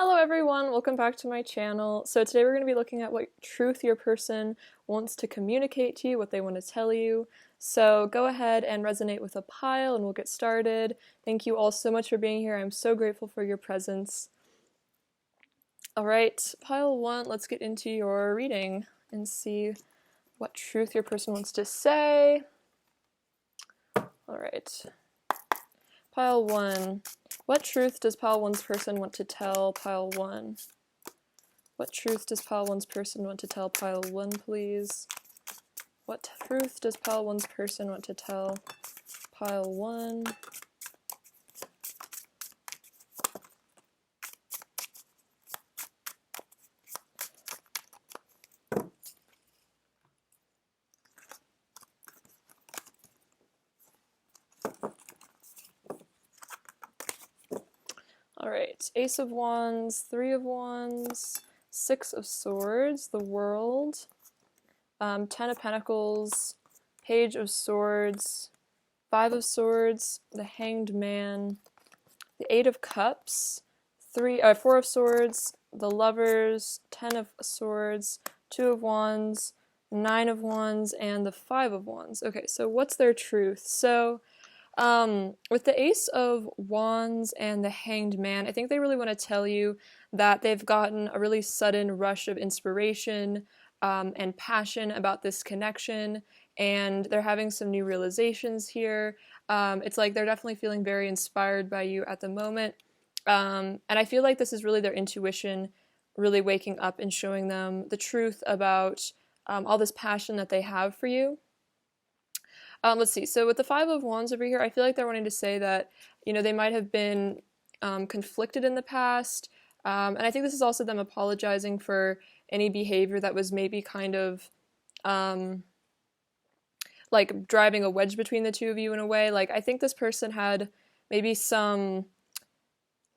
Hello everyone, welcome back to my channel. So today we're going to be looking at what truth your person wants to communicate to you, what they want to tell you. So go ahead and resonate with a pile and we'll get started. Thank you all so much for being here. I'm so grateful for your presence. Alright, pile 1, let's get into your reading and see what truth your person wants to say. Alright, pile 1. What truth does pile 1's person want to tell pile 1? What truth does pile 1's person want to tell pile 1, please? What truth does pile 1's person want to tell pile 1? Alright, Ace of Wands, 3 of Wands, 6 of Swords, the World, 10 of Pentacles, Page of Swords, 5 of Swords, the Hanged Man, the 8 of Cups, 4 of Swords, the Lovers, 10 of Swords, 2 of Wands, 9 of Wands, and the 5 of Wands. Okay, so what's their truth? So, with the Ace of Wands and the Hanged Man, I think they really want to tell you that they've gotten a really sudden rush of inspiration and passion about this connection, and they're having some new realizations here. It's like they're definitely feeling very inspired by you at the moment, and I feel like this is really their intuition really waking up and showing them the truth about all this passion that they have for you. Let's see. So with the 5 of Wands over here, I feel like they're wanting to say that, they might have been conflicted in the past. And I think this is also them apologizing for any behavior that was maybe kind of like driving a wedge between the two of you in a way. Like, I think this person had maybe some,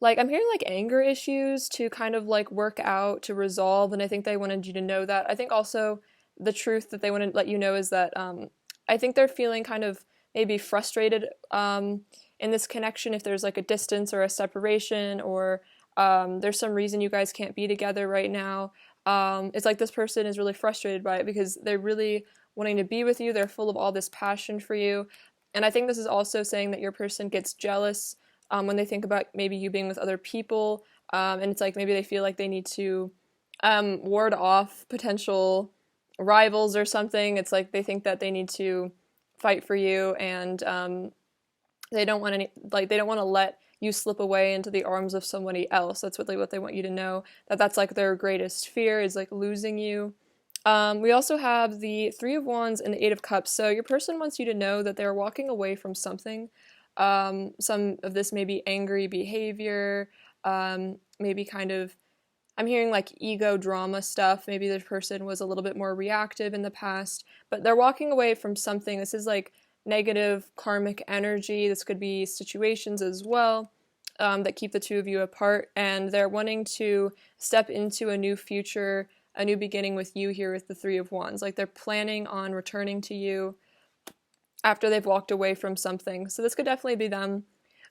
like, I'm hearing like anger issues to kind of like work out, to resolve. And I think they wanted you to know that. I think also the truth that they want to let you know is that I think they're feeling kind of maybe frustrated in this connection if there's like a distance or a separation, or there's some reason you guys can't be together right now. It's like this person is really frustrated by it because they're really wanting to be with you. They're full of all this passion for you. And I think this is also saying that your person gets jealous when they think about maybe you being with other people. And it's like maybe they feel like they need to ward off potential rivals or something. It's like they think that they need to fight for you, and they don't want to let you slip away into the arms of somebody else. That's what they want you to know, that's like their greatest fear, is like losing you. We also have the 3 of Wands and the 8 of Cups. So your person wants you to know that they're walking away from something. Some of this may be angry behavior, maybe kind of, I'm hearing like ego drama stuff. Maybe the person was a little bit more reactive in the past, but they're walking away from something. This is like negative karmic energy. This could be situations as well that keep the two of you apart, and they're wanting to step into a new future, a new beginning with you here with the 3 of Wands. Like they're planning on returning to you after they've walked away from something. So this could definitely be them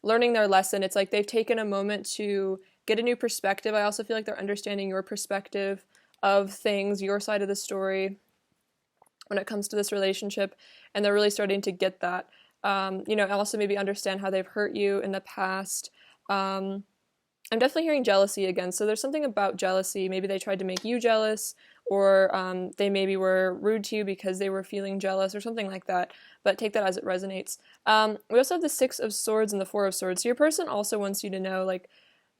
learning their lesson. It's like they've taken a moment to get a new perspective. I also feel like they're understanding your perspective of things, your side of the story when it comes to this relationship, and they're really starting to get that. Also maybe understand how they've hurt you in the past. I'm definitely hearing jealousy again. So there's something about jealousy. Maybe they tried to make you jealous, or they maybe were rude to you because they were feeling jealous or something like that. But take that as it resonates. We also have the 6 of Swords and the 4 of Swords. So your person also wants you to know, like,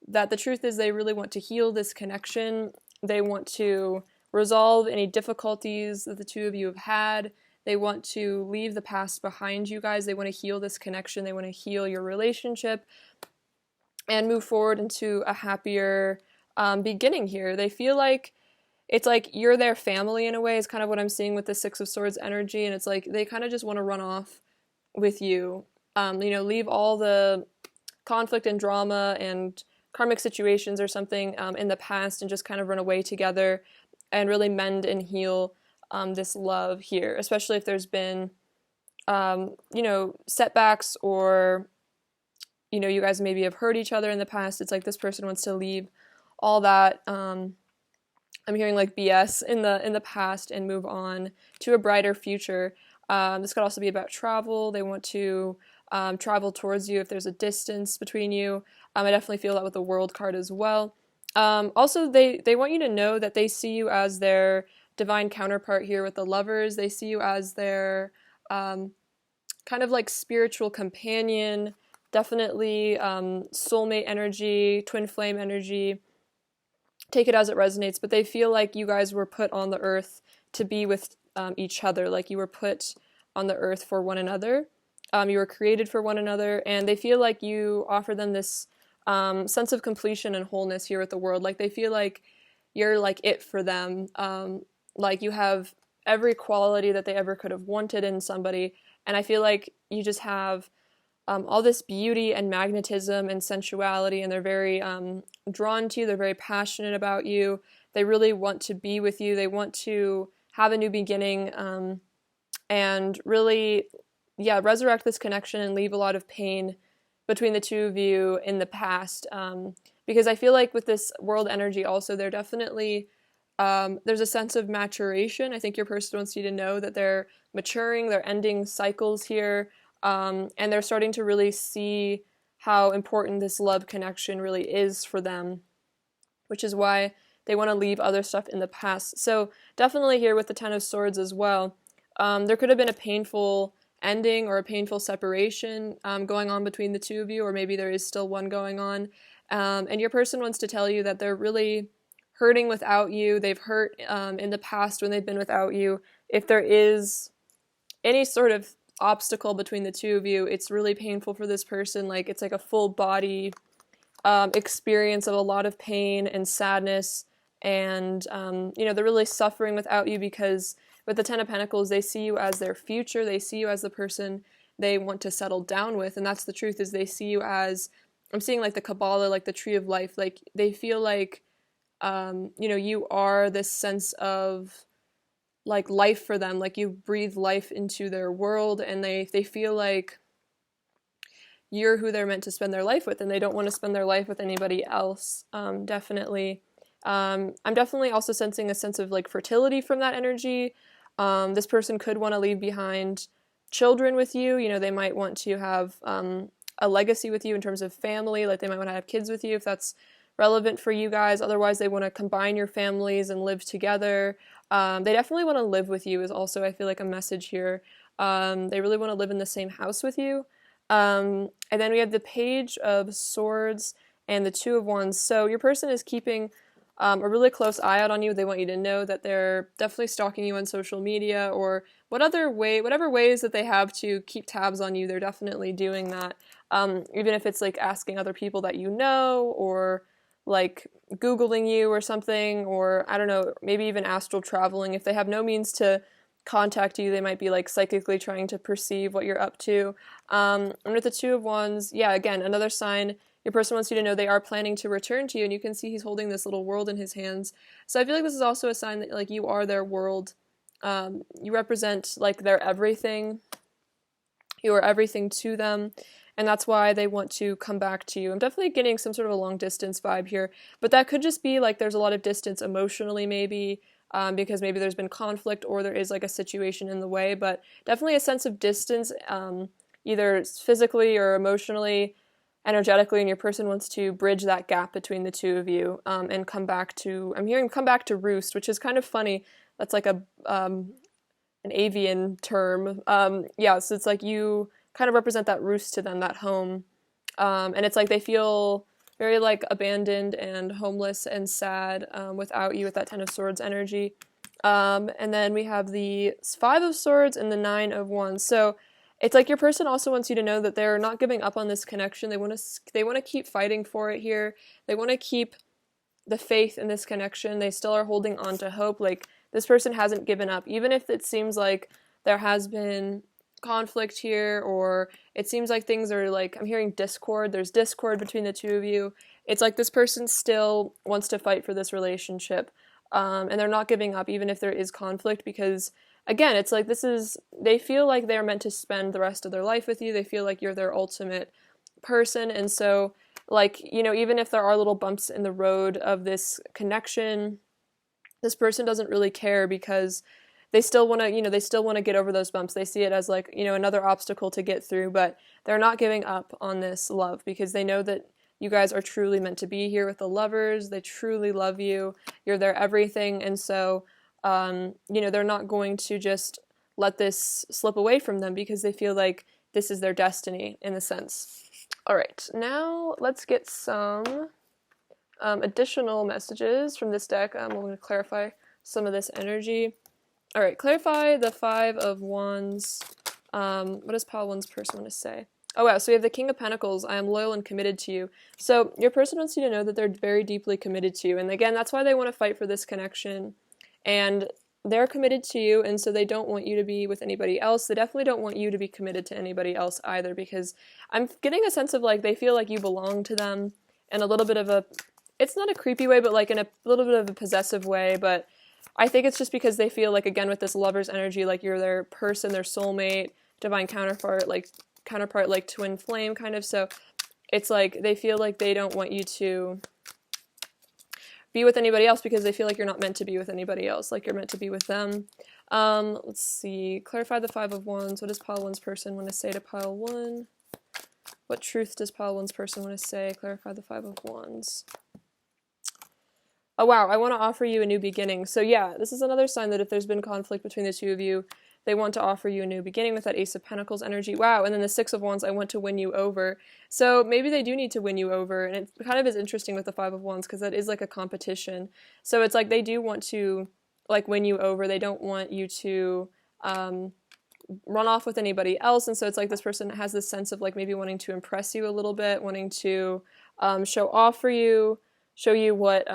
that the truth is they really want to heal this connection. They want to resolve any difficulties that the two of you have had. They want to leave the past behind you guys. They want to heal this connection. They want to heal your relationship and move forward into a happier beginning here. They feel like it's like you're their family in a way, is kind of what I'm seeing with the 6 of Swords energy. And it's like they kind of just want to run off with you. Leave all the conflict and drama and karmic situations or something in the past and just kind of run away together and really mend and heal this love here, especially if there's been setbacks, or you guys maybe have hurt each other in the past. It's like this person wants to leave all that I'm hearing like BS in the past and move on to a brighter future. This could also be about travel. They want to travel towards you if there's a distance between you. I definitely feel that with the World card as well. Also, they want you to know that they see you as their divine counterpart here with the Lovers. They see you as their kind of like spiritual companion, definitely soulmate energy, twin flame energy. Take it as it resonates, but they feel like you guys were put on the earth to be with each other, like you were put on the earth for one another. You were created for one another, and they feel like you offer them this sense of completion and wholeness here with the world. Like they feel like you're like it for them. Like you have every quality that they ever could have wanted in somebody, and I feel like you just have all this beauty and magnetism and sensuality, and they're very drawn to you. They're very passionate about you. They really want to be with you. They want to have a new beginning and really, yeah, resurrect this connection and leave a lot of pain between the two of you in the past. Because I feel like with this world energy also, they're definitely, there's a sense of maturation. I think your person wants you to know that they're maturing, they're ending cycles here, and they're starting to really see how important this love connection really is for them, which is why they want to leave other stuff in the past. So definitely here with the Ten of Swords as well, there could have been a painful ending or a painful separation going on between the two of you, or maybe there is still one going on. And your person wants to tell you that they're really hurting without you. They've hurt in the past when they've been without you. If there is any sort of obstacle between the two of you, it's really painful for this person. Like it's like a full body experience of a lot of pain and sadness, and they're really suffering without you because with the Ten of Pentacles, they see you as their future. They see you as the person they want to settle down with, and that's the truth. Is they see you as, I'm seeing like the Kabbalah, like the tree of life. Like they feel like you are this sense of like life for them, like you breathe life into their world, and they feel like you're who they're meant to spend their life with, and they don't want to spend their life with anybody else. Definitely. I'm definitely also sensing a sense of like fertility from that energy. This person could want to leave behind children with you. They might want to have a legacy with you in terms of family, like they might want to have kids with you if that's relevant for you guys. Otherwise, they want to combine your families and live together. They definitely want to live with you is also, I feel like, a message here. They really want to live in the same house with you. And then we have the Page of Swords and the Two of Wands. So your person is keeping a really close eye out on you. They want you to know that they're definitely stalking you on social media, or whatever ways that they have to keep tabs on you, they're definitely doing that. Even if it's like asking other people that you know, or like Googling you or something, or I don't know, maybe even astral traveling. If they have no means to contact you, they might be like psychically trying to perceive what you're up to. And with the Two of Wands, yeah, again, another sign your person wants you to know they are planning to return to you, and you can see he's holding this little world in his hands. So I feel like this is also a sign that like you are their world. You represent like their everything. You are everything to them, and that's why they want to come back to you. I'm definitely getting some sort of a long distance vibe here, but that could just be like there's a lot of distance emotionally, maybe, because maybe there's been conflict or there is like a situation in the way, but definitely a sense of distance, either physically or emotionally, energetically, and your person wants to bridge that gap between the two of you, and come back to, I'm hearing come back to roost, which is kind of funny. That's like an avian term. Yeah, so it's like you kind of represent that roost to them, that home. And it's like they feel very like abandoned and homeless and sad without you with that Ten of Swords energy. And then we have the Five of Swords and the Nine of Wands. So it's like your person also wants you to know that they're not giving up on this connection. They want to keep fighting for it here. They want to keep the faith in this connection. They still are holding on to hope. Like this person hasn't given up, even if it seems like there has been conflict here, or it seems like things are like, I'm hearing discord. There's discord between the two of you. It's like this person still wants to fight for this relationship, and they're not giving up even if there is conflict, because again, it's like they feel like they're meant to spend the rest of their life with you. They feel like you're their ultimate person, and so like, you know, even if there are little bumps in the road of this connection, this person doesn't really care because they still want to, you know, they still want to get over those bumps. They see it as like, you know, another obstacle to get through, but they're not giving up on this love because they know that you guys are truly meant to be here with the lovers. They truly love you. You're their everything. And so, you know, they're not going to just let this slip away from them because they feel like this is their destiny in a sense. All right, now let's get some additional messages from this deck. I'm going to clarify some of this energy. All right, clarify the Five of Wands. What does Pile One's person want to say? Oh wow, so we have the King of Pentacles. I am loyal and committed to you. So your person wants you to know that they're very deeply committed to you. And again, that's why they want to fight for this connection. And they're committed to you, and so they don't want you to be with anybody else. They definitely don't want you to be committed to anybody else either, because I'm getting a sense of like they feel like you belong to them in a little bit of a, it's not a creepy way, but like in a little bit of a possessive way. But I think it's just because they feel like, again, with this lover's energy, like you're their person, their soulmate, divine counterpart, like twin flame kind of. So it's like they feel like they don't want you to be with anybody else because they feel like you're not meant to be with anybody else, like you're meant to be with them. Let's see, clarify the Five of Wands. What does Pile One's person want to say to Pile One? What truth does Pile One's person want to say? Clarify the Five of Wands. Oh wow, I want to offer you a new beginning. So yeah, this is another sign that if there's been conflict between the two of you, they want to offer you a new beginning with that Ace of Pentacles energy. Wow, and then the Six of Wands, I want to win you over. So maybe they do need to win you over, and it kind of is interesting with the Five of Wands because that is like a competition. So it's like they do want to like win you over. They don't want you to run off with anybody else, and so it's like this person has this sense of like maybe wanting to impress you a little bit, wanting to show off for you, show you what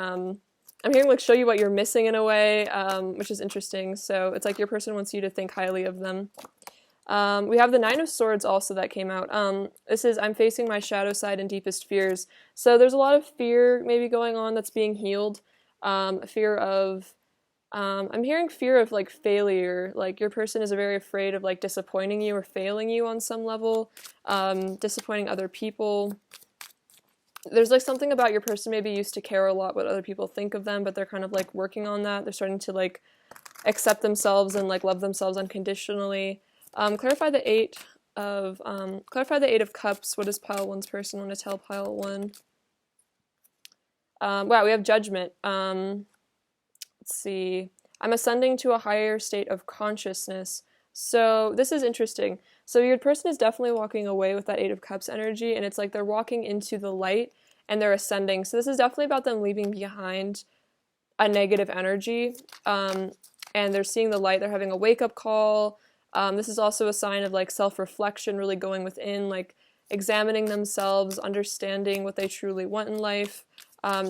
I'm hearing like show you what you're missing in a way, which is interesting. So it's like your person wants you to think highly of them. We have the Nine of Swords also that came out. This is, I'm facing my shadow side and deepest fears. So there's a lot of fear maybe going on that's being healed. Fear of, I'm hearing fear of like failure. Like your person is very afraid of like disappointing you or failing you on some level, disappointing other people. There's like something about your person maybe used to care a lot what other people think of them, but they're kind of like working on that. They're starting to like accept themselves and like love themselves unconditionally. Clarify the Eight of Cups. What does Pile One's person want to tell Pile One? Wow, we have Judgment. Let's see. I'm ascending to a higher state of consciousness. So this is interesting. So your person is definitely walking away with that Eight of Cups energy, and it's like they're walking into the light and they're ascending. So this is definitely about them leaving behind a negative energy, and they're seeing the light. They're having a wake-up call. This is also a sign of like self-reflection, really going within, like examining themselves, understanding what they truly want in life,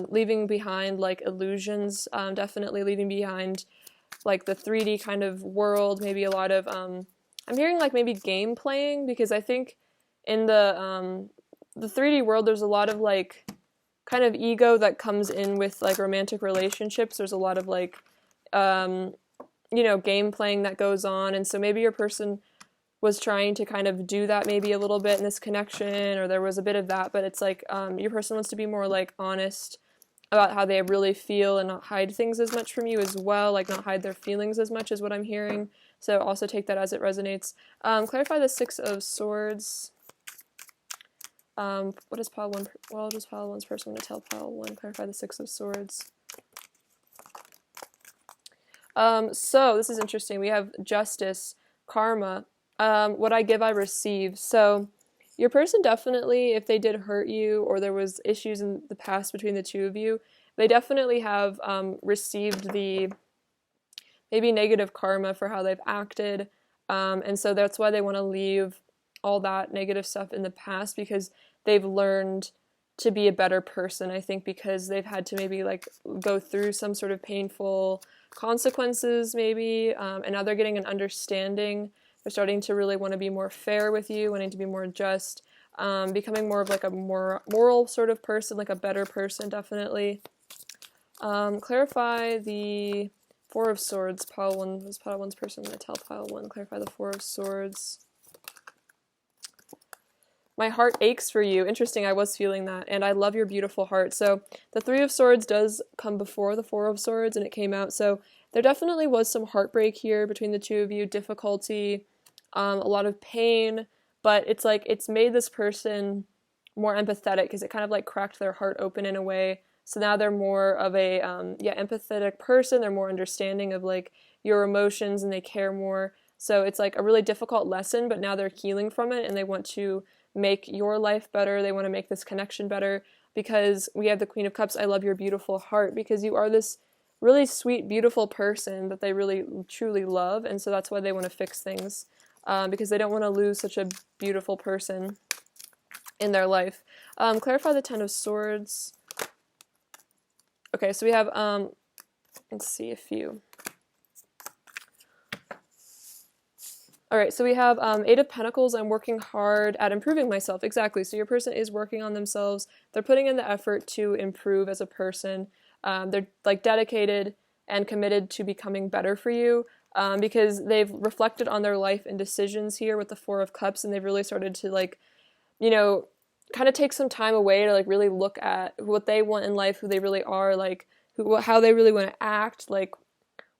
leaving behind like illusions, definitely leaving behind like the 3D kind of world, maybe a lot of I'm hearing like maybe game playing, because I think in the 3D world there's a lot of like kind of ego that comes in with like romantic relationships. There's a lot of like you know, game playing that goes on, and so maybe your person was trying to kind of do that maybe a little bit in this connection, or there was a bit of that, but it's like your person wants to be more like honest about how they really feel and not hide things as much from you as well, like not hide their feelings as much, is what I'm hearing. So also take that as it resonates. Clarify the Six of Swords. What does Pile One? Well, does Pile One's person want to tell Pile One? Clarify the Six of Swords. So this is interesting. We have Justice, Karma. What I give, I receive. So your person definitely, if they did hurt you or there was issues in the past between the two of you, they definitely have received the maybe negative karma for how they've acted. And so that's why they want to leave all that negative stuff in the past, because they've learned to be a better person, I think, because they've had to maybe like go through some sort of painful consequences maybe, and now they're getting an understanding. They're starting to really want to be more fair with you, wanting to be more just, becoming more of like a more moral sort of person, like a better person, definitely. Clarify the Four of Swords. Pile One, was Pile One's person going to tell Pile One? Clarify the Four of Swords. My heart aches for you. Interesting, I was feeling that. And I love your beautiful heart. So the Three of Swords does come before the Four of Swords, and it came out. So there definitely was some heartbreak here between the two of you, difficulty, a lot of pain. But it's like it's made this person more empathetic because it kind of like cracked their heart open in a way. So now they're more of a empathetic person. They're more understanding of like your emotions, and they care more. So it's like a really difficult lesson, but now they're healing from it, and they want to make your life better. They want to make this connection better because we have the Queen of Cups. I love your beautiful heart because you are this really sweet, beautiful person that they really truly love, and so that's why they want to fix things because they don't want to lose such a beautiful person in their life. Clarify the Ten of Swords. Okay, so we have, let's see a few. Alright, so we have Eight of Pentacles. I'm working hard at improving myself. Exactly, so your person is working on themselves. They're putting in the effort to improve as a person. They're like dedicated and committed to becoming better for you because they've reflected on their life and decisions here with the Four of Cups, and they've really started to like, you know, kind of take some time away to like really look at what they want in life, who they really are, like how they really want to act, like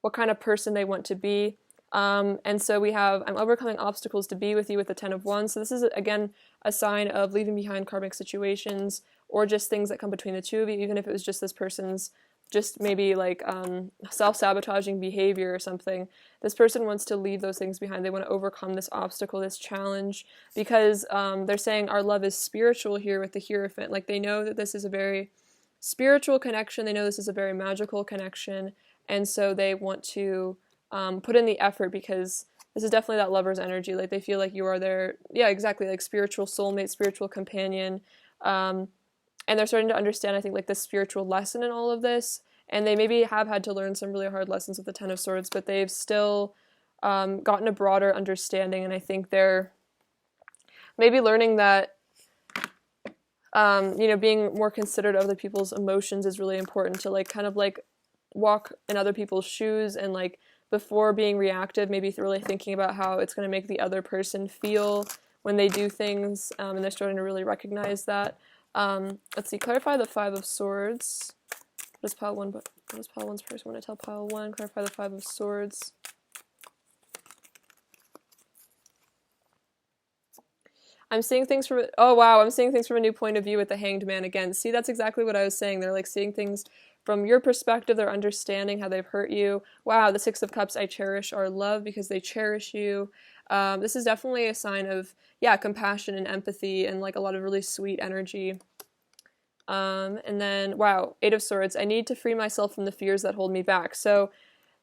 what kind of person they want to be. And so we have, I'm overcoming obstacles to be with you with the Ten of Wands. So this is, again, a sign of leaving behind karmic situations or just things that come between the two of you, even if it was just this person's just maybe like self-sabotaging behavior or something. This person wants to leave those things behind. They want to overcome this obstacle, this challenge, because they're saying our love is spiritual here with the Hierophant. Like they know that this is a very spiritual connection. They know this is a very magical connection. And so they want to put in the effort because this is definitely that lover's energy. Like they feel like you are their, yeah, exactly, like spiritual soulmate, spiritual companion. And they're starting to understand, I think, like the spiritual lesson in all of this. And they maybe have had to learn some really hard lessons with the Ten of Swords, but they've still gotten a broader understanding. And I think they're maybe learning that, being more considerate of other people's emotions is really important to like kind of like walk in other people's shoes and like before being reactive, maybe really thinking about how it's going to make the other person feel when they do things, and they're starting to really recognize that. Let's see, clarify the Five of Swords. What does pile one's person want to tell pile one? Clarify the Five of Swords. I'm seeing things from, oh wow, I'm seeing things from a new point of view with the Hanged Man again. See, that's exactly what I was saying. They're like seeing things from your perspective. They're understanding how they've hurt you. Wow, the Six of Cups, I cherish our love because they cherish you. This is definitely a sign of, yeah, compassion and empathy and like a lot of really sweet energy. And then, wow, Eight of Swords, I need to free myself from the fears that hold me back. So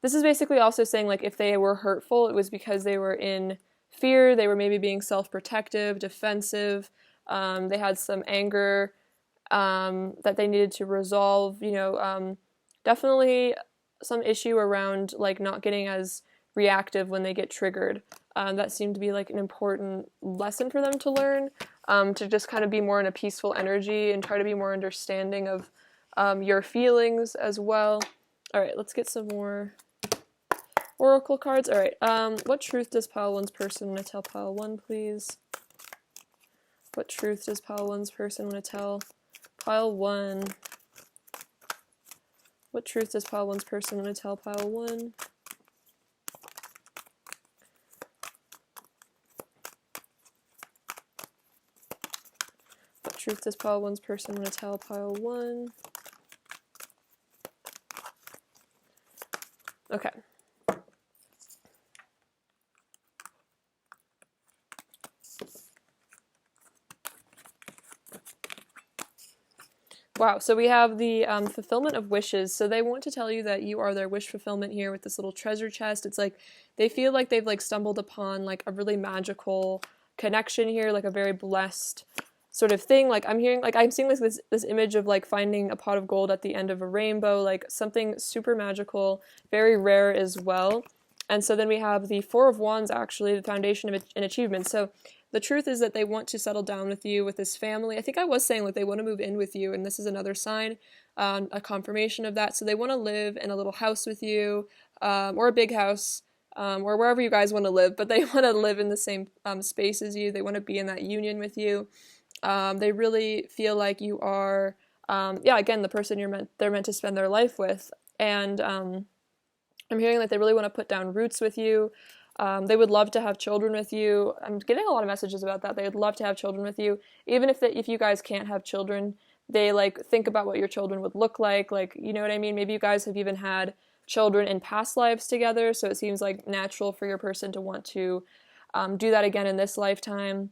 this is basically also saying like if they were hurtful, it was because they were in fear, they were maybe being self-protective, defensive, they had some anger that they needed to resolve, definitely some issue around like not getting as reactive when they get triggered. That seemed to be like an important lesson for them to learn, to just kind of be more in a peaceful energy and try to be more understanding of your feelings as well. All right, let's get some more oracle cards. All right, what truth does pile one's person want to tell pile one, please? What truth does pile one's person want to tell pile one? What truth does pile one's person want to tell pile one? What truth does pile one's person want to tell pile one? Okay. Wow, so we have the fulfillment of wishes. So they want to tell you that you are their wish fulfillment here with this little treasure chest. It's like they feel like they've like stumbled upon like a really magical connection here, like a very blessed sort of thing. Like I'm hearing, like I'm seeing like this image of like finding a pot of gold at the end of a rainbow, like something super magical, very rare as well. And so then we have the Four of Wands, actually, the foundation of an achievement. So the truth is that they want to settle down with you, with this family. I think I was saying like they want to move in with you, and this is another sign, a confirmation of that. So they want to live in a little house with you, or a big house, or wherever you guys want to live, but they want to live in the same space as you. They want to be in that union with you. They really feel like you are, yeah, again, the person they're meant to spend their life with. And I'm hearing that they really want to put down roots with you. They would love to have children with you. I'm getting a lot of messages about that. They would love to have children with you. Even if you guys can't have children, they like think about what your children would look like. Like, you know what I mean? Maybe you guys have even had children in past lives together, so it seems like natural for your person to want to do that again in this lifetime.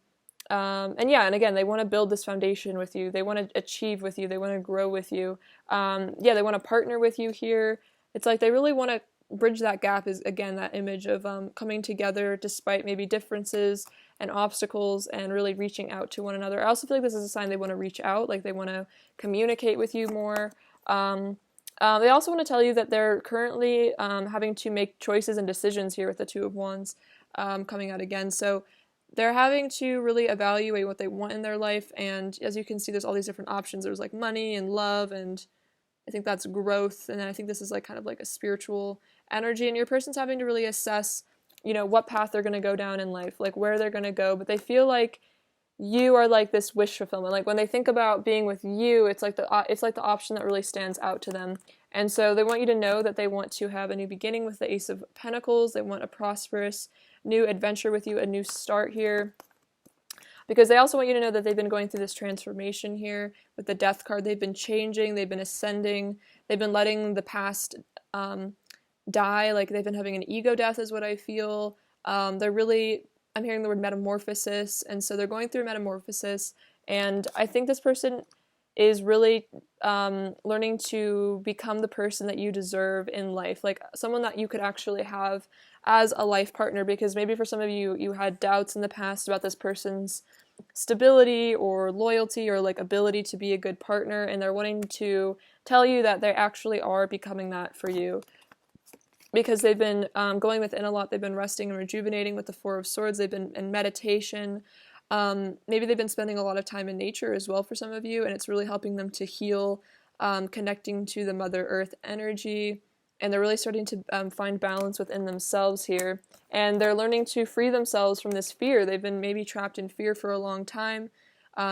And yeah, and again, they want to build this foundation with you. They want to achieve with you. They want to grow with you. Yeah, they want to partner with you here. It's like they really want to bridge that gap, is again that image of coming together despite maybe differences and obstacles and really reaching out to one another. I also feel like this is a sign they want to reach out, like they want to communicate with you more. They also want to tell you that they're currently having to make choices and decisions here with the Two of Wands coming out again. So they're having to really evaluate what they want in their life, and as you can see, there's all these different options. There's like money and love, and I think that's growth, and then I think this is like kind of like a spiritual energy, and your person's having to really assess, you know, what path they're going to go down in life, like where they're going to go, but they feel like you are like this wish fulfillment. Like when they think about being with you, it's like the option that really stands out to them. And so they want you to know that they want to have a new beginning with the Ace of Pentacles. They want a prosperous new adventure with you, a new start here. Because they also want you to know that they've been going through this transformation here with the Death card. They've been changing, they've been ascending, they've been letting the past die. Like they've been having an ego death is what I feel. They're really, I'm hearing the word metamorphosis, and so they're going through metamorphosis, and I think this person is really learning to become the person that you deserve in life, like someone that you could actually have as a life partner, because maybe for some of you, you had doubts in the past about this person's stability or loyalty or like ability to be a good partner, and they're wanting to tell you that they actually are becoming that for you. Because they've been going within a lot, they've been resting and rejuvenating with the Four of Swords, they've been in meditation, maybe they've been spending a lot of time in nature as well for some of you, and it's really helping them to heal, connecting to the Mother Earth energy, and they're really starting to find balance within themselves here, and they're learning to free themselves from this fear. They've been maybe trapped in fear for a long time,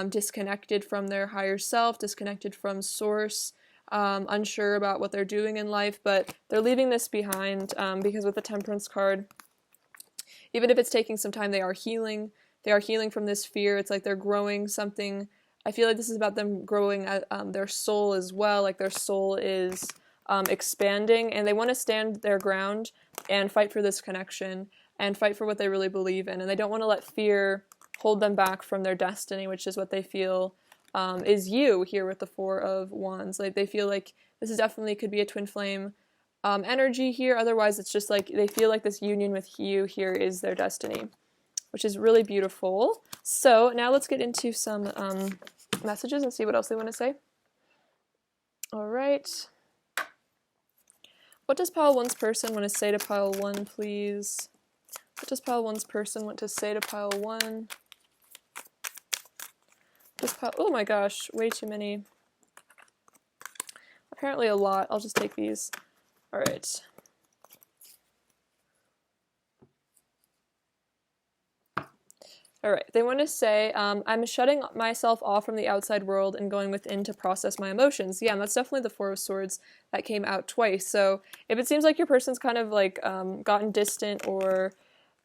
disconnected from their higher self, disconnected from source, unsure about what they're doing in life, but they're leaving this behind because with the Temperance card, even if it's taking some time, they are healing. They are healing from this fear. It's like they're growing something. I feel like this is about them growing their soul as well. Like their soul is expanding, and they want to stand their ground and fight for this connection and fight for what they really believe in. And they don't want to let fear hold them back from their destiny, which is what they feel is you here with the Four of Wands. Like they feel like this is definitely could be a twin flame energy here. Otherwise, it's just like they feel like this union with you here is their destiny, which is really beautiful. So now let's get into some messages and see what else they want to say. All right. What does pile one's person want to say to pile one, please? What does pile one's person want to say to pile one? Oh my gosh, way too many. Apparently a lot. I'll just take these. All right. All right, they want to say, I'm shutting myself off from the outside world and going within to process my emotions. Yeah, and that's definitely the Four of Swords that came out twice. So if it seems like your person's kind of like gotten distant, or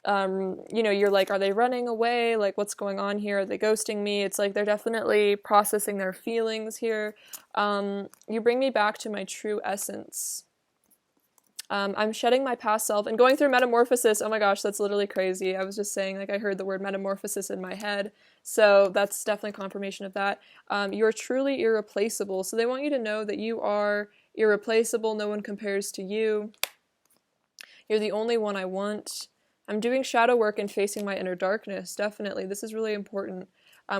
you know, you're like, are they running away? Like, what's going on here? Are they ghosting me? It's like they're definitely processing their feelings here. You bring me back to my true essence. I'm shedding my past self and going through metamorphosis. Oh my gosh, that's literally crazy. I was just saying, like, I heard the word metamorphosis in my head. So that's definitely confirmation of that. You're truly irreplaceable. So they want you to know that you are irreplaceable. No one compares to you. You're the only one I want. I'm doing shadow work and facing my inner darkness. Definitely. This is really important,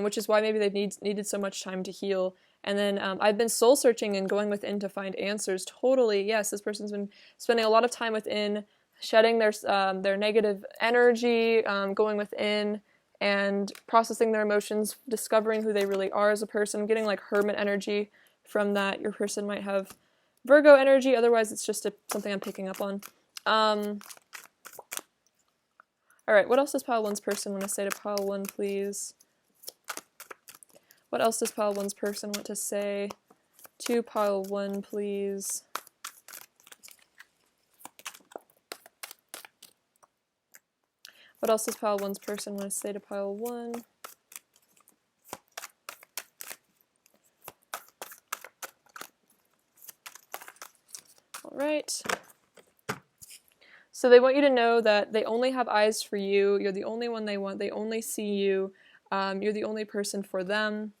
which is why maybe they've needed so much time to heal. And then I've been soul searching and going within to find answers. Totally, yes, this person's been spending a lot of time within, shedding their negative energy, going within and processing their emotions, discovering who they really are as a person. I'm getting like hermit energy from that. Your person might have Virgo energy. Otherwise, it's just something I'm picking up on. Alright, what else does pile 1's person want to say to pile 1, please? What else does pile 1's person want to say to pile 1, please? What else does pile 1's person want to say to pile 1? Alright. So they want you to know that they only have eyes for you. You're the only one they want. They only see you. You're the only person for them.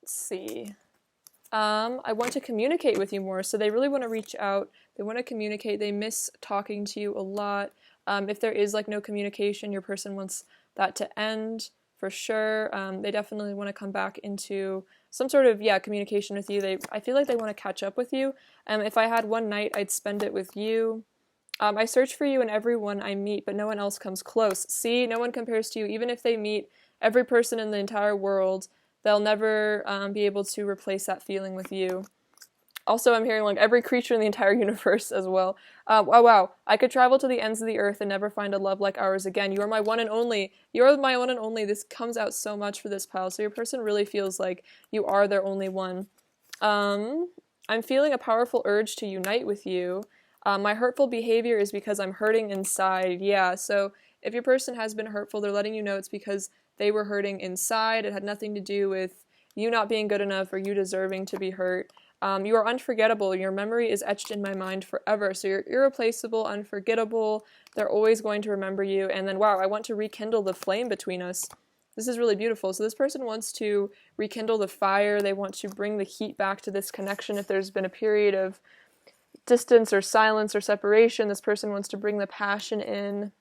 Let's see. I want to communicate with you more. So they really want to reach out. They want to communicate. They miss talking to you a lot. If there is like no communication, your person wants that to end for sure. They definitely want to come back into some sort of, communication with you. I feel like they want to catch up with you. If I had one night, I'd spend it with you. I search for you in everyone I meet, but no one else comes close. See, no one compares to you. Even if they meet every person in the entire world, they'll never be able to replace that feeling with you. Also, I'm hearing like every creature in the entire universe as well. Oh wow, I could travel to the ends of the earth and never find a love like ours again. You are my one and only. You are my one and only. This comes out so much for this pile. So your person really feels like you are their only one. I'm feeling a powerful urge to unite with you. My hurtful behavior is because I'm hurting inside. Yeah, so if your person has been hurtful, they're letting you know it's because they were hurting inside. It had nothing to do with you not being good enough or you deserving to be hurt. You are unforgettable. Your memory is etched in my mind forever. So you're irreplaceable, unforgettable. They're always going to remember you. And then, wow, I want to rekindle the flame between us. This is really beautiful. So this person wants to rekindle the fire. They want to bring the heat back to this connection. If there's been a period of distance or silence or separation, this person wants to bring the passion in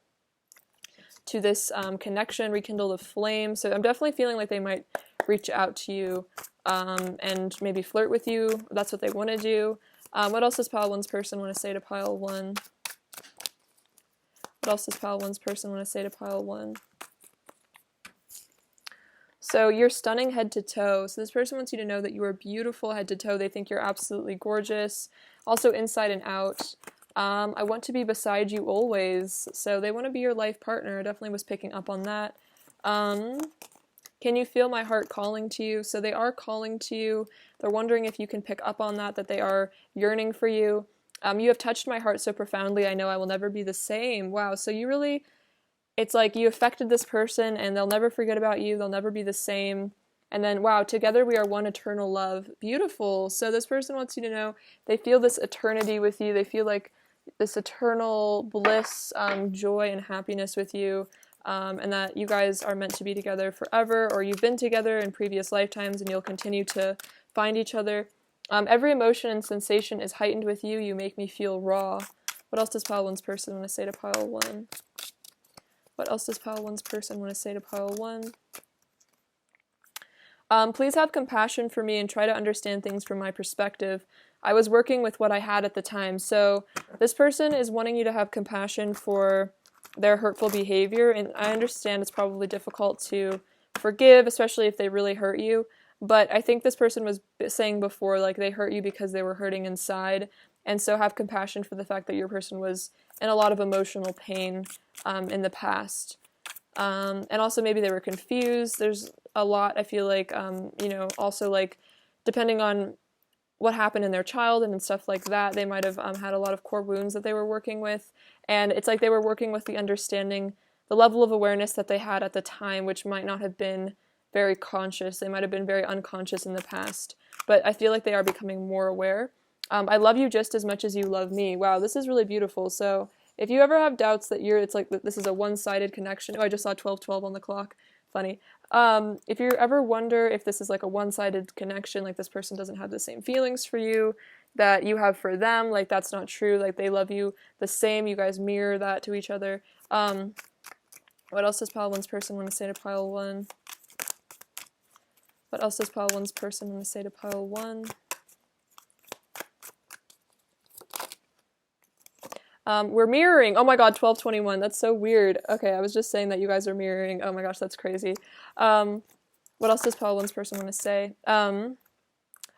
to this connection, rekindle the flame. So I'm definitely feeling like they might reach out to you and maybe flirt with you. That's what they want to do. What else does pile 1's person want to say to pile 1? What else does pile 1's person want to say to pile 1? So you're stunning head to toe. So this person wants you to know that you are beautiful head to toe. They think you're absolutely gorgeous. Also inside and out. I want to be beside you always. So they want to be your life partner. I definitely was picking up on that. Can you feel my heart calling to you? So they are calling to you. They're wondering if you can pick up on that they are yearning for you. You have touched my heart so profoundly. I know I will never be the same. Wow. So you really, it's like you affected this person and they'll never forget about you. They'll never be the same. And then, wow, together we are one eternal love. Beautiful. So this person wants you to know they feel this eternity with you. They feel like this eternal bliss, joy, and happiness with you. And that you guys are meant to be together forever, or you've been together in previous lifetimes and you'll continue to find each other. Every emotion and sensation is heightened with you. You make me feel raw. What else does pile 1's person want to say to pile 1? What else does pile 1's person want to say to pile 1? Please have compassion for me and try to understand things from my perspective. I was working with what I had at the time. So this person is wanting you to have compassion for their hurtful behavior, and I understand it's probably difficult to forgive, especially if they really hurt you, but I think this person was saying before, like, they hurt you because they were hurting inside, and so have compassion for the fact that your person was in a lot of emotional pain in the past. And also maybe they were confused. There's a lot, I feel like, also, like, depending on what happened in their childhood and stuff like that, they might have had a lot of core wounds that they were working with, and it's like they were working with the understanding, the level of awareness that they had at the time, which might not have been very conscious. They might have been very unconscious in the past, but I feel like they are becoming more aware. I love you just as much as you love me. Wow, this is really beautiful. So if you ever have doubts that it's like this is a one-sided connection. Oh, I just saw 12:12 on the clock. Funny. If you ever wonder if this is like a one-sided connection, like this person doesn't have the same feelings for you that you have for them, like that's not true. Like they love you the same. You guys mirror that to each other. What else does pile 1's person want to say to pile 1? What else does pile 1's person want to say to pile 1? We're mirroring. Oh my god, 12:21. That's so weird. Okay, I was just saying that you guys are mirroring. Oh my gosh, that's crazy. What else does pile 1's person want to say?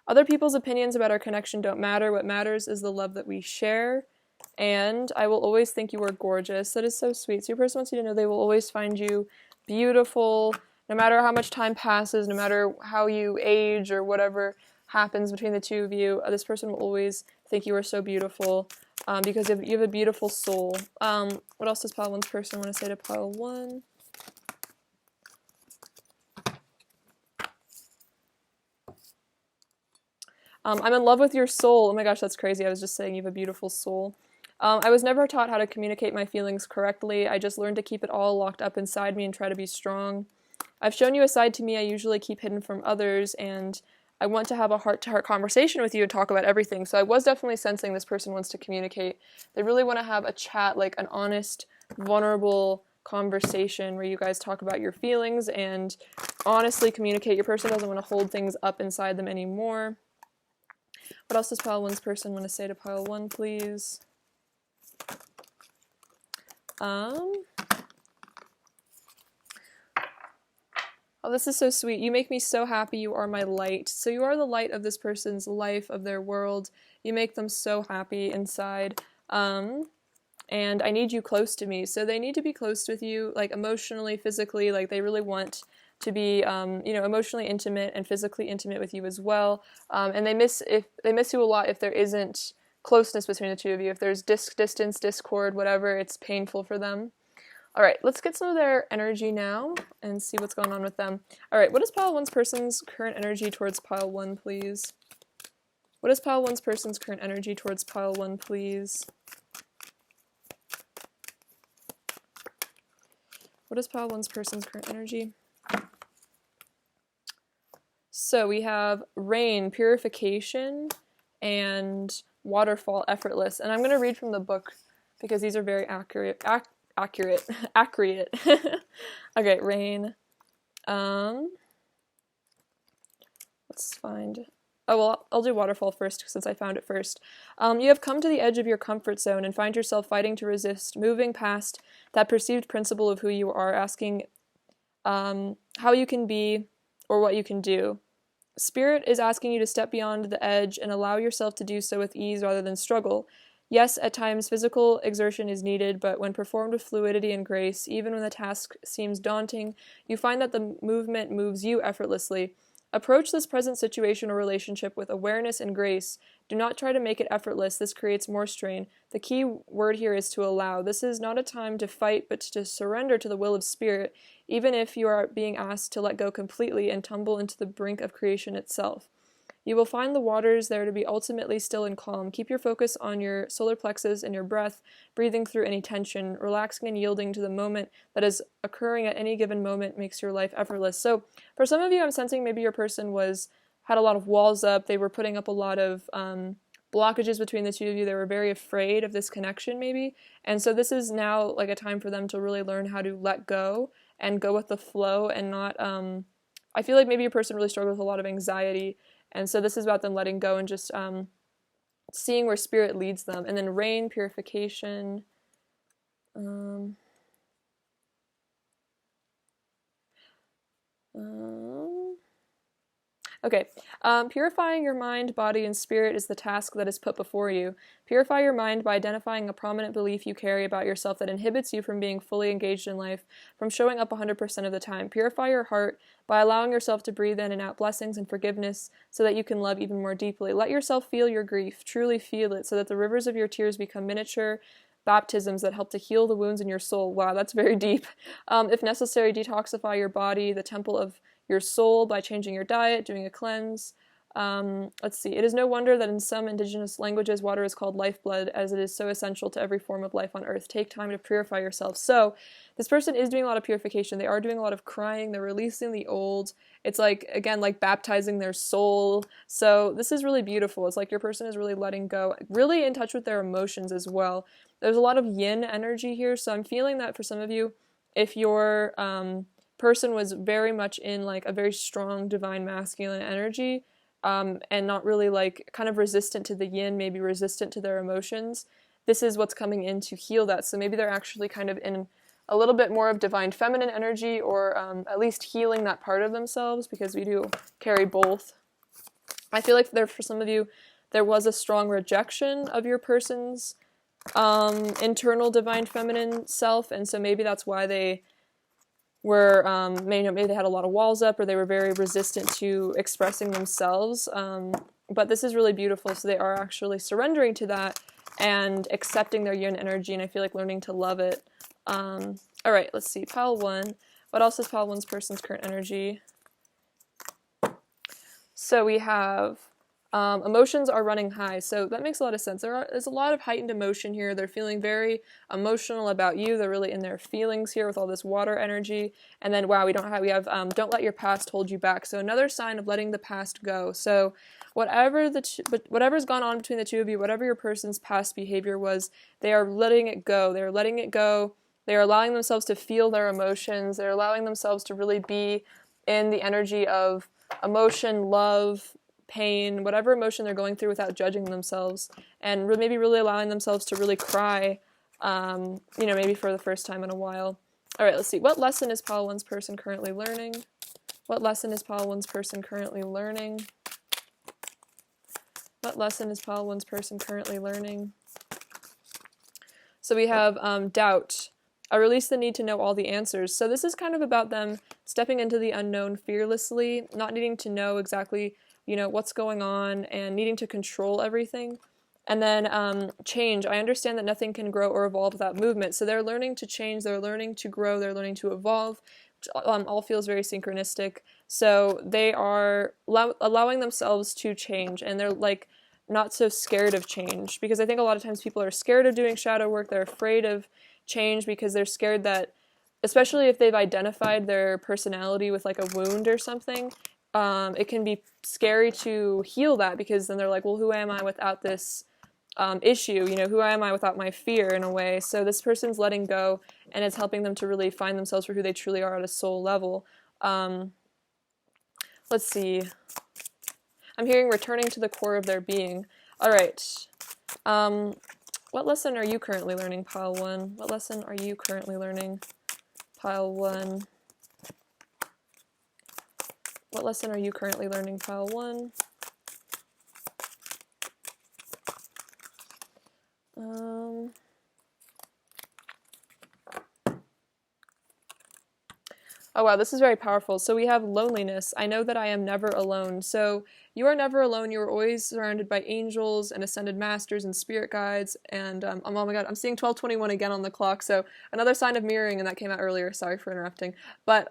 Other people's opinions about our connection don't matter. What matters is the love that we share. And I will always think you are gorgeous. That is so sweet. So your person wants you to know they will always find you beautiful, no matter how much time passes, no matter how you age or whatever happens between the two of you. This person will always think you are so beautiful because you have a beautiful soul. What else does pile one's person want to say to pile one? I'm in love with your soul. Oh my gosh, that's crazy. I was just saying you have a beautiful soul. I was never taught how to communicate my feelings correctly. I just learned to keep it all locked up inside me and try to be strong. I've shown you a side to me I usually keep hidden from others, and I want to have a heart-to-heart conversation with you and talk about everything. So I was definitely sensing this person wants to communicate. They really want to have a chat, like an honest, vulnerable conversation where you guys talk about your feelings and honestly communicate. Your person doesn't want to hold things up inside them anymore. What else does pile one's person want to say to pile one, please? Oh, this is so sweet. You make me so happy. You are my light. So you are the light of this person's life, of their world. You make them so happy inside. And I need you close to me. So they need to be close with you, like emotionally, physically. Like they really want to be, emotionally intimate and physically intimate with you as well. And they miss you a lot if there isn't closeness between the two of you. If there's distance, discord, whatever, it's painful for them. All right, let's get some of their energy now and see what's going on with them. All right, what is pile one's person's current energy towards pile one, please? What is pile one's person's current energy towards pile one, please? What is pile one's person's current energy? So we have rain, purification, and waterfall, effortless. And I'm going to read from the book because these are very accurate. Accurate. Okay, rain. Let's find... Oh, well, I'll do waterfall first since I found it first. You have come to the edge of your comfort zone and find yourself fighting to resist, moving past that perceived principle of who you are, asking how you can be or what you can do. Spirit is asking you to step beyond the edge and allow yourself to do so with ease rather than struggle. Yes, at times physical exertion is needed, but when performed with fluidity and grace, even when the task seems daunting, you find that the movement moves you effortlessly. Approach this present situation or relationship with awareness and grace. Do not try to make it effortless. This creates more strain. The key word here is to allow. This is not a time to fight, but to surrender to the will of Spirit, even if you are being asked to let go completely and tumble into the brink of creation itself. You will find the waters there to be ultimately still and calm. Keep your focus on your solar plexus and your breath, breathing through any tension, relaxing and yielding to the moment that is occurring at any given moment makes your life effortless. So for some of you, I'm sensing maybe your person had a lot of walls up. They were putting up a lot of blockages between the two of you. They were very afraid of this connection maybe. And so this is now like a time for them to really learn how to let go and go with the flow and not, I feel like maybe your person really struggled with a lot of anxiety. And so this is about them letting go and just seeing where Spirit leads them. And then rain, purification. Okay, purifying your mind, body, and spirit is the task that is put before you. Purify your mind by identifying a prominent belief you carry about yourself that inhibits you from being fully engaged in life, from showing up 100% of the time. Purify your heart by allowing yourself to breathe in and out blessings and forgiveness so that you can love even more deeply. Let yourself feel your grief, truly feel it, so that the rivers of your tears become miniature baptisms that help to heal the wounds in your soul. Wow, that's very deep. If necessary, detoxify your body, the temple of your soul, by changing your diet, doing a cleanse. Let's see. It is no wonder that in some indigenous languages, water is called lifeblood, as it is so essential to every form of life on earth. Take time to purify yourself. So this person is doing a lot of purification. They are doing a lot of crying. They're releasing the old. It's like, again, like baptizing their soul. So this is really beautiful. It's like your person is really letting go, really in touch with their emotions as well. There's a lot of yin energy here. So I'm feeling that for some of you, if your person was very much in like a very strong divine masculine energy, and not really like kind of resistant to the yin, maybe resistant to their emotions, this is what's coming in to heal that. So maybe they're actually kind of in a little bit more of divine feminine energy, or at least healing that part of themselves, because we do carry both. I feel like for some of you, there was a strong rejection of your person's internal divine feminine self, and so maybe that's why they were, maybe they had a lot of walls up, or they were very resistant to expressing themselves. But this is really beautiful, so they are actually surrendering to that and accepting their yin energy, and I feel like learning to love it. All right, let's see, pile 1. What else is pile 1's person's current energy? So we have emotions are running high, so that makes a lot of sense. There's a lot of heightened emotion here. They're feeling very emotional about you. They're really in their feelings here with all this water energy. And then, wow, we have don't let your past hold you back. So another sign of letting the past go. So whatever's gone on between the two of you, whatever your person's past behavior was, they are letting it go. They're letting it go. They are allowing themselves to feel their emotions. They're allowing themselves to really be in the energy of emotion, love, pain, whatever emotion they're going through without judging themselves, and maybe really allowing themselves to really cry, maybe for the first time in a while. All right, let's see. What lesson is pile 1's person currently learning? What lesson is pile 1's person currently learning? What lesson is pile 1's person currently learning? So we have doubt. I release the need to know all the answers. So this is kind of about them stepping into the unknown fearlessly, not needing to know exactly, what's going on, and needing to control everything. And then change. I understand that nothing can grow or evolve without movement. So they're learning to change, they're learning to grow, they're learning to evolve, which all feels very synchronistic. So they are allowing themselves to change, and they're like not so scared of change, because I think a lot of times people are scared of doing shadow work. They're afraid of change because they're scared that, especially if they've identified their personality with like a wound or something, it can be scary to heal that, because then they're like, well, who am I without this issue? Who am I without my fear, in a way? So this person's letting go, and it's helping them to really find themselves for who they truly are at a soul level. Let's see. I'm hearing returning to the core of their being. All right. What lesson are you currently learning, pile 1? What lesson are you currently learning, pile 1? What lesson are you currently learning, pile 1? Oh wow, this is very powerful. So we have loneliness. I know that I am never alone. So you are never alone. You are always surrounded by angels and ascended masters and spirit guides. And oh my god, I'm seeing 12:21 again on the clock. So another sign of mirroring, and that came out earlier. Sorry for interrupting. But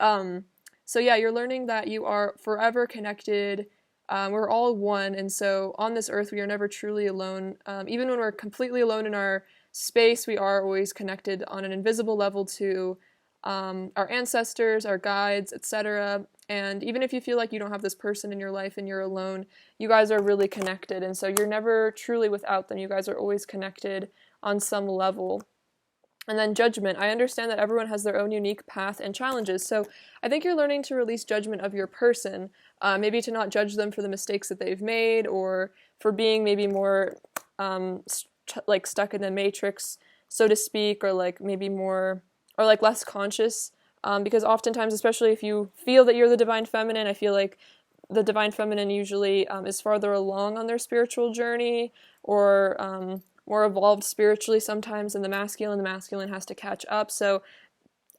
so yeah, you're learning that you are forever connected. We're all one, and so on this earth, we are never truly alone. Even when we're completely alone in our space, we are always connected on an invisible level to our ancestors, our guides, etc. And even if you feel like you don't have this person in your life and you're alone, you guys are really connected, and so you're never truly without them. You guys are always connected on some level. And then judgment. I understand that everyone has their own unique path and challenges, so I think you're learning to release judgment of your person, maybe to not judge them for the mistakes that they've made, or for being maybe more like stuck in the matrix, so to speak, or like maybe more, or like less conscious, because oftentimes, especially if you feel that you're the divine feminine, I feel like the divine feminine usually is farther along on their spiritual journey, or more evolved spiritually sometimes than the masculine. The masculine has to catch up. So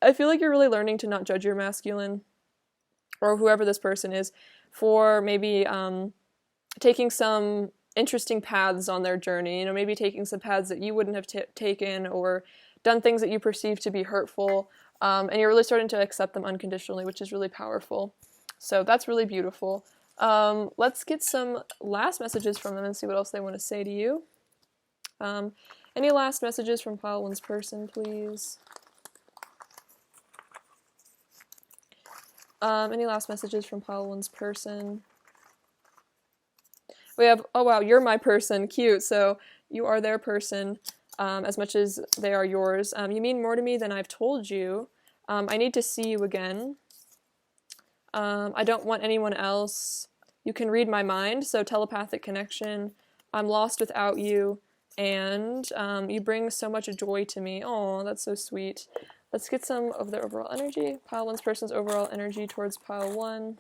I feel like you're really learning to not judge your masculine, or whoever this person is, for maybe taking some interesting paths on their journey. Maybe taking some paths that you wouldn't have taken, or done things that you perceive to be hurtful, and you're really starting to accept them unconditionally, which is really powerful. So that's really beautiful. Let's get some last messages from them and see what else they want to say to you. Any last messages from pile 1's person, please? Any last messages from pile 1's person? We have, oh wow, you're my person, cute. So you are their person, as much as they are yours. You mean more to me than I've told you. I need to see you again. I don't want anyone else. You can read my mind, so telepathic connection. I'm lost without you, and you bring so much joy to me. Oh, that's so sweet. Let's get some of their overall energy. Pile 1's person's overall energy towards pile 1.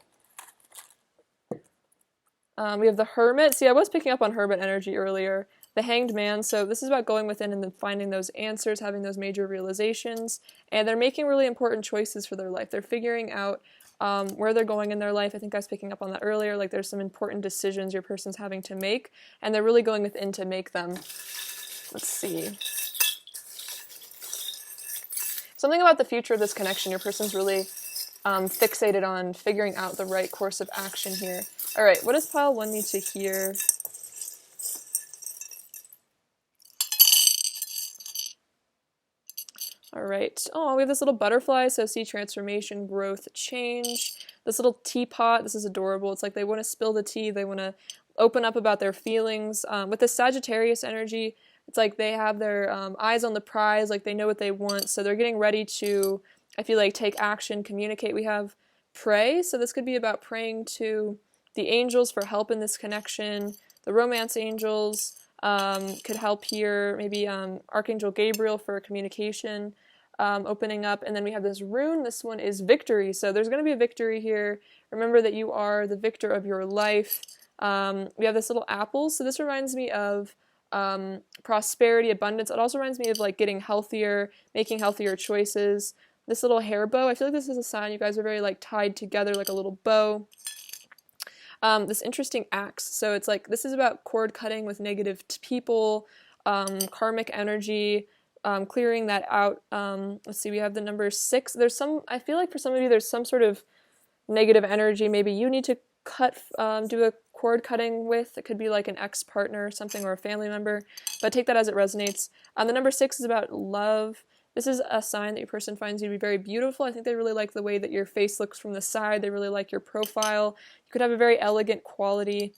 We have the Hermit. See, I was picking up on Hermit energy earlier. the Hanged Man. So this is about going within and then finding those answers, having those major realizations, and they're making really important choices for their life. They're figuring out where they're going in their life. I think I was picking up on that earlier. Like there's some important decisions your person's having to make, and they're really going within to make them. Let's see. Something about the future of this connection. Your person's really fixated on figuring out the right course of action here. All right, what does pile 1 need to hear? All right. Oh, we have this little butterfly, so see transformation, growth, change. This little teapot, this is adorable. It's like they want to spill the tea. They want to open up about their feelings. With the Sagittarius energy, it's like they have their eyes on the prize, like they know what they want. So they're getting ready to, I feel like, take action, communicate. We have pray, so this could be about praying to the angels for help in this connection. The romance angels could help here. Maybe Archangel Gabriel for communication. Opening up, and then we have this rune. This one is victory, so there's going to be a victory here. Remember that you are the victor of your life. We have this little apple, so this reminds me of prosperity, abundance. It also reminds me of like getting healthier, making healthier choices. This little hair bow, I feel like this is a sign you guys are very like tied together like a little bow. This interesting axe, so it's like this is about cord cutting with negative people, karmic energy, clearing that out. Let's see, we have the number 6. There's some, I feel like for some of you, there's some sort of negative energy. Maybe you need to do a cord cutting with. It could be like an ex-partner or something, or a family member, but take that as it resonates. The number 6 is about love. This is a sign that your person finds you to be very beautiful. I think they really like the way that your face looks from the side. They really like your profile. You could have a very elegant quality.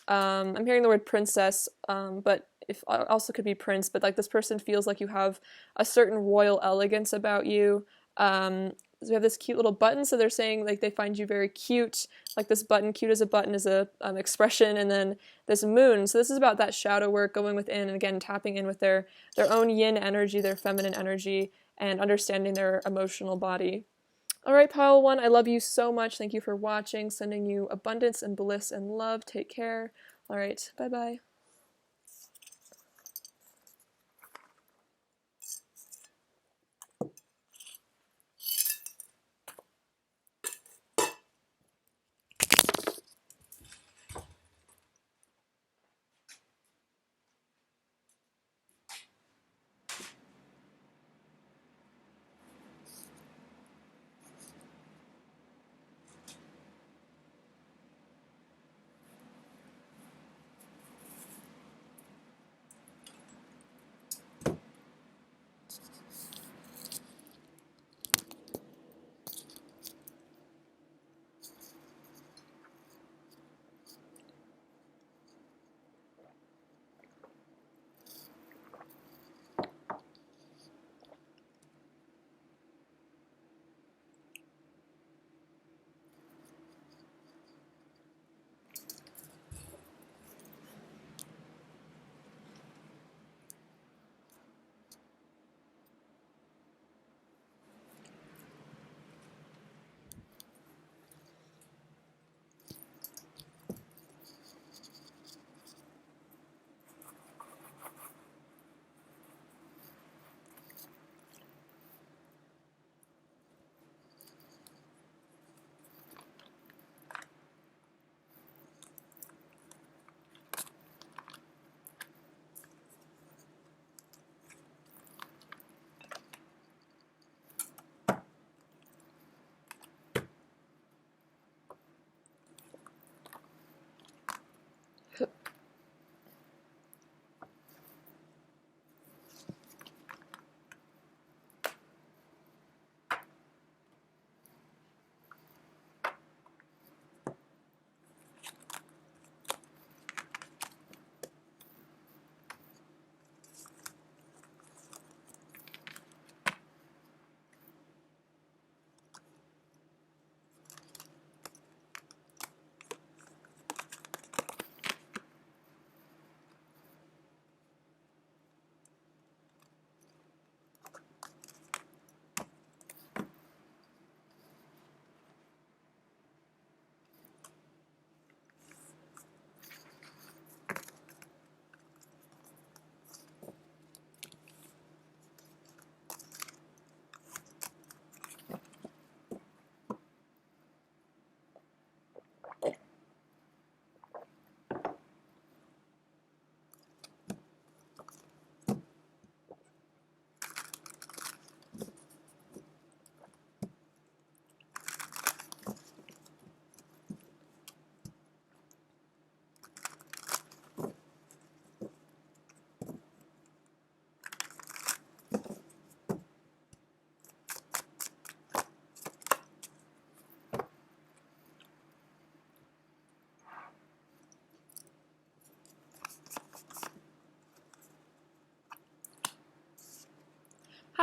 I'm hearing the word princess, but if also could be prince, but like this person feels like you have a certain royal elegance about you. So we have this cute little button, so they're saying like they find you very cute, like this button, cute as a button is a expression, and then this moon. So this is about that shadow work, going within, and again tapping in with their own yin energy, their feminine energy, and understanding their emotional body. All right, pile 1, I love you so much. Thank you for watching. Sending you abundance and bliss and love. Take care. All right, bye-bye.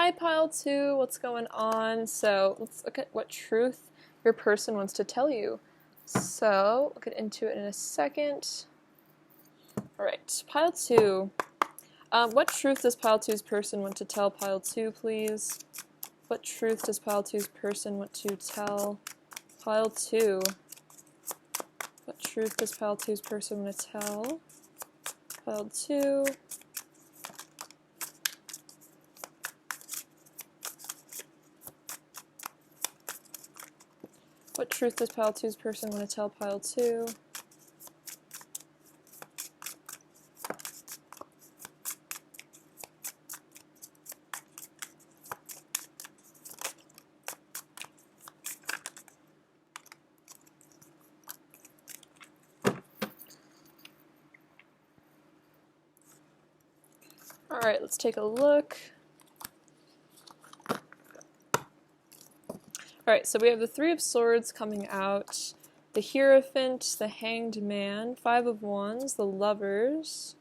Hi, pile two. What's going on? So let's look at what truth your person wants to tell you. So we'll get into it in a second. All right, pile two. What truth does pile two's person want to tell pile two, please? What truth does pile two's person want to tell pile two? What truth does pile two's person want to tell pile two? What truth does pile two's person want to tell pile two? Alright, let's take a look. Alright, so we have the Three of Swords coming out, the Hierophant, the Hanged Man, Five of Wands, the Lovers,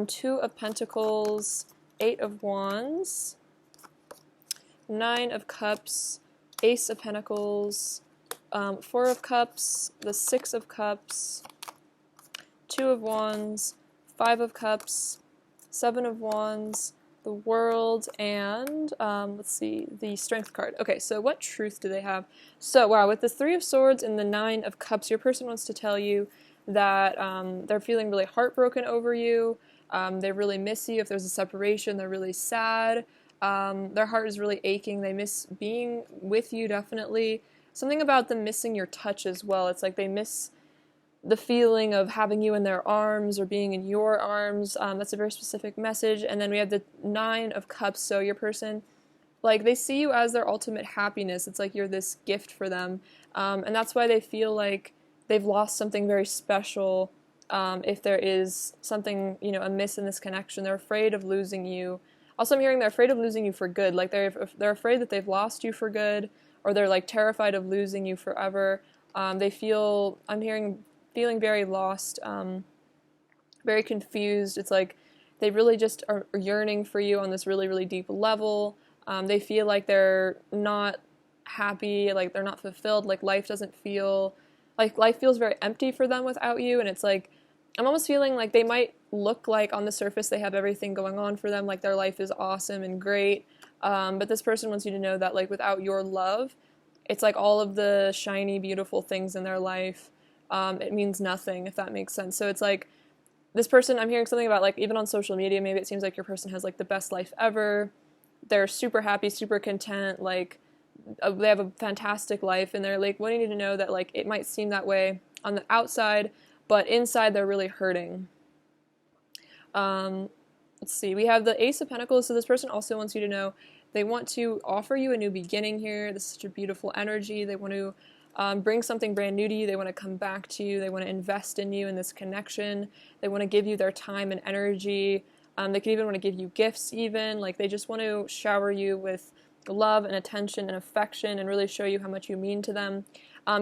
Two of Pentacles, Eight of Wands, Nine of Cups, Ace of Pentacles, Four of Cups, the Six of Cups, Two of Wands, Five of Cups, Seven of Wands, the World, and let's see, the Strength card. Okay, so what truth do they have? So, wow, with the Three of Swords and the Nine of Cups, your person wants to tell you that they're feeling really heartbroken over you. They really miss you. If there's a separation, they're really sad. Their heart is really aching. They miss being with you, definitely. Something about them missing your touch as well. It's like they miss the feeling of having you in their arms or being in your arms. That's a very specific message. And then we have the Nine of Cups. So your person, like, they see you as their ultimate happiness. It's like you're this gift for them. And that's why they feel like they've lost something very special. If there is something, amiss in this connection, they're afraid of losing you. Also, I'm hearing they're afraid of losing you for good. Like, they're afraid that they've lost you for good, or they're, like, terrified of losing you forever. I'm hearing feeling very lost, very confused. It's like they really just are yearning for you on this really, really deep level. They feel like they're not happy, like they're not fulfilled, like life feels very empty for them without you. And it's like, I'm almost feeling like they might look like on the surface they have everything going on for them, like their life is awesome and great. But this person wants you to know that, like, without your love, it's like all of the shiny, beautiful things in their life, it means nothing, if that makes sense. So it's like, this person, I'm hearing something about, like, even on social media, maybe it seems like your person has, like, the best life ever. They're super happy, super content, like, they have a fantastic life, and they're, like, wanting you to know that, like, it might seem that way on the outside, but inside they're really hurting. Let's see, we have the Ace of Pentacles, so this person also wants you to know they want to offer you a new beginning here. This is such a beautiful energy. They want to bring something brand new to you. They want to come back to you. They want to invest in you in this connection. They want to give you their time and energy. They could even want to give you gifts even. Like, they just want to shower you with love and attention and affection and really show you how much you mean to them.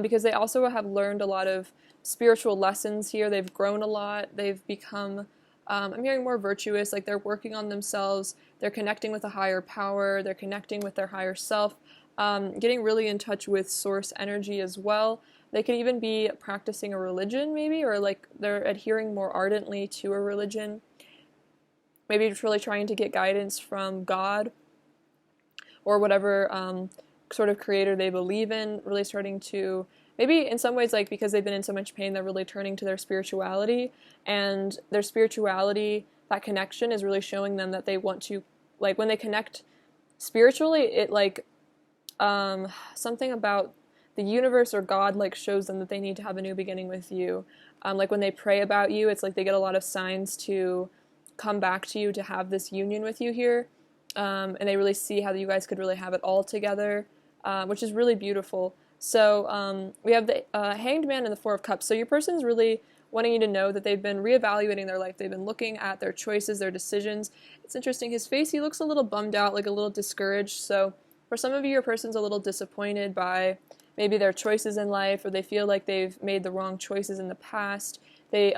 Because they also have learned a lot of spiritual lessons here. They've grown a lot. They've become, I'm hearing, more virtuous. Like, they're working on themselves. They're connecting with a higher power. They're connecting with their higher self. Getting really in touch with source energy as well. They could even be practicing a religion, maybe, or like they're adhering more ardently to a religion. Maybe just really trying to get guidance from God or whatever sort of creator they believe in, really starting to, maybe in some ways, like, because they've been in so much pain, they're really turning to their spirituality, and their spirituality, that connection is really showing them that they want to, like, when they connect spiritually, it, like, something about the universe or God, like, shows them that they need to have a new beginning with you. Like, when they pray about you, it's like they get a lot of signs to come back to you, to have this union with you here. And they really see how you guys could really have it all together, which is really beautiful. So we have the Hanged Man and the Four of Cups. So your person's really wanting you to know that they've been reevaluating their life. They've been looking at their choices, their decisions. It's interesting. His face, he looks a little bummed out, like a little discouraged. So for some of you, your person's a little disappointed by maybe their choices in life, or they feel like they've made the wrong choices in the past. They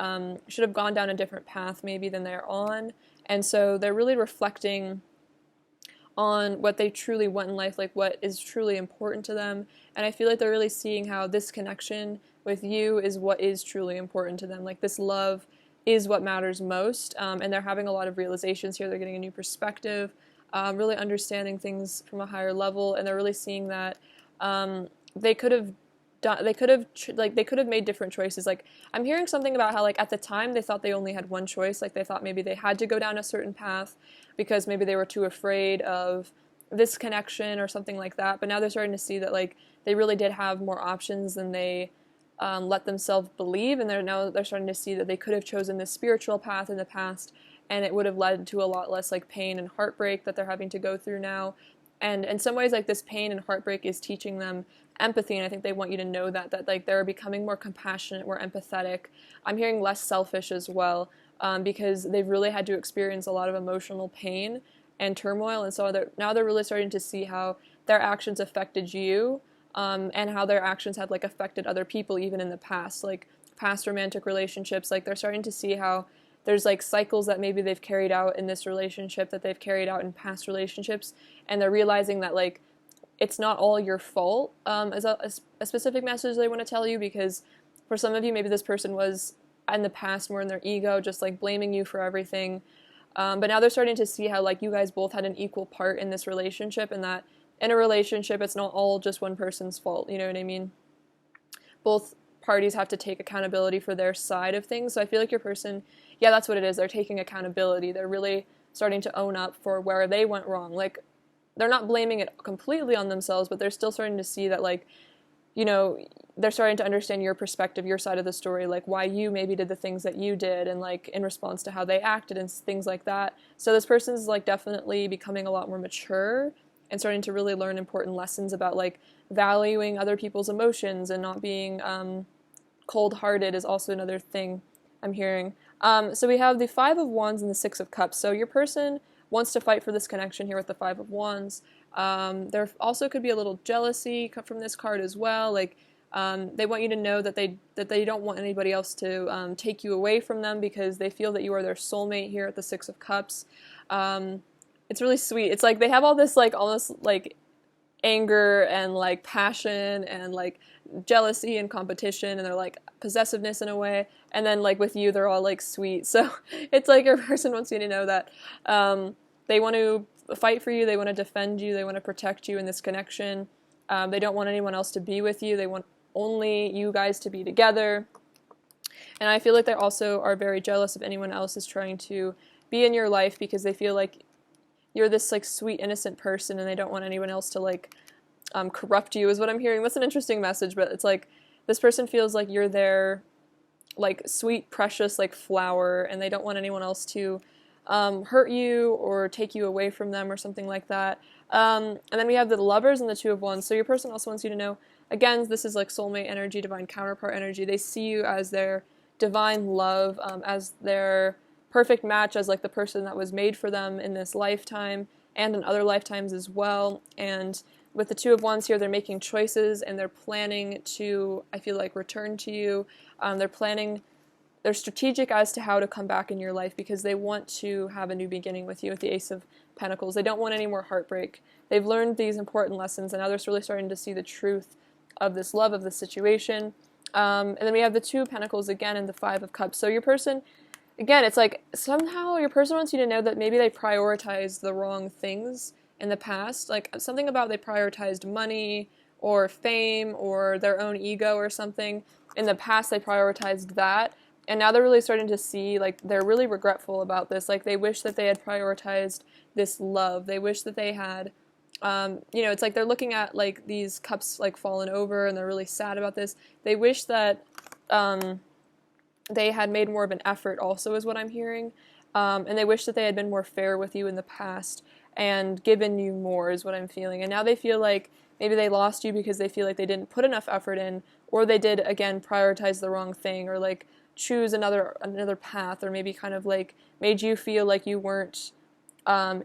should have gone down a different path maybe than they're on. And so they're really reflecting on what they truly want in life, like what is truly important to them. And I feel like they're really seeing how this connection with you is what is truly important to them. Like this love is what matters most. And they're having a lot of realizations here. They're getting a new perspective, really understanding things from a higher level. And they're really seeing that they could have they could have made different choices. Like I'm hearing something about how like at the time they thought they only had one choice. Like they thought maybe they had to go down a certain path because maybe they were too afraid of this connection or something like that. But now they're starting to see that like they really did have more options than they let themselves believe, and they're starting to see that they could have chosen this spiritual path in the past, and it would have led to a lot less like pain and heartbreak that they're having to go through now. And in some ways, like this pain and heartbreak is teaching them empathy, and I think they want you to know that like they're becoming more compassionate, more empathetic. I'm hearing less selfish as well, because they've really had to experience a lot of emotional pain and turmoil, and so now they're really starting to see how their actions affected you, and how their actions have like affected other people even in the past, like past romantic relationships. Like they're starting to see how there's like cycles that maybe they've carried out in this relationship that they've carried out in past relationships, and they're realizing that like it's not all your fault, as a specific message they want to tell you, because for some of you maybe this person was in the past more in their ego, just like blaming you for everything, but now they're starting to see how like you guys both had an equal part in this relationship, and that in a relationship it's not all just one person's fault, you know what I mean? Both parties have to take accountability for their side of things. So I feel like your person, yeah, that's what it is. They're taking accountability. They're really starting to own up for where they went wrong. Like, they're not blaming it completely on themselves, but they're still starting to see that, like, you know, they're starting to understand your perspective, your side of the story, like why you maybe did the things that you did, and like in response to how they acted and things like that. So this person's like definitely becoming a lot more mature and starting to really learn important lessons about like valuing other people's emotions and not being cold-hearted is also another thing I'm hearing. So we have the Five of Wands and the Six of Cups. So your person wants to fight for this connection here with the Five of Wands. There also could be a little jealousy from this card as well. Like they want you to know that they don't want anybody else to take you away from them, because they feel that you are their soulmate here at the Six of Cups. It's really sweet. It's like they have all this like almost like anger and like passion and like jealousy and competition, and they're like possessiveness in a way, and then like with you they're all like sweet. So it's like your person wants you to know that they want to fight for you, they want to defend you, they want to protect you in this connection. They don't want anyone else to be with you, they want only you guys to be together. And I feel like they also are very jealous if anyone else is trying to be in your life, because they feel like you're this like sweet innocent person and they don't want anyone else to like corrupt you, is what I'm hearing. That's an interesting message, but it's like this person feels like you're their like sweet precious like flower, and they don't want anyone else to hurt you or take you away from them or something like that. And then we have the Lovers and the Two of Wands. So your person also wants you to know, again, this is like soulmate energy, divine counterpart energy. They see you as their divine love, as their perfect match, as like the person that was made for them in this lifetime and in other lifetimes as well. And with the Two of Wands here, they're making choices and they're planning to, I feel like, return to you. They're strategic as to how to come back in your life, because they want to have a new beginning with you with the Ace of Pentacles. They don't want any more heartbreak. They've learned these important lessons, and now they're really starting to see the truth of this love, of this situation. And then we have the Two of Pentacles again and the Five of Cups. So your person, again, it's like somehow your person wants you to know that maybe they prioritized the wrong things in the past. Like something about they prioritized money or fame or their own ego or something. In the past, they prioritized that. And now they're really starting to see, like, they're really regretful about this. Like, they wish that they had prioritized this love. They wish that they had, it's like they're looking at, like, these cups, like, fallen over, and they're really sad about this. They wish that they had made more of an effort also, is what I'm hearing. And they wish that they had been more fair with you in the past and given you more, is what I'm feeling. And now they feel like maybe they lost you because they feel like they didn't put enough effort in, or they did, again, prioritize the wrong thing, or, like, choose another path, or maybe kind of like made you feel like you weren't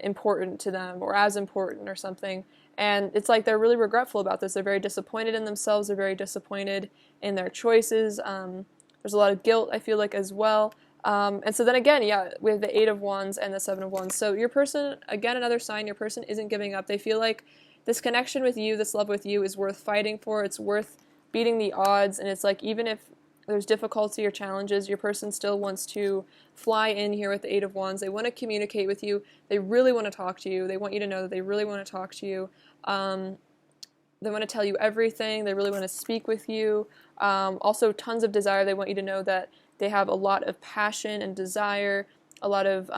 important to them or as important or something. And it's like they're really regretful about this. They're very disappointed in themselves. They're very disappointed in their choices. There's a lot of guilt, I feel like, as well. And so then again, yeah, we have the Eight of Wands and the Seven of Wands. So your person, again, another sign, your person isn't giving up. They feel like this connection with you, this love with you is worth fighting for. It's worth beating the odds. And it's like, even if there's difficulty or challenges, your person still wants to fly in here with the Eight of Wands. They want to communicate with you. They really want to talk to you. They want you to know that they really want to talk to you. They want to tell you everything. They really want to speak with you. Also, tons of desire. They want you to know that they have a lot of passion and desire, a lot of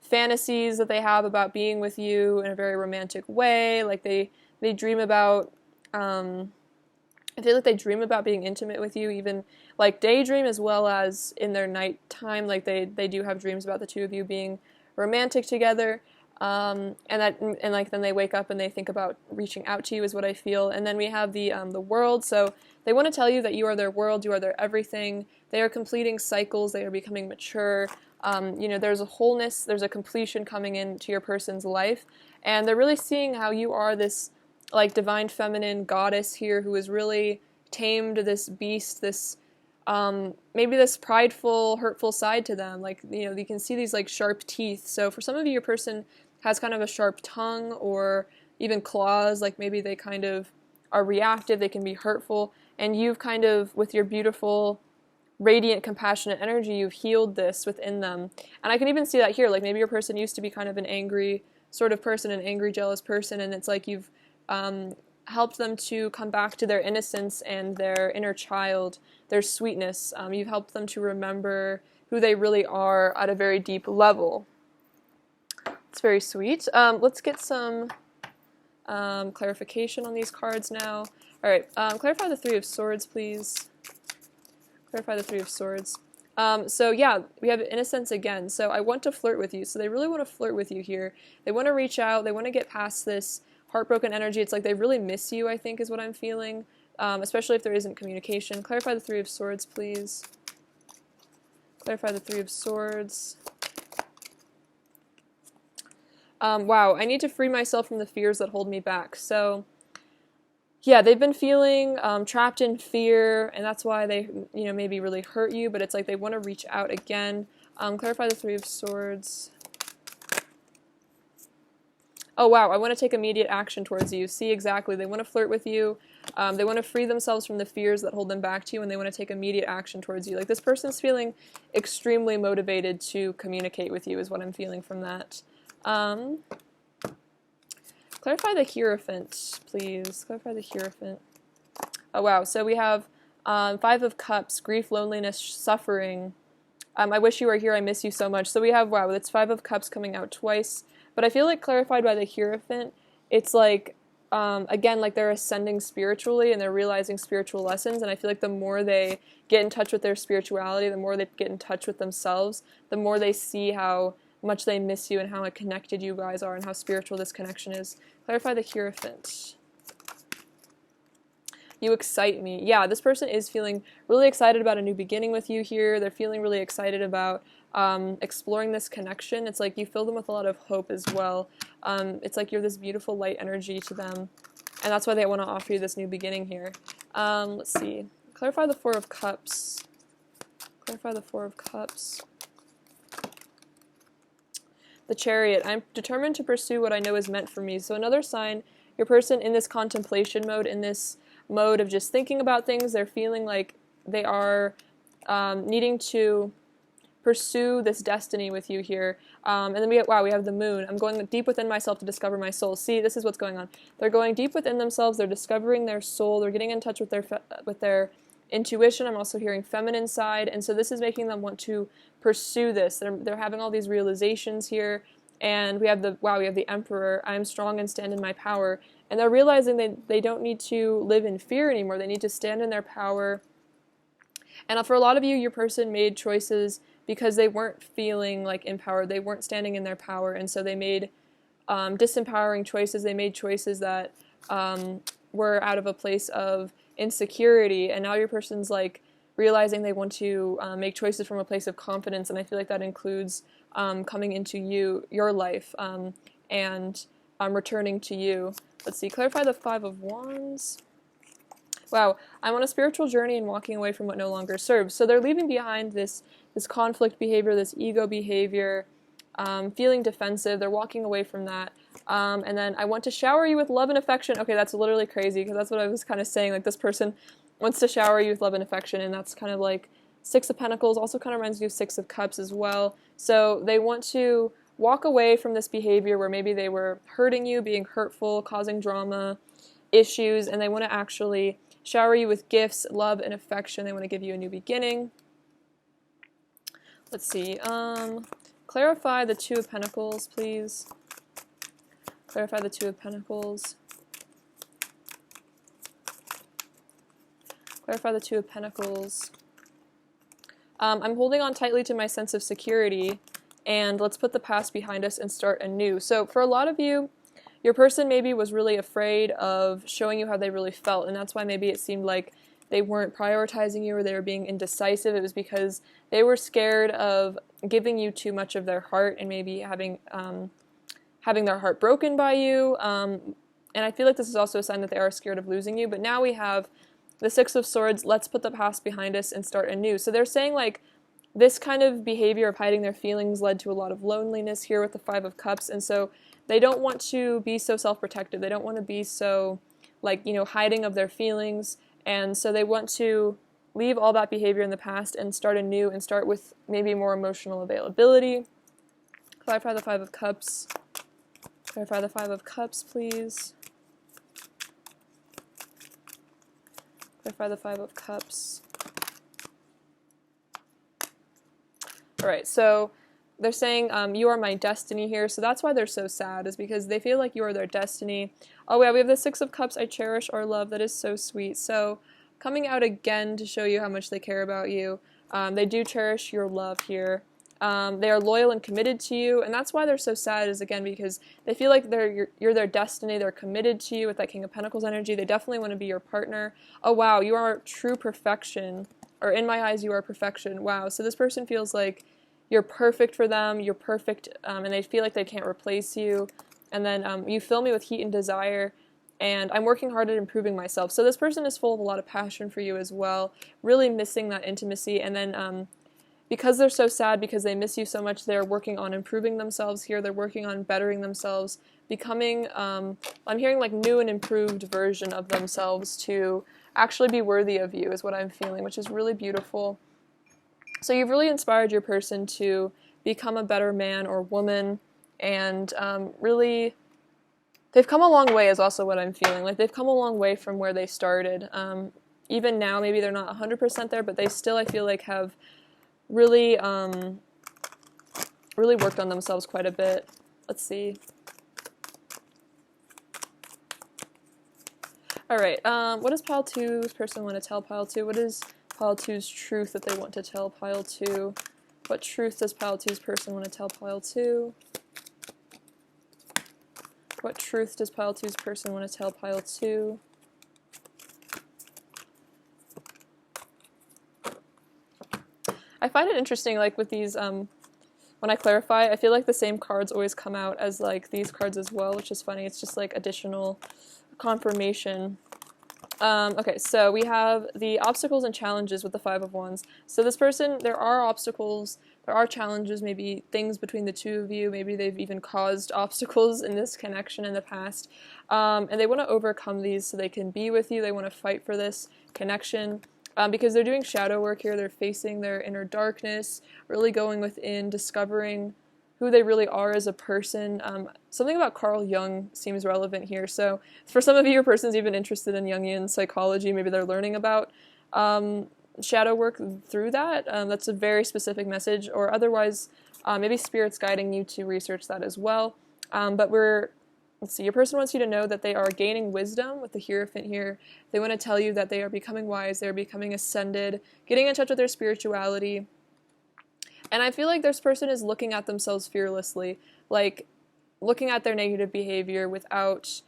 fantasies that they have about being with you in a very romantic way. Like they dream about, I feel like they dream about being intimate with you, even like daydream as well as in their nighttime. Like they do have dreams about the two of you being romantic together. And like then they wake up and they think about reaching out to you is what I feel. And then we have the world. So they want to tell you that you are their world, you are their everything. They are completing cycles. They are becoming mature. There's a wholeness, there's a completion coming into your person's life, and they're really seeing how you are this like divine feminine goddess here who has really tamed this beast, this maybe this prideful, hurtful side to them. Like, you can see these like sharp teeth. So for some of you, your person has kind of a sharp tongue or even claws. Like maybe they kind of are reactive. They can be hurtful. And you've kind of, with your beautiful, radiant, compassionate energy, you've healed this within them. And I can even see that here. Like maybe your person used to be kind of an angry sort of person, an angry, jealous person. And it's like you've helped them to come back to their innocence and their inner child, their sweetness. You've helped them to remember who they really are at a very deep level. It's very sweet. Let's get some clarification on these cards now. All right, clarify the Three of Swords, please. Clarify the Three of Swords. So yeah, we have innocence again. So I want to flirt with you. So they really want to flirt with you here. They want to reach out. They want to get past this heartbroken energy. It's like they really miss you, I think, is what I'm feeling, especially if there isn't communication. Clarify the Three of Swords, please. Clarify the Three of Swords. Wow, I need to free myself from the fears that hold me back. So, yeah, they've been feeling trapped in fear, and that's why they, maybe really hurt you, but it's like they want to reach out again. Clarify the Three of Swords. Oh, wow, I want to take immediate action towards you. See, exactly. They want to flirt with you. They want to free themselves from the fears that hold them back to you, and they want to take immediate action towards you. Like, this person's feeling extremely motivated to communicate with you is what I'm feeling from that. Clarify the Hierophant, please. Clarify the Hierophant. Oh, wow. So we have Five of Cups, grief, loneliness, suffering. I wish you were here. I miss you so much. So we have, wow, it's Five of Cups coming out twice. But I feel like clarified by the Hierophant, it's like, again, like they're ascending spiritually and they're realizing spiritual lessons. And I feel like the more they get in touch with their spirituality, the more they get in touch with themselves, the more they see how much they miss you and how connected you guys are and how spiritual this connection is. Clarify the Hierophant. You excite me. Yeah, this person is feeling really excited about a new beginning with you here. They're feeling really excited about exploring this connection. It's like you fill them with a lot of hope as well. It's like you're this beautiful light energy to them, and that's why they want to offer you this new beginning here. Let's see. Clarify the Four of Cups. Clarify the Four of Cups. The Chariot. I'm determined to pursue what I know is meant for me. So another sign, your person in this contemplation mode, in this mode of just thinking about things, they're feeling like they are needing to pursue this destiny with you here. And then we have the Moon. I'm going deep within myself to discover my soul. See, this is what's going on. They're going deep within themselves. They're discovering their soul. They're getting in touch with their intuition. I'm also hearing feminine side, and so this is making them want to pursue this. They're having all these realizations here, and we have the Emperor. I am strong and stand in my power, and they're realizing they don't need to live in fear anymore. They need to stand in their power. And for a lot of you, your person made choices because they weren't feeling like empowered. They weren't standing in their power, and so they made disempowering choices. They made choices that were out of a place of insecurity, and now your person's like realizing they want to make choices from a place of confidence, and I feel like that includes coming into your life, and returning to you. Let's see, clarify the Five of Wands. Wow, I'm on a spiritual journey and walking away from what no longer serves. So they're leaving behind this this conflict behavior, this ego behavior, feeling defensive. They're walking away from that. And then I want to shower you with love and affection. Okay, that's literally crazy because that's what I was kind of saying. Like this person wants to shower you with love and affection, and that's kind of like Six of Pentacles. Also kind of reminds me of Six of Cups as well. So they want to walk away from this behavior where maybe they were hurting you, being hurtful, causing drama, issues, and they want to actually shower you with gifts, love, and affection. They want to give you a new beginning. Let's see. Clarify the Two of Pentacles, please. Clarify the Two of Pentacles. Clarify the Two of Pentacles. I'm holding on tightly to my sense of security, and let's put the past behind us and start anew. So for a lot of you, your person maybe was really afraid of showing you how they really felt, and that's why maybe it seemed like they weren't prioritizing you or they were being indecisive. It was because they were scared of giving you too much of their heart and maybe having their heart broken by you. And I feel like this is also a sign that they are scared of losing you. But now we have the Six of Swords. Let's put the past behind us and start anew. So they're saying like this kind of behavior of hiding their feelings led to a lot of loneliness here with the Five of Cups. And so they don't want to be so self-protective. They don't want to be so like, hiding of their feelings. And so they want to leave all that behavior in the past and start anew and start with maybe more emotional availability. Clarify the Five of Cups. Clarify the Five of Cups, please. Clarify the Five of Cups. Alright, so they're saying, you are my destiny here, so that's why they're so sad, is because they feel like you are their destiny. Oh yeah, we have the Six of Cups. I cherish our love. That is so sweet. So, coming out again to show you how much they care about you. They do cherish your love here. They are loyal and committed to you, and that's why they're so sad, is again because they feel like you're their destiny. They're committed to you with that King of Pentacles energy. They definitely want to be your partner. Oh wow, you are true perfection, or in my eyes you are perfection. Wow, so this person feels like you're perfect for them, you're perfect, and they feel like they can't replace you. And then you fill me with heat and desire, and I'm working hard at improving myself. So this person is full of a lot of passion for you as well, really missing that intimacy. And then because they're so sad, because they miss you so much, they're working on improving themselves here. They're working on bettering themselves, becoming, I'm hearing like new and improved version of themselves to actually be worthy of you is what I'm feeling, which is really beautiful. So you've really inspired your person to become a better man or woman, and really, they've come a long way is also what I'm feeling. Like they've come a long way from where they started. Even now, maybe they're not 100% there, but they still, I feel like, have really, really worked on themselves quite a bit. Let's see. Alright, what does Pile 2's person want to tell Pile 2? What is Pile 2's truth that they want to tell Pile 2? What truth does Pile 2's person want to tell Pile 2? What truth does Pile 2's person want to tell Pile 2? I find it interesting, like, with these, when I clarify, I feel like the same cards always come out as, like, these cards as well, which is funny. It's just, like, additional confirmation. Okay, so we have the obstacles and challenges with the Five of Wands. So this person, there are obstacles, there are challenges, maybe things between the two of you, maybe they've even caused obstacles in this connection in the past, and they want to overcome these so they can be with you. They want to fight for this connection, because they're doing shadow work here. They're facing their inner darkness, really going within, discovering who they really are as a person. Something about Carl Jung seems relevant here. So for some of you, your person's even interested in Jungian psychology. Maybe they're learning about shadow work through that. That's a very specific message. Or otherwise, maybe Spirit's guiding you to research that as well. But let's see, your person wants you to know that they are gaining wisdom with the Hierophant here. They want to tell you that they are becoming wise, they're becoming ascended, getting in touch with their spirituality. And I feel like this person is looking at themselves fearlessly, like looking at their negative behavior without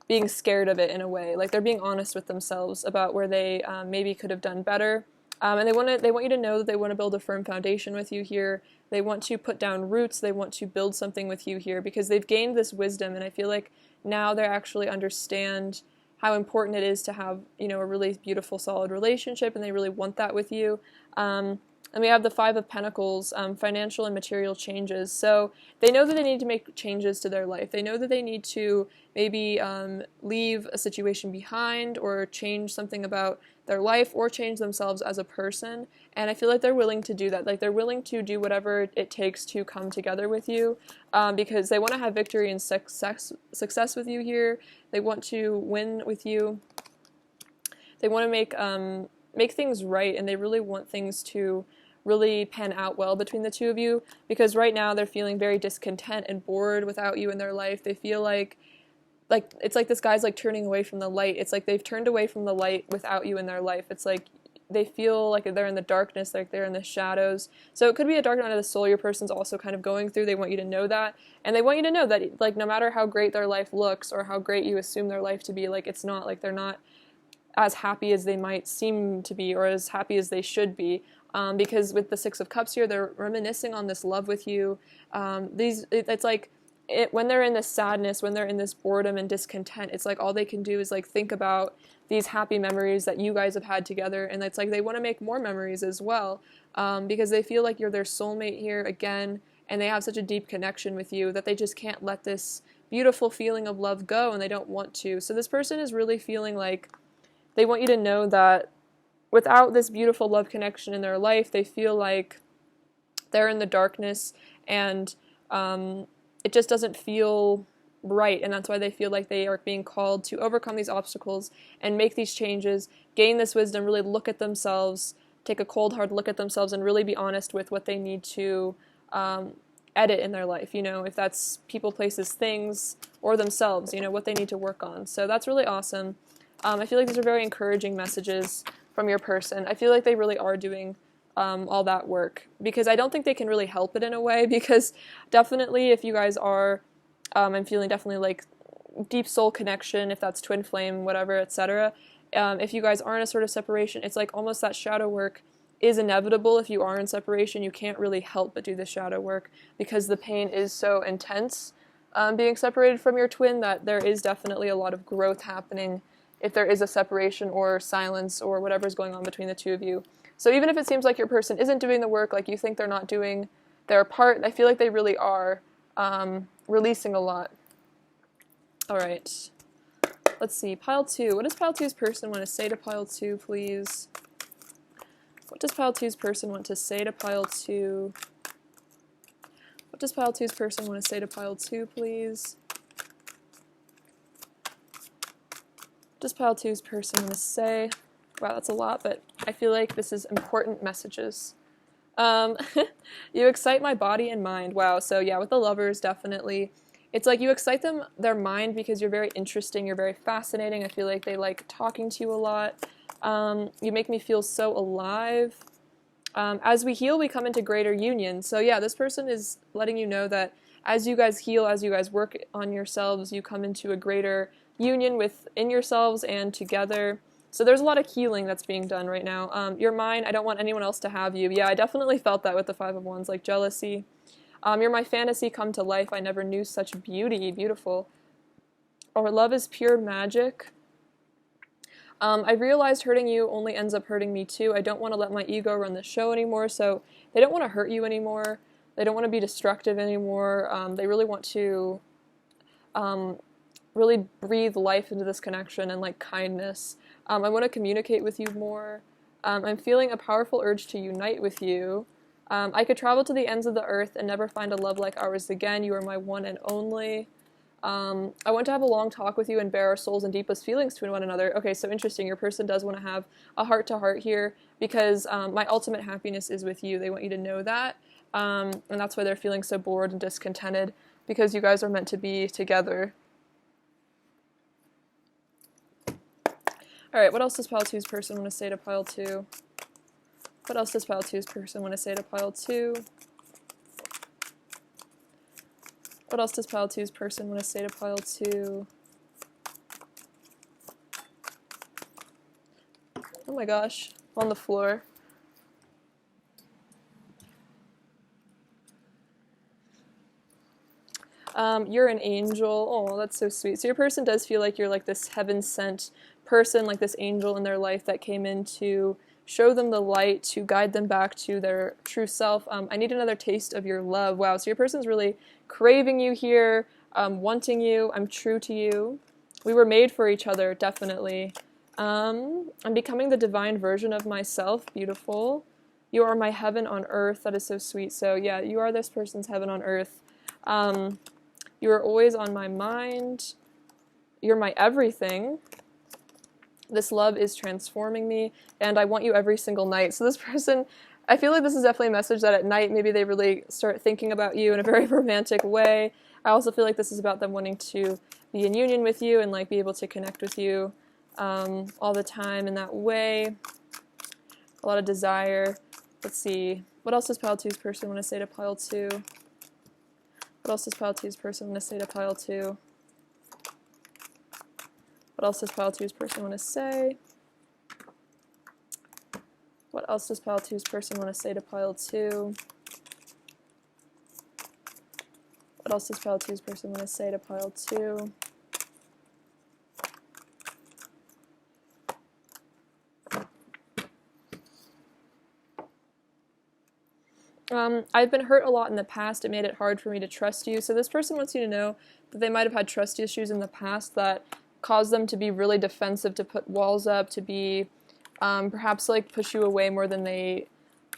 being scared of it in a way. Like they're being honest with themselves about where they maybe could have done better. And they want you to know that they want to build a firm foundation with you here. They want to put down roots. They want to build something with you here because they've gained this wisdom. And I feel like now they actually understand how important it is to have, a really beautiful, solid relationship, and they really want that with you. And we have the Five of Pentacles, financial and material changes. So they know that they need to make changes to their life. They know that they need to maybe leave a situation behind, or change something about their life, or change themselves as a person. And I feel like they're willing to do that. Like, they're willing to do whatever it takes to come together with you, because they want to have victory and success with you here. They want to win with you. They want to make things right, and they really want things to really pan out well between the two of you, because right now they're feeling very discontent and bored without you in their life. They feel like it's like this guy's like turning away from the light. It's like they've turned away from the light without you in their life. It's like they feel like they're in the darkness, like they're in the shadows. So it could be a dark night of the soul your person's also kind of going through. They want you to know that, and they want you to know that, like, no matter how great their life looks or how great you assume their life to be, like, it's not, like, they're not as happy as they might seem to be, or as happy as they should be. Because with the Six of Cups here, they're reminiscing on this love with you. It's like, when they're in this sadness, when they're in this boredom and discontent, it's like all they can do is like think about these happy memories that you guys have had together, and it's like they want to make more memories as well, because they feel like you're their soulmate here again, and they have such a deep connection with you that they just can't let this beautiful feeling of love go, and they don't want to. So this person is really feeling like they want you to know that without this beautiful love connection in their life, they feel like they're in the darkness, and it just doesn't feel right, and that's why they feel like they are being called to overcome these obstacles and make these changes, gain this wisdom, really look at themselves, take a cold, hard look at themselves, and really be honest with what they need to edit in their life, if that's people, places, things, or themselves, what they need to work on. So that's really awesome. I feel like these are very encouraging messages from your person. I feel like they really are doing all that work, because I don't think they can really help it in a way, because definitely if you guys are, I'm feeling definitely like deep soul connection, if that's twin flame, whatever, etc. If you guys are in a sort of separation, it's like almost that shadow work is inevitable. If you are in separation, you can't really help but do the shadow work, because the pain is so intense being separated from your twin, that there is definitely a lot of growth happening if there is a separation or silence or whatever's going on between the two of you. So even if it seems like your person isn't doing the work, like you think they're not doing their part, I feel like they really are releasing a lot. All right. Let's see. Pile 2. What does Pile 2's person want to say to Pile 2, please? What does Pile 2's person want to say to Pile 2? What does Pile 2's person want to say to Pile 2, please? What does Pile 2's person want to say? Wow, that's a lot, but I feel like this is important messages. You excite my body and mind. Wow, so yeah, with the Lovers, definitely. It's like you excite their mind because you're very interesting, you're very fascinating. I feel like they like talking to you a lot. You make me feel so alive. As we heal, we come into greater union. So yeah, this person is letting you know that as you guys heal, as you guys work on yourselves, you come into a greater union within yourselves and together. So there's a lot of healing that's being done right now. You're mine. I don't want anyone else to have you. Yeah, I definitely felt that with the Five of Wands, like jealousy. You're my fantasy come to life. I never knew such beauty. Beautiful. Or love is pure magic. I realized hurting you only ends up hurting me too. I don't want to let my ego run the show anymore. So they don't want to hurt you anymore. They don't want to be destructive anymore. They really want to really breathe life into this connection and like kindness. I want to communicate with you more. I'm feeling a powerful urge to unite with you. I could travel to the ends of the earth and never find a love like ours again. You are my one and only. I want to have a long talk with you and bare our souls and deepest feelings to one another. Okay, so interesting. Your person does want to have a heart-to-heart here because my ultimate happiness is with you. They want you to know that. And that's why they're feeling so bored and discontented, because you guys are meant to be together. Alright, what else does Pile 2's person want to say to Pile 2? What else does Pile 2's person want to say to Pile 2? What else does Pile 2's person want to say to Pile 2? Oh my gosh, on the floor. You're an angel. Oh, that's so sweet. So your person does feel like you're like this heaven-sent person, like this angel in their life that came in to show them the light, to guide them back to their true self. I need another taste of your love. Wow, so your person's really craving you here, wanting you. I'm true to you. We were made for each other, definitely. I'm becoming the divine version of myself. Beautiful. You are my heaven on earth. That is so sweet. So yeah, you are this person's heaven on earth. You are always on my mind. You're my everything. This love is transforming me, and I want you every single night. So this person, I feel like this is definitely a message that at night maybe they really start thinking about you in a very romantic way. I also feel like this is about them wanting to be in union with you and like be able to connect with you all the time in that way. A lot of desire. Let's see. What else does pile two's person want to say to pile two? What else does pile two's person want to say to pile two? What else does pile two's person want to say? What else does pile two's person want to say to pile two? What else does pile two's person want to say to pile two? I've been hurt a lot in the past. It made it hard for me to trust you. So this person wants you to know that they might have had trust issues in the past that caused them to be really defensive, to put walls up, to be perhaps like push you away more than they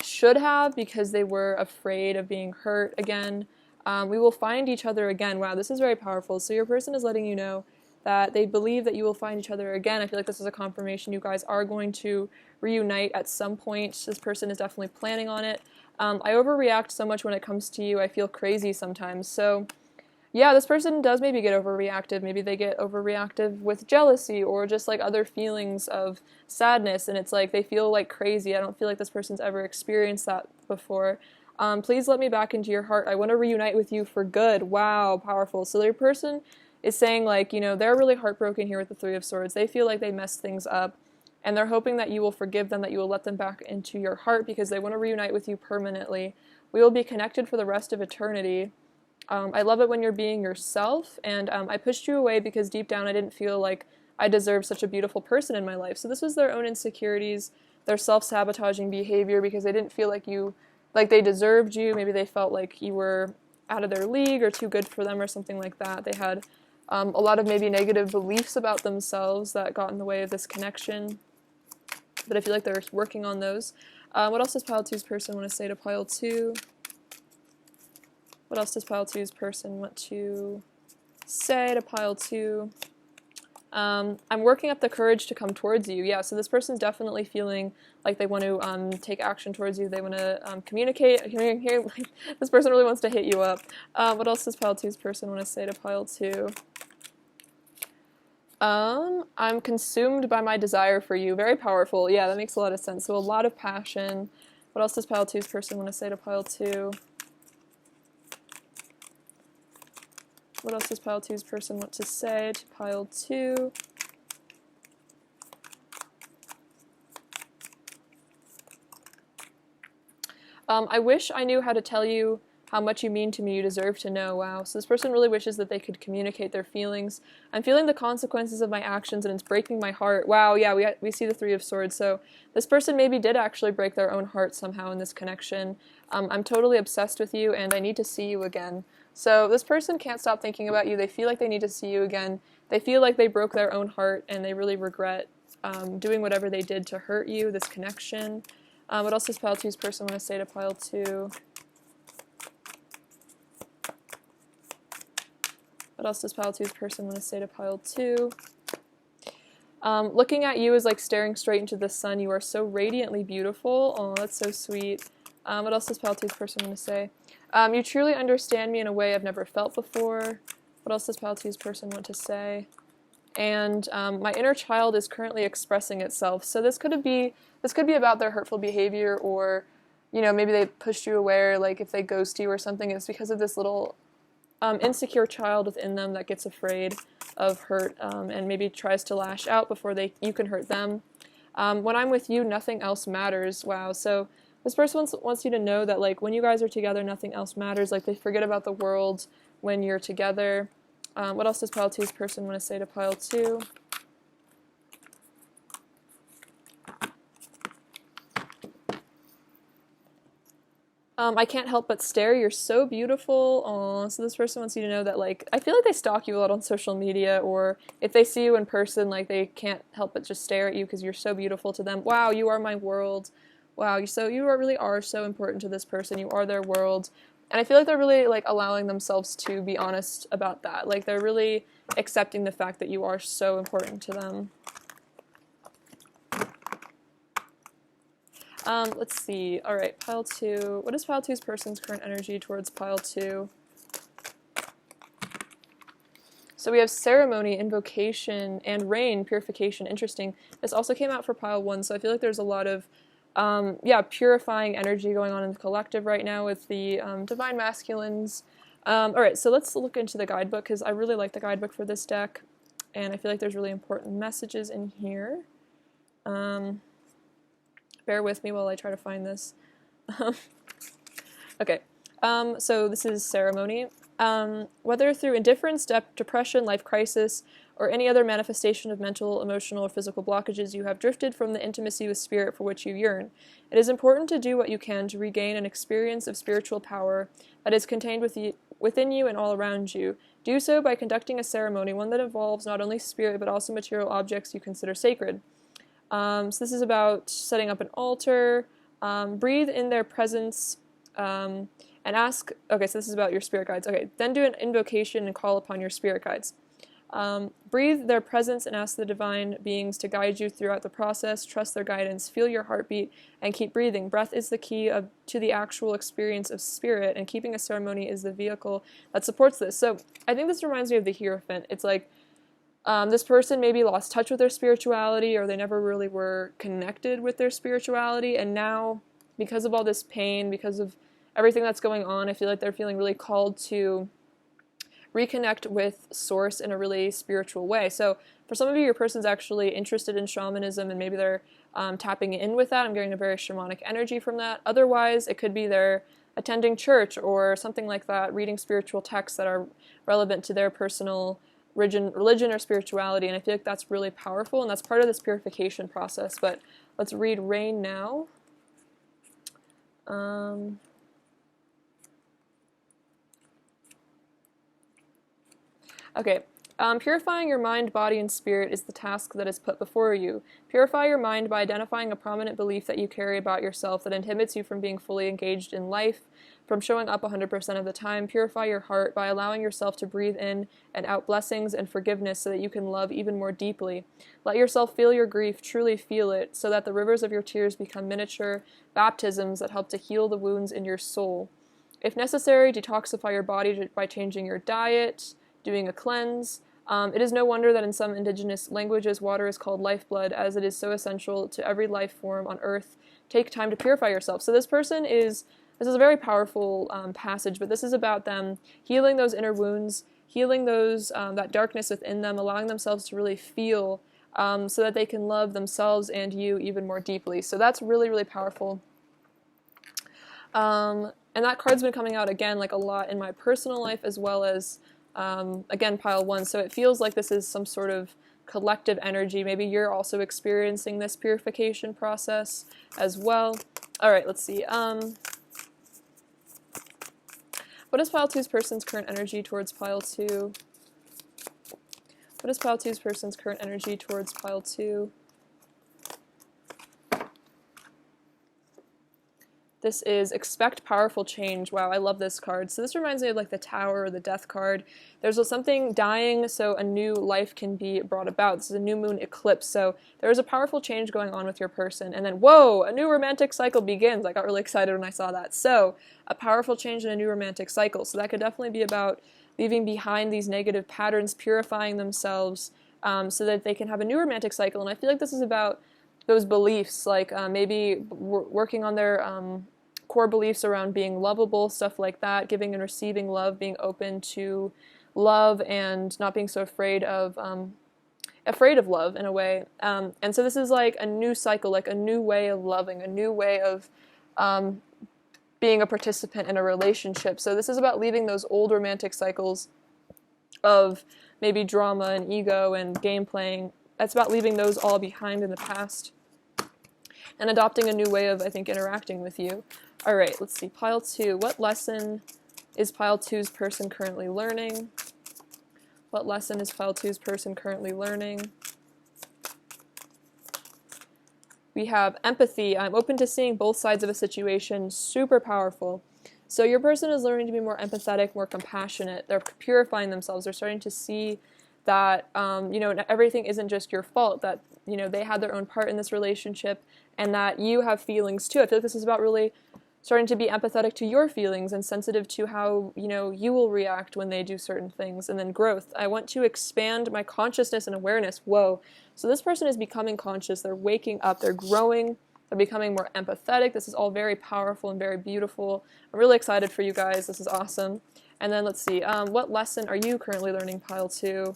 should have because they were afraid of being hurt again. We will find each other again. Wow, this is very powerful. So your person is letting you know that they believe that you will find each other again. I feel like this is a confirmation you guys are going to reunite at some point. This person is definitely planning on it. I overreact so much when it comes to you. I feel crazy sometimes. So yeah, this person does maybe get overreactive. Maybe they get overreactive with jealousy or just like other feelings of sadness, and it's like they feel like crazy. I don't feel like this person's ever experienced that before. Please let me back into your heart. I want to reunite with you for good. Wow, powerful. So your person is saying like, you know, they're really heartbroken here with the Three of Swords. They feel like they messed things up, and they're hoping that you will forgive them, that you will let them back into your heart because they want to reunite with you permanently. We will be connected for the rest of eternity. I love it when you're being yourself, and I pushed you away because deep down I didn't feel like I deserved such a beautiful person in my life. So this was their own insecurities, their self-sabotaging behavior because they didn't feel like they deserved you. Maybe they felt like you were out of their league or too good for them or something like that. They had a lot of maybe negative beliefs about themselves that got in the way of this connection, but I feel like they're working on those. What else does pile two's person want to say to pile two? What else does pile two's person want to say to pile two? I'm working up the courage to come towards you. Yeah, so this person's definitely feeling like they want to take action towards you. They want to communicate. This person really wants to hit you up. What else does pile two's person want to say to pile two? I'm consumed by my desire for you. Very powerful. Yeah, that makes a lot of sense. So a lot of passion. What else does pile two's person want to say to pile two? What else does pile two's person want to say to pile two? I wish I knew how to tell you how much you mean to me. You deserve to know. Wow. So this person really wishes that they could communicate their feelings. I'm feeling the consequences of my actions and it's breaking my heart. Wow, yeah, we see the Three of Swords. So this person maybe did actually break their own heart somehow in this connection. I'm totally obsessed with you and I need to see you again. So this person can't stop thinking about you. They feel like they need to see you again. They feel like they broke their own heart and they really regret doing whatever they did to hurt you, this connection. What else does pile two's person want to say to pile two? What else does pile two's person want to say to pile two? Looking at you is like staring straight into the sun. You are so radiantly beautiful. Oh, that's so sweet. What else does pile two's person want to say? You truly understand me in a way I've never felt before. What else does pile two's person want to say? And my inner child is currently expressing itself. So this could be about their hurtful behavior, or you know, maybe they pushed you away, or like if they ghost you or something, it's because of this little insecure child within them that gets afraid of hurt and maybe tries to lash out before you can hurt them. When I'm with you, nothing else matters. Wow. So this person wants you to know that like when you guys are together, nothing else matters. Like they forget about the world when you're together. What else does pile two's person want to say to pile two? I can't help but stare. You're so beautiful. Aw, so this person wants you to know that, like, I feel like they stalk you a lot on social media, or if they see you in person, like, they can't help but just stare at you because you're so beautiful to them. Wow, you are my world. Wow, really are so important to this person. You are their world. And I feel like they're really, like, allowing themselves to be honest about that. Like, they're really accepting the fact that you are so important to them. Let's see. All right, pile 2. What is pile 2's person's current energy towards pile 2? So we have ceremony, invocation, and rain, purification. Interesting. This also came out for pile 1, so I feel like there's a lot of, purifying energy going on in the collective right now with the divine masculines. All right, so let's look into the guidebook, because I really like the guidebook for this deck, and I feel like there's really important messages in here. Bear with me while I try to find this. Okay, so this is ceremony. Whether through indifference, depression, life crisis, or any other manifestation of mental, emotional, or physical blockages, you have drifted from the intimacy with spirit for which you yearn. It is important to do what you can to regain an experience of spiritual power that is contained within you and all around you. Do so by conducting a ceremony, one that involves not only spirit but also material objects you consider sacred. So this is about setting up an altar, breathe in their presence, and ask, okay, so this is about your spirit guides. Okay, then do an invocation and call upon your spirit guides. Breathe their presence and ask the divine beings to guide you throughout the process. Trust their guidance, feel your heartbeat, and keep breathing. Breath is the key to the actual experience of spirit, and keeping a ceremony is the vehicle that supports this. So I think this reminds me of the Hierophant. It's like, this person maybe lost touch with their spirituality, or they never really were connected with their spirituality, and now, because of all this pain, because of everything that's going on, I feel like they're feeling really called to reconnect with Source in a really spiritual way. So for some of you, your person's actually interested in shamanism, and maybe they're tapping in with that. I'm getting a very shamanic energy from that. Otherwise, it could be they're attending church or something like that, reading spiritual texts that are relevant to their personal religion or spirituality, and I feel like that's really powerful, and that's part of this purification process. But let's read rain now. Okay. Purifying your mind, body, and spirit is the task that is put before you. Purify your mind by identifying a prominent belief that you carry about yourself that inhibits you from being fully engaged in life, from showing up 100% of the time. Purify your heart by allowing yourself to breathe in and out blessings and forgiveness so that you can love even more deeply. Let yourself feel your grief, truly feel it, so that the rivers of your tears become miniature baptisms that help to heal the wounds in your soul. If necessary, detoxify your body by changing your diet, doing a cleanse. It is no wonder that in some indigenous languages water is called lifeblood, as it is so essential to every life form on earth. Take time to purify yourself. So this is a very powerful passage, but this is about them healing those inner wounds, healing those that darkness within them, allowing themselves to really feel so that they can love themselves and you even more deeply. So that's really, really powerful. And that card's been coming out again like a lot in my personal life, as well as again, pile 1, so it feels like this is some sort of collective energy. Maybe you're also experiencing this purification process as well. All right, let's see. What is pile 2's person's current energy towards pile 2? What is pile 2's person's current energy towards pile 2? This is expect powerful change. Wow, I love this card. So this reminds me of like the Tower or the Death card. There's something dying so a new life can be brought about. This is a new moon eclipse. So there's a powerful change going on with your person. And then, whoa, a new romantic cycle begins. I got really excited when I saw that. So a powerful change in a new romantic cycle. So that could definitely be about leaving behind these negative patterns, purifying themselves so that they can have a new romantic cycle. And I feel like this is about those beliefs, like maybe working on their core beliefs around being lovable, stuff like that, giving and receiving love, being open to love, and not being so afraid of love in a way. And so this is like a new cycle, like a new way of loving, a new way of being a participant in a relationship. So this is about leaving those old romantic cycles of maybe drama and ego and game playing. It's about leaving those all behind in the past and adopting a new way of, I think, interacting with you. All right, let's see. Pile 2. What lesson is Pile 2's person currently learning? What lesson is Pile 2's person currently learning? We have empathy. I'm open to seeing both sides of a situation. Super powerful. So your person is learning to be more empathetic, more compassionate. They're purifying themselves. They're starting to see that, everything isn't just your fault, that, they had their own part in this relationship, and that you have feelings too. I feel like this is about really starting to be empathetic to your feelings and sensitive to how, you will react when they do certain things. And then growth. I want to expand my consciousness and awareness. Whoa. So this person is becoming conscious. They're waking up. They're growing. They're becoming more empathetic. This is all very powerful and very beautiful. I'm really excited for you guys. This is awesome. And then let's see. What lesson are you currently learning, Pile 2?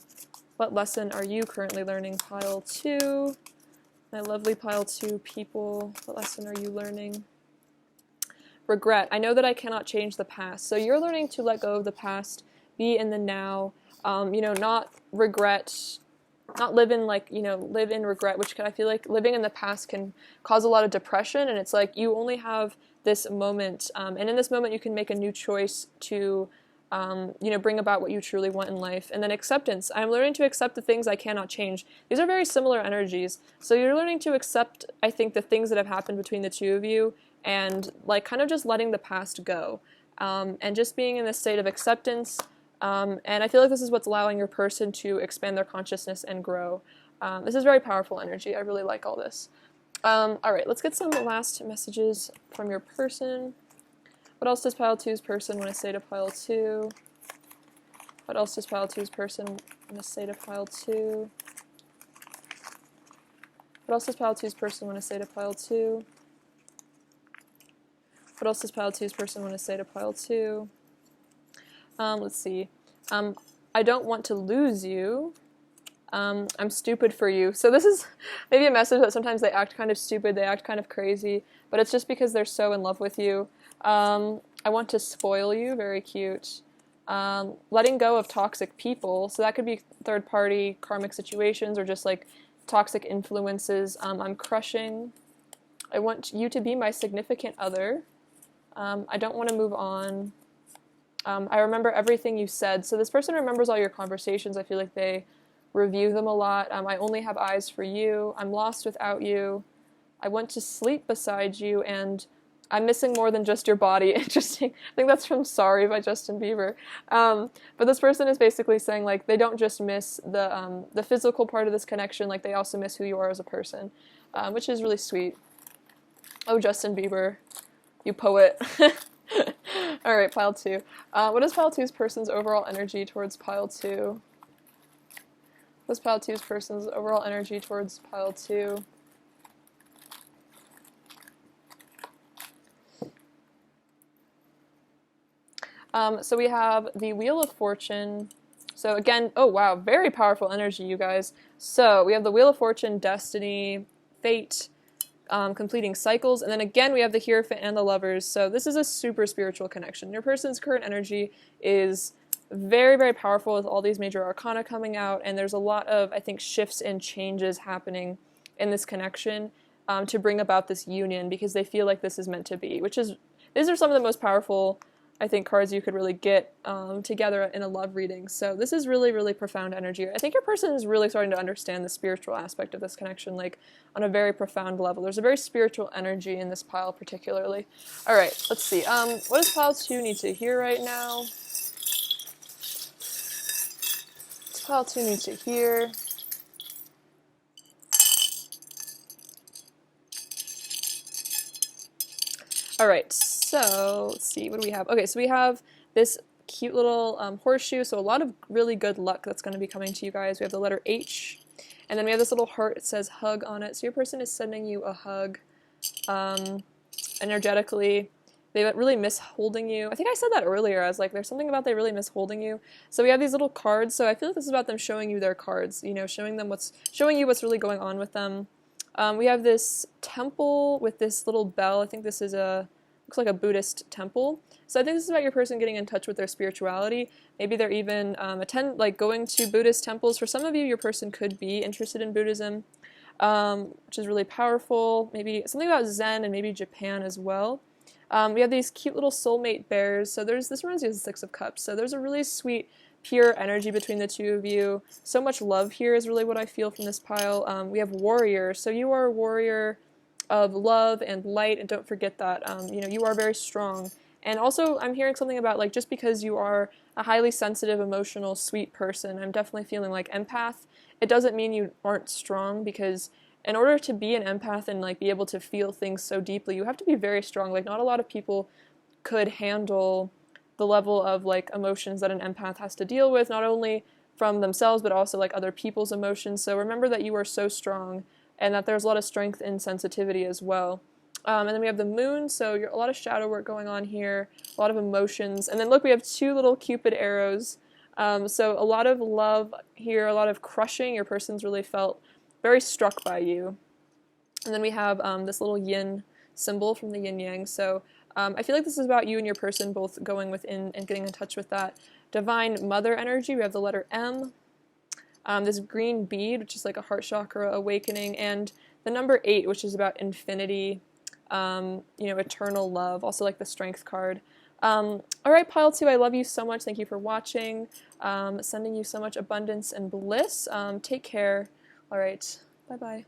What lesson are you currently learning, Pile 2? My lovely Pile 2 people. What lesson are you learning? Regret. I know that I cannot change the past. So you're learning to let go of the past, be in the now, not regret, not live in live in regret, which I feel like living in the past can cause a lot of depression. And it's like you only have this moment. And in this moment, you can make a new choice to, bring about what you truly want in life. And then acceptance. I'm learning to accept the things I cannot change. These are very similar energies. So you're learning to accept, I think, the things that have happened between the two of you, and kind of just letting the past go, and just being in this state of acceptance, and I feel like this is what's allowing your person to expand their consciousness and grow. This is very powerful energy. I really like all this. All right, let's get some last messages from your person. What else does Pile 2's person want to say to Pile 2? What else does Pile 2's person want to say to Pile 2? What else does Pile 2's person want to say to Pile 2? What else does Pile 2's person want to say to Pile 2? Let's see. I don't want to lose you. I'm stupid for you. So this is maybe a message that sometimes they act kind of stupid, they act kind of crazy, but it's just because they're so in love with you. I want to spoil you. Very cute. Letting go of toxic people. So that could be third-party karmic situations or just like toxic influences. I'm crushing. I want you to be my significant other. I don't want to move on. I remember everything you said. So this person remembers all your conversations. I feel like they review them a lot. I only have eyes for you. I'm lost without you. I want to sleep beside you, and I'm missing more than just your body. Interesting. I think that's from Sorry by Justin Bieber. But this person is basically saying, like, they don't just miss the physical part of this connection, like they also miss who you are as a person, which is really sweet. Oh, Justin Bieber. You poet. Alright, Pile 2. What is Pile 2's person's overall energy towards Pile 2? What's Pile 2's person's overall energy towards Pile 2? So we have the Wheel of Fortune. So again, oh wow, very powerful energy, you guys. So we have the Wheel of Fortune, Destiny, Fate, completing cycles, and then again we have the Hierophant and the Lovers. So this is a super spiritual connection. Your person's current energy is very, very powerful with all these major arcana coming out, and there's a lot of, I think, shifts and changes happening in this connection to bring about this union, because they feel like this is meant to be, these are some of the most powerful, I think, cards you could really get together in a love reading. So this is really, really profound energy. I think your person is really starting to understand the spiritual aspect of this connection, like on a very profound level. There's a very spiritual energy in this pile particularly. All right, let's see. What does Pile 2 need to hear right now? What does Pile 2 need to hear? All right, so let's see, what do we have? Okay, so we have this cute little horseshoe, so a lot of really good luck that's going to be coming to you guys. We have the letter H, and then we have this little heart. It says hug on it, so your person is sending you a hug energetically. They really miss holding you. I think I said that earlier. I was like, there's something about they really miss holding you. So we have these little cards, so I feel like this is about them showing you their cards, showing you what's really going on with them. We have this temple with this little bell. I think this is looks like a Buddhist temple. So I think this is about your person getting in touch with their spirituality. Maybe they're even going to Buddhist temples. For some of you, your person could be interested in Buddhism. which is really powerful. Maybe something about Zen and maybe Japan as well. We have these cute little soulmate bears. So this reminds me of the Six of Cups. So there's a really sweet, pure energy between the two of you. So much love here is really what I feel from this pile. We have warrior. So you are a warrior of love and light, and don't forget that. You are very strong. And also, I'm hearing something about, like, just because you are a highly sensitive, emotional, sweet person, I'm definitely feeling like empath. It doesn't mean you aren't strong, because in order to be an empath and, like, be able to feel things so deeply, you have to be very strong. Like, not a lot of people could handle the level of, like, emotions that an empath has to deal with, not only from themselves, but also, like, other people's emotions. So remember that you are so strong, and that there's a lot of strength in sensitivity as well. And then we have the moon, so a lot of shadow work going on here, a lot of emotions. And then look, we have two little cupid arrows. So a lot of love here, a lot of crushing. Your person's really felt very struck by you. And then we have this little yin symbol from the yin yang. So I feel like this is about you and your person both going within and getting in touch with that divine mother energy. We have the letter M. This green bead, which is like a heart chakra awakening, and the number 8, which is about infinity, eternal love, also like the strength card. All right, pile 2, I love you so much. Thank you for watching. Sending you so much abundance and bliss. Take care. All right, bye-bye.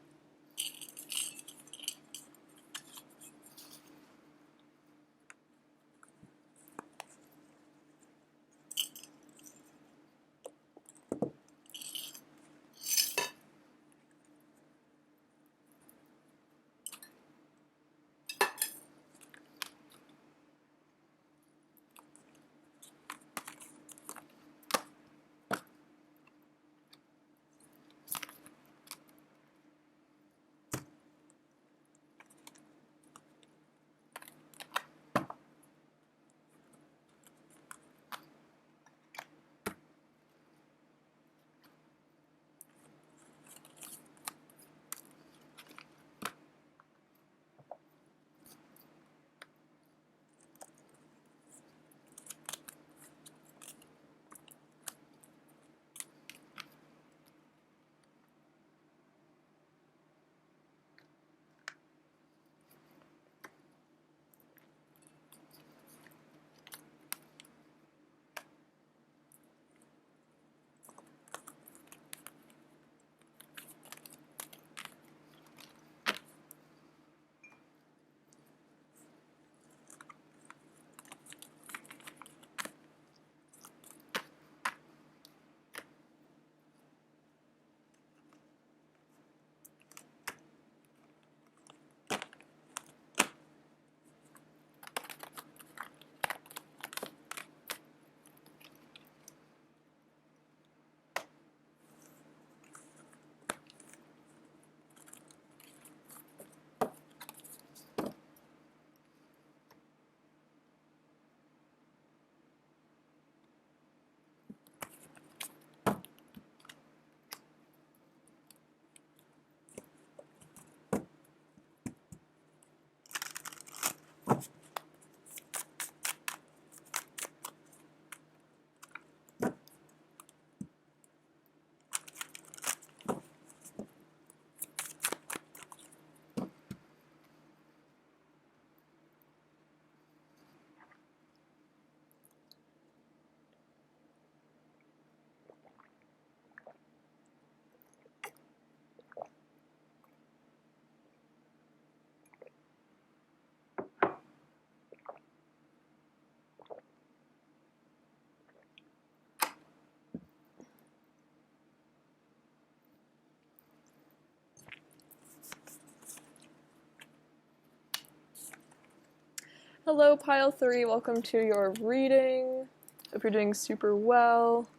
Hello, pile 3. Welcome to your reading. Hope you're doing super well.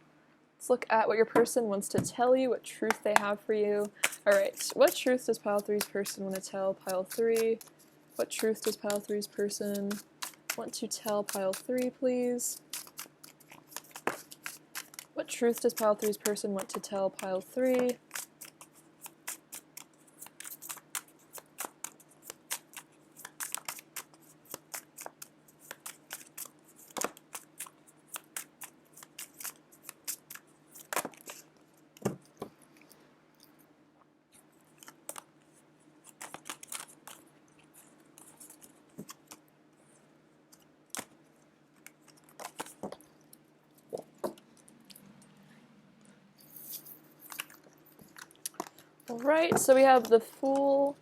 Let's look at what your person wants to tell you, what truth they have for you. All right, what truth does pile 3's person want to tell pile 3? What truth does pile 3's person want to tell pile 3, please? What truth does pile 3's person want to tell pile 3? Right, so we have the Fool,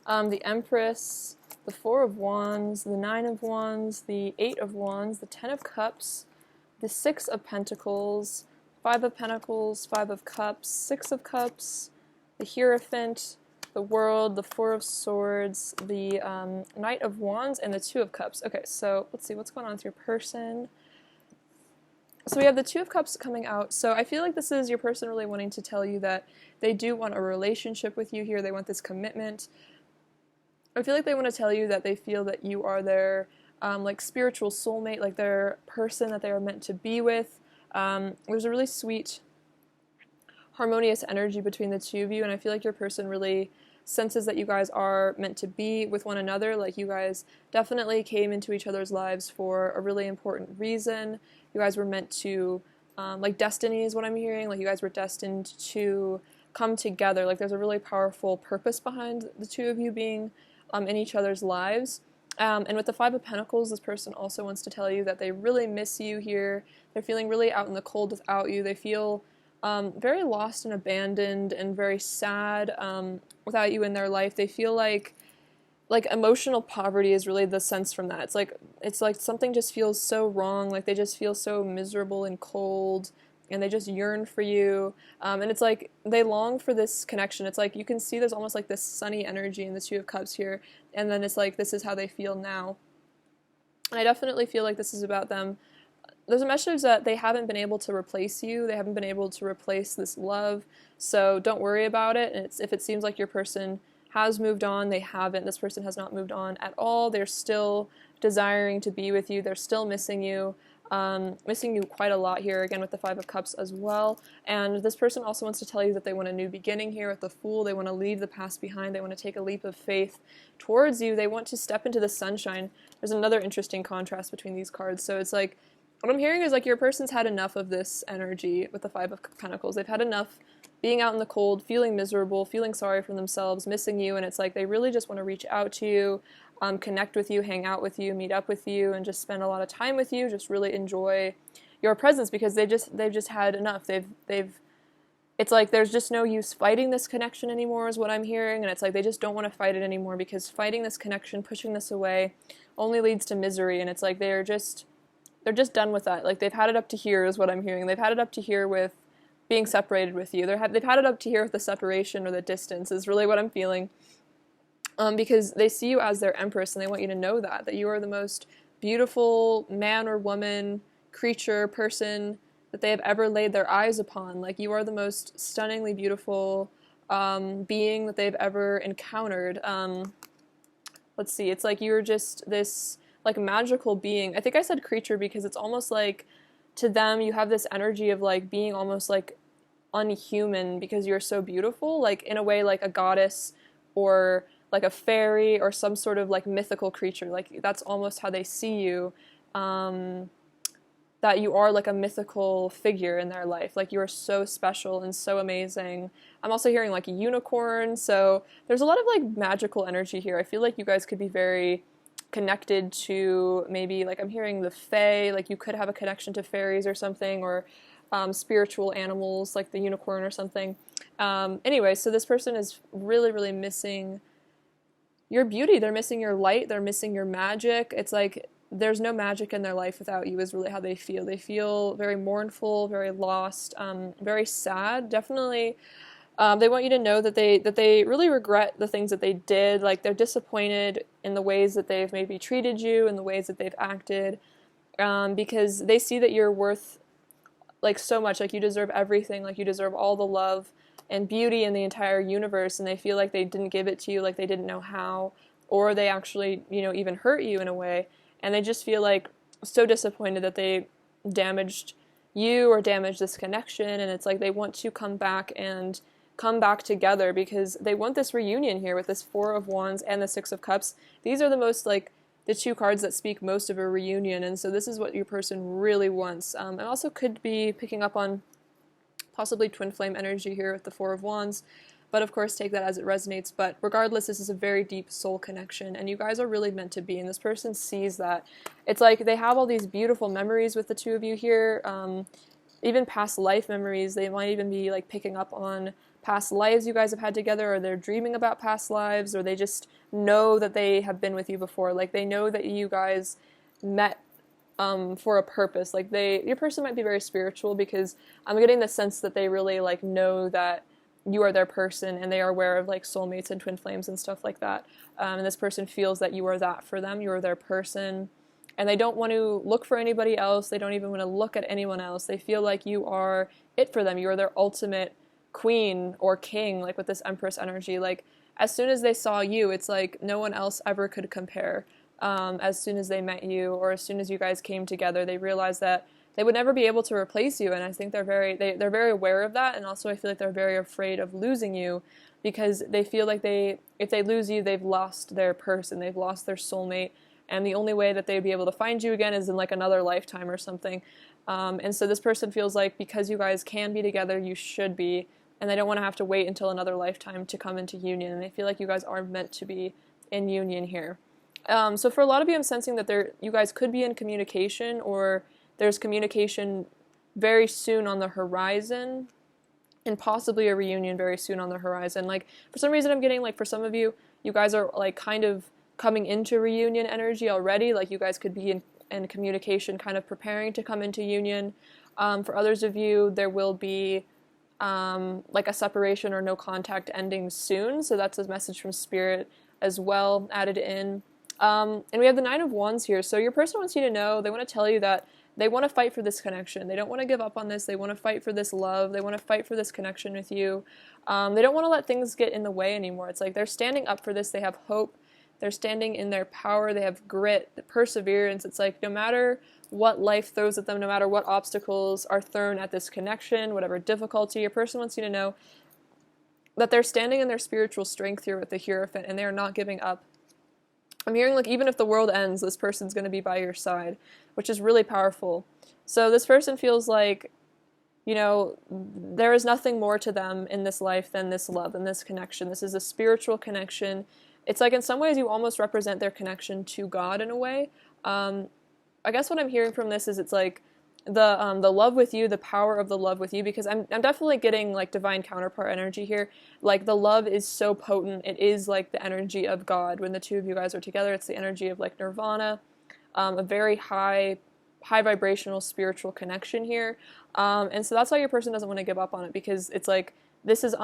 the Empress, the Four of Wands, the Nine of Wands, the Eight of Wands, the Ten of Cups, the Six of Pentacles, Five of Pentacles, Five of Cups, Six of Cups, the Hierophant, the World, the Four of Swords, the Knight of Wands, and the Two of Cups. Okay, so let's see what's going on with your person. So we have the Two of Cups coming out. So I feel like this is your person really wanting to tell you that they do want a relationship with you here. They want this commitment. I feel like they want to tell you that they feel that you are their like spiritual soulmate, like their person that they are meant to be with. There's a really sweet, harmonious energy between the two of you, and I feel like your person really senses that you guys are meant to be with one another. Like you guys definitely came into each other's lives for a really important reason. You guys were meant to, like destiny is what I'm hearing, like you guys were destined to come together. Like there's a really powerful purpose behind the two of you being in each other's lives. And with the Five of Pentacles, this person also wants to tell you that they really miss you here. They're feeling really out in the cold without you. They feel very lost and abandoned and very sad without you in their life. They feel like emotional poverty is really the sense from that. It's like something just feels so wrong. Like they just feel so miserable and cold, and they just yearn for you. And it's like they long for this connection. It's like you can see there's almost like this sunny energy in the Two of Cups here, and then it's like this is how they feel now. And I definitely feel like this is about them. There's a message that they haven't been able to replace you. They haven't been able to replace this love. So don't worry about it. And if it seems like your person has moved on, they haven't. This person has not moved on at all. They're still desiring to be with you. They're still missing you quite a lot here, again with the Five of Cups as well. And this person also wants to tell you that they want a new beginning here with the Fool. They want to leave the past behind. They want to take a leap of faith towards you. They want to step into the sunshine. There's another interesting contrast between these cards. So it's like, what I'm hearing is like your person's had enough of this energy with the Five of Pentacles. They've had enough being out in the cold, feeling miserable, feeling sorry for themselves, missing you, and it's like they really just want to reach out to you, connect with you, hang out with you, meet up with you, and just spend a lot of time with you, just really enjoy your presence, because they've just had enough. It's like there's just no use fighting this connection anymore is what I'm hearing, and it's like they just don't want to fight it anymore, because fighting this connection, pushing this away, only leads to misery, and it's like they're just done with that. Like they've had it up to here is what I'm hearing. They've had it up to here with being separated with you. They've had it up to here with the separation or the distance is really what I'm feeling. Because they see you as their empress, and they want you to know that you are the most beautiful man or woman, creature, person that they have ever laid their eyes upon. Like you are the most stunningly beautiful being that they've ever encountered. Let's see, it's like you're just this like magical being. I think I said creature because it's almost like to them you have this energy of like being almost like unhuman because you're so beautiful, like in a way like a goddess or like a fairy or some sort of like mythical creature. Like that's almost how they see you, that you are like a mythical figure in their life. Like you are so special and so amazing. I'm also hearing like a unicorn, so there's a lot of like magical energy here. I feel like you guys could be very connected to, maybe like I'm hearing the fae, like you could have a connection to fairies or something, or spiritual animals like the unicorn or something. Anyway, so this person is really, really missing your beauty. They're missing your light. They're missing your magic. It's like there's no magic in their life without you is really how they feel. They feel very mournful, very lost, very sad. Definitely, they want you to know that they really regret the things that they did. Like they're disappointed in the ways that they've maybe treated you and the ways that they've acted, because they see that you're worth like so much. Like you deserve everything. Like you deserve all the love and beauty in the entire universe, and they feel like they didn't give it to you, like they didn't know how, or they actually, even hurt you in a way, and they just feel like so disappointed that they damaged you or damaged this connection, and it's like they want to come back together because they want this reunion here with this Four of Wands and the Six of Cups. These are the most like the two cards that speak most of a reunion, and so this is what your person really wants. And also could be picking up on possibly twin flame energy here with the Four of Wands, but of course take that as it resonates. But regardless, this is a very deep soul connection, and you guys are really meant to be, and this person sees that. It's like they have all these beautiful memories with the two of you here. even past life memories. They might even be like picking up on past lives you guys have had together, or they're dreaming about past lives, or they just know that they have been with you before. Like they know that you guys met for a purpose. Like your person might be very spiritual, because I'm getting the sense that they really like know that you are their person, and they are aware of like soulmates and twin flames and stuff like that. And this person feels that you are that for them. You are their person, and they don't want to look for anybody else. They don't even want to look at anyone else. They feel like you are it for them. You are their ultimate queen or king, like with this Empress energy. Like as soon as they saw you, it's like no one else ever could compare. As soon as they met you, or as soon as you guys came together, they realized that they would never be able to replace you. And I think they're very aware of that. And also I feel like they're very afraid of losing you, because they feel like if they lose you, they've lost their person, they've lost their soulmate, and the only way that they'd be able to find you again is in like another lifetime or something. And so this person feels like because you guys can be together, you should be, and they don't want to have to wait until another lifetime to come into union. And they feel like you guys are meant to be in union here. So for a lot of you, I'm sensing that you guys could be in communication, or there's communication very soon on the horizon, and possibly a reunion very soon on the horizon. Like for some reason I'm getting like for some of you, you guys are like kind of coming into reunion energy already. Like you guys could be in communication, kind of preparing to come into union. For others of you, there will be like a separation or no contact ending soon. So that's a message from Spirit as well added in. And we have the Nine of Wands here. So your person wants you to know, they want to tell you that they want to fight for this connection. They don't want to give up on this. They want to fight for this love. They want to fight for this connection with you. They don't want to let things get in the way anymore. It's like they're standing up for this. They have hope. They're standing in their power. They have grit, perseverance. It's like no matter what life throws at them, no matter what obstacles are thrown at this connection, whatever difficulty, your person wants you to know that they're standing in their spiritual strength here with the Hierophant, and they are not giving up. I'm hearing like even if the world ends, this person's going to be by your side, which is really powerful. So this person feels like, you know, there is nothing more to them in this life than this love and this connection. This is a spiritual connection. It's like in some ways you almost represent their connection to God in a way. I guess what I'm hearing from this is it's like the love with you, the power of the love with you, because I'm definitely getting like divine counterpart energy here. Like the love is so potent. It is like the energy of God. When the two of you guys are together, it's the energy of like nirvana, a very high vibrational spiritual connection here. And so that's why your person doesn't want to give up on it, because it's like this is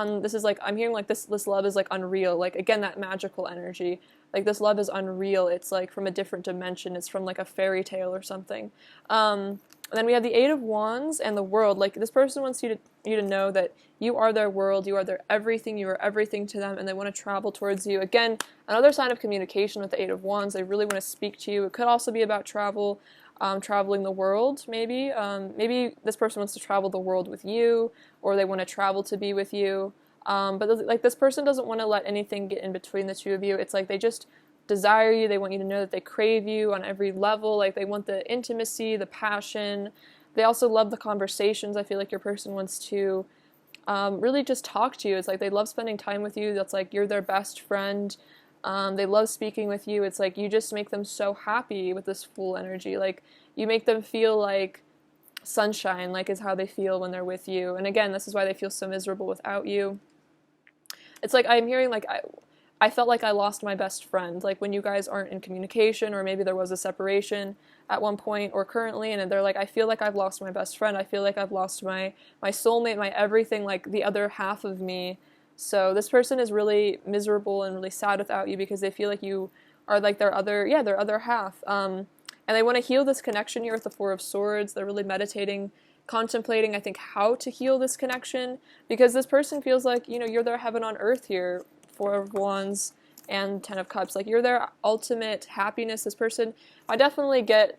like I'm hearing like this love is like unreal. Like again, that magical energy. Like this love is unreal. It's like from a different dimension. It's from like a fairy tale or something. And then we have the Eight of Wands and the World. Like this person wants you to know that you are their world, you are their everything, you are everything to them, and they want to travel towards you. Again, another sign of communication with the Eight of Wands. They really want to speak to you. It could also be about travel, traveling the world, maybe. Maybe this person wants to travel the world with you, or they want to travel to be with you. But like this person doesn't want to let anything get in between the two of you. It's like they just desire you. They want you to know that they crave you on every level. Like they want the intimacy, the passion. They also love the conversations. I feel like your person wants to really just talk to you. It's like they love spending time with you. That's like you're their best friend. They love speaking with you. It's like you just make them so happy with this full energy. Like you make them feel like sunshine, like is how they feel when they're with you. And again, this is why they feel so miserable without you. It's like I'm hearing like I felt like I lost my best friend, like when you guys aren't in communication, or maybe there was a separation at one point or currently, and they're like, I feel like I've lost my best friend. I feel like I've lost my soulmate, my everything, like the other half of me. So this person is really miserable and really sad without you, because they feel like you are like their other half. And they want to heal this connection here with the Four of Swords. They're really meditating, contemplating, I think, how to heal this connection, because this person feels like, you know, you're their heaven on earth here. Four of Wands and Ten of Cups. Like you're their ultimate happiness. This person, I definitely get,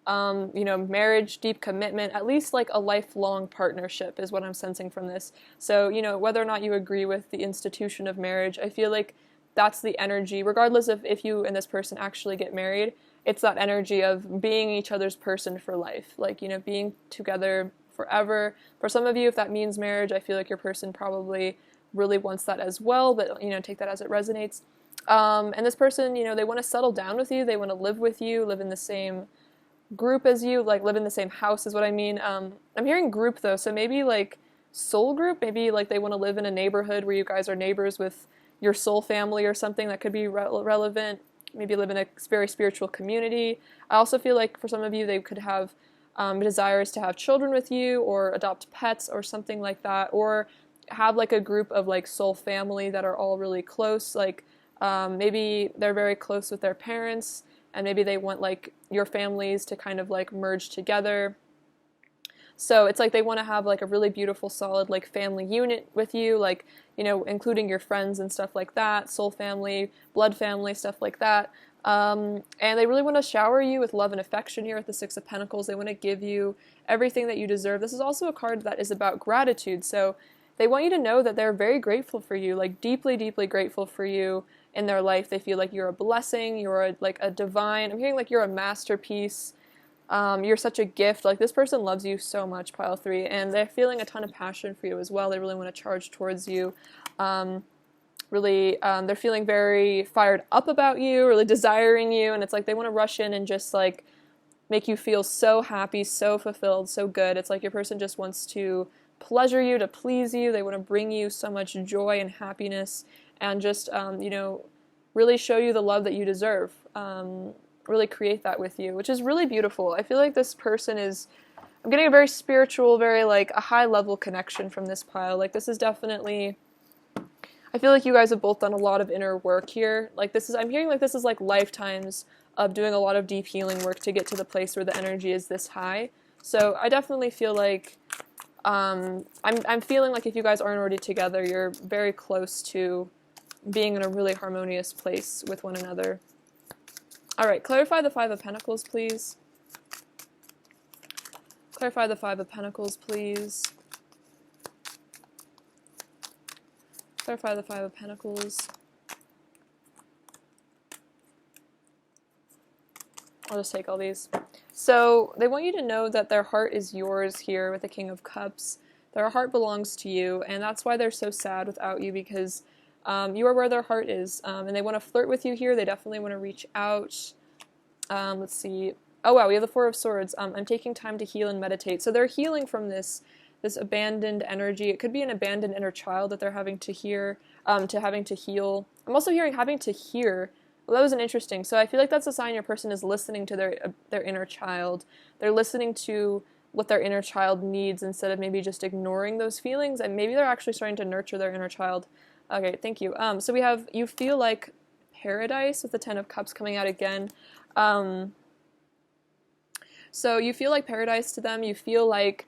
you know, marriage, deep commitment, at least like a lifelong partnership is what I'm sensing from this. So, you know, whether or not you agree with the institution of marriage, I feel like that's the energy, regardless of if you and this person actually get married, it's that energy of being each other's person for life. Like, you know, being together forever. For some of you, if that means marriage, I feel like your person probably really wants that as well, but, you know, take that as it resonates. And this person, you know, they want to settle down with you. They want to live with you, live in the same group as you, like live in the same house is what I mean. I'm hearing group though, so maybe like soul group, maybe like they want to live in a neighborhood where you guys are neighbors with your soul family or something that could be relevant. Maybe live in a very spiritual community. I also feel like for some of you, they could have desires to have children with you or adopt pets or something like that, or have like a group of like soul family that are all really close. Like maybe they're very close with their parents, and maybe they want like your families to kind of like merge together. So it's like they want to have like a really beautiful, solid like family unit with you, like, you know, including your friends and stuff like that, soul family, blood family, stuff like that. And they really want to shower you with love and affection here with the Six of Pentacles. They want to give you everything that you deserve. This is also a card that is about gratitude. So they want you to know that they're very grateful for you, like deeply, deeply grateful for you in their life. They feel like you're a blessing, like a divine, I'm hearing like you're a masterpiece. You're such a gift. Like this person loves you so much, pile 3, and they're feeling a ton of passion for you as well. They really want to charge towards you. They're feeling very fired up about you, really desiring you, and it's like they want to rush in and just like make you feel so happy, so fulfilled, so good. It's like your person just wants to pleasure you, to please you. They want to bring you so much joy and happiness, and just really show you the love that you deserve. Really create that with you, which is really beautiful. I feel like this person is, I'm getting a very spiritual, very like a high level connection from this pile. Like this is definitely, I feel like you guys have both done a lot of inner work here. Like this is, I'm hearing like this is like lifetimes of doing a lot of deep healing work to get to the place where the energy is this high. So I definitely feel like, I'm feeling like if you guys aren't already together, you're very close to being in a really harmonious place with one another. Alright, clarify the Five of Pentacles, please. Clarify the Five of Pentacles, please. Clarify the Five of Pentacles. I'll just take all these. So, they want you to know that their heart is yours here with the King of Cups. Their heart belongs to you, and that's why they're so sad without you, because you are where their heart is, and they want to flirt with you here. They definitely want to reach out. Let's see. Oh wow, we have the Four of Swords. I'm taking time to heal and meditate. So they're healing from this abandoned energy. It could be an abandoned inner child that they're having to heal. I'm also hearing having to hear. Well, that was an interesting. So I feel like that's a sign your person is listening to their inner child. They're listening to what their inner child needs instead of maybe just ignoring those feelings, and maybe they're actually starting to nurture their inner child. Okay, thank you. So we have, you feel like paradise with the Ten of Cups coming out again. So you feel like paradise to them. You feel like,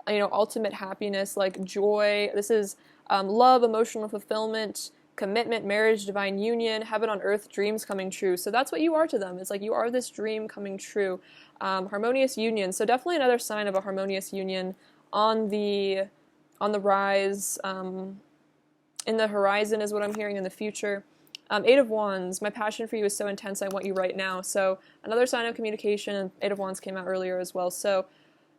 ultimate happiness, like joy. This is love, emotional fulfillment, commitment, marriage, divine union, heaven on earth, dreams coming true. So that's what you are to them. It's like you are this dream coming true. Harmonious union. So definitely another sign of a harmonious union on the rise. In the horizon is what I'm hearing in the future. Eight of Wands, my passion for you is so intense, I want you right now. So another sign of communication, and Eight of Wands came out earlier as well. So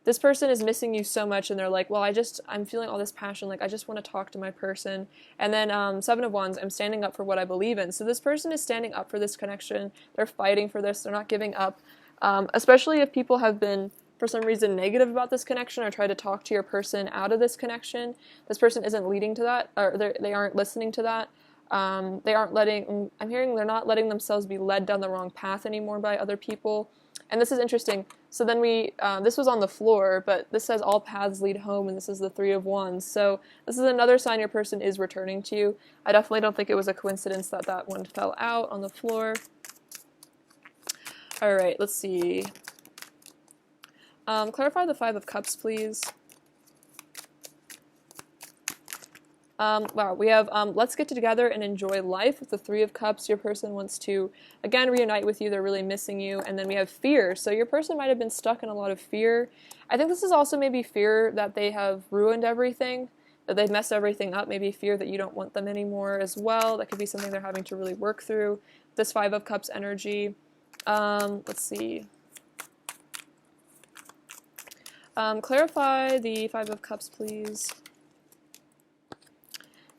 this person is missing you so much, and they're like, well, I'm feeling all this passion, like I just want to talk to my person. And then Seven of Wands, I'm standing up for what I believe in. So this person is standing up for this connection. They're fighting for this. They're not giving up. Especially if people have been, for some reason, negative about this connection or try to talk to your person out of this connection. This person isn't leading to that, or they aren't listening to that. I'm hearing they're not letting themselves be led down the wrong path anymore by other people. And this is interesting. So then this was on the floor, but this says all paths lead home, and this is the Three of Wands. So this is another sign your person is returning to you. I definitely don't think it was a coincidence that that one fell out on the floor. All right, let's see. Clarify the Five of Cups, please. Wow, we have let's get together and enjoy life with the Three of Cups. Your person wants to, again, reunite with you. They're really missing you. And then we have fear. So your person might have been stuck in a lot of fear. I think this is also maybe fear that they have ruined everything, that they've messed everything up. Maybe fear that you don't want them anymore as well. That could be something they're having to really work through. This Five of Cups energy. Let's see. Clarify the Five of Cups, please.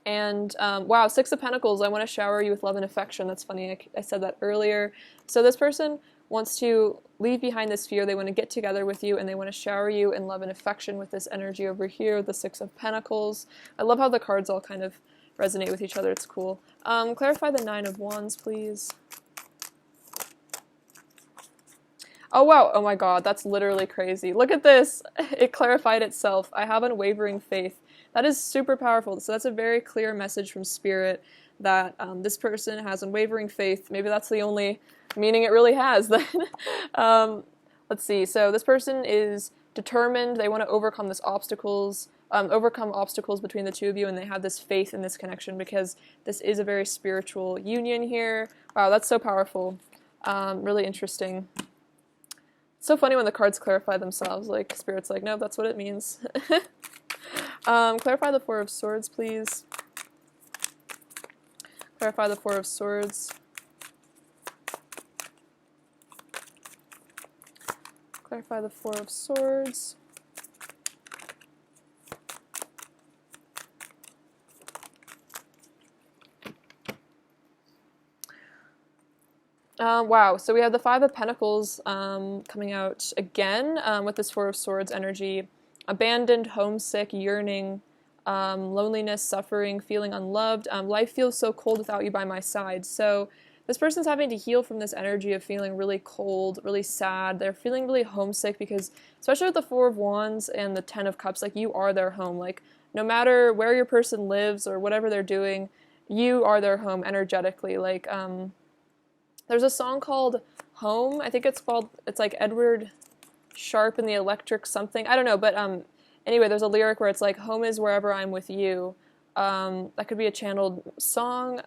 And, wow, Six of Pentacles, I want to shower you with love and affection. That's funny, I said that earlier. So this person wants to leave behind this fear. They want to get together with you, and they want to shower you in love and affection with this energy over here, the Six of Pentacles. I love how the cards all kind of resonate with each other. It's cool. Clarify the Nine of Wands, please. Oh, wow. Oh, my God. That's literally crazy. Look at this. It clarified itself. I have unwavering faith. That is super powerful. So that's a very clear message from Spirit that this person has unwavering faith. Maybe that's the only meaning it really has then. Let's see. So this person is determined. They want to overcome overcome obstacles between the two of you, and they have this faith in this connection because this is a very spiritual union here. Wow, that's so powerful. Really interesting. It's so funny when the cards clarify themselves. Like, Spirit's like, no, that's what it means. Clarify the Four of Swords, please. Clarify the Four of Swords. Clarify the Four of Swords. Wow, so we have the Five of Pentacles coming out again with this Four of Swords energy. Abandoned, homesick, yearning, loneliness, suffering, feeling unloved. Life feels so cold without you by my side. So this person's having to heal from this energy of feeling really cold, really sad. They're feeling really homesick because, especially with the Four of Wands and the Ten of Cups, like, you are their home. Like, no matter where your person lives or whatever they're doing, you are their home energetically. Like, there's a song called Home. I think it's like Edward Sharp and the Electric something. I don't know, but anyway, there's a lyric where it's like, home is wherever I'm with you. That could be a channeled song.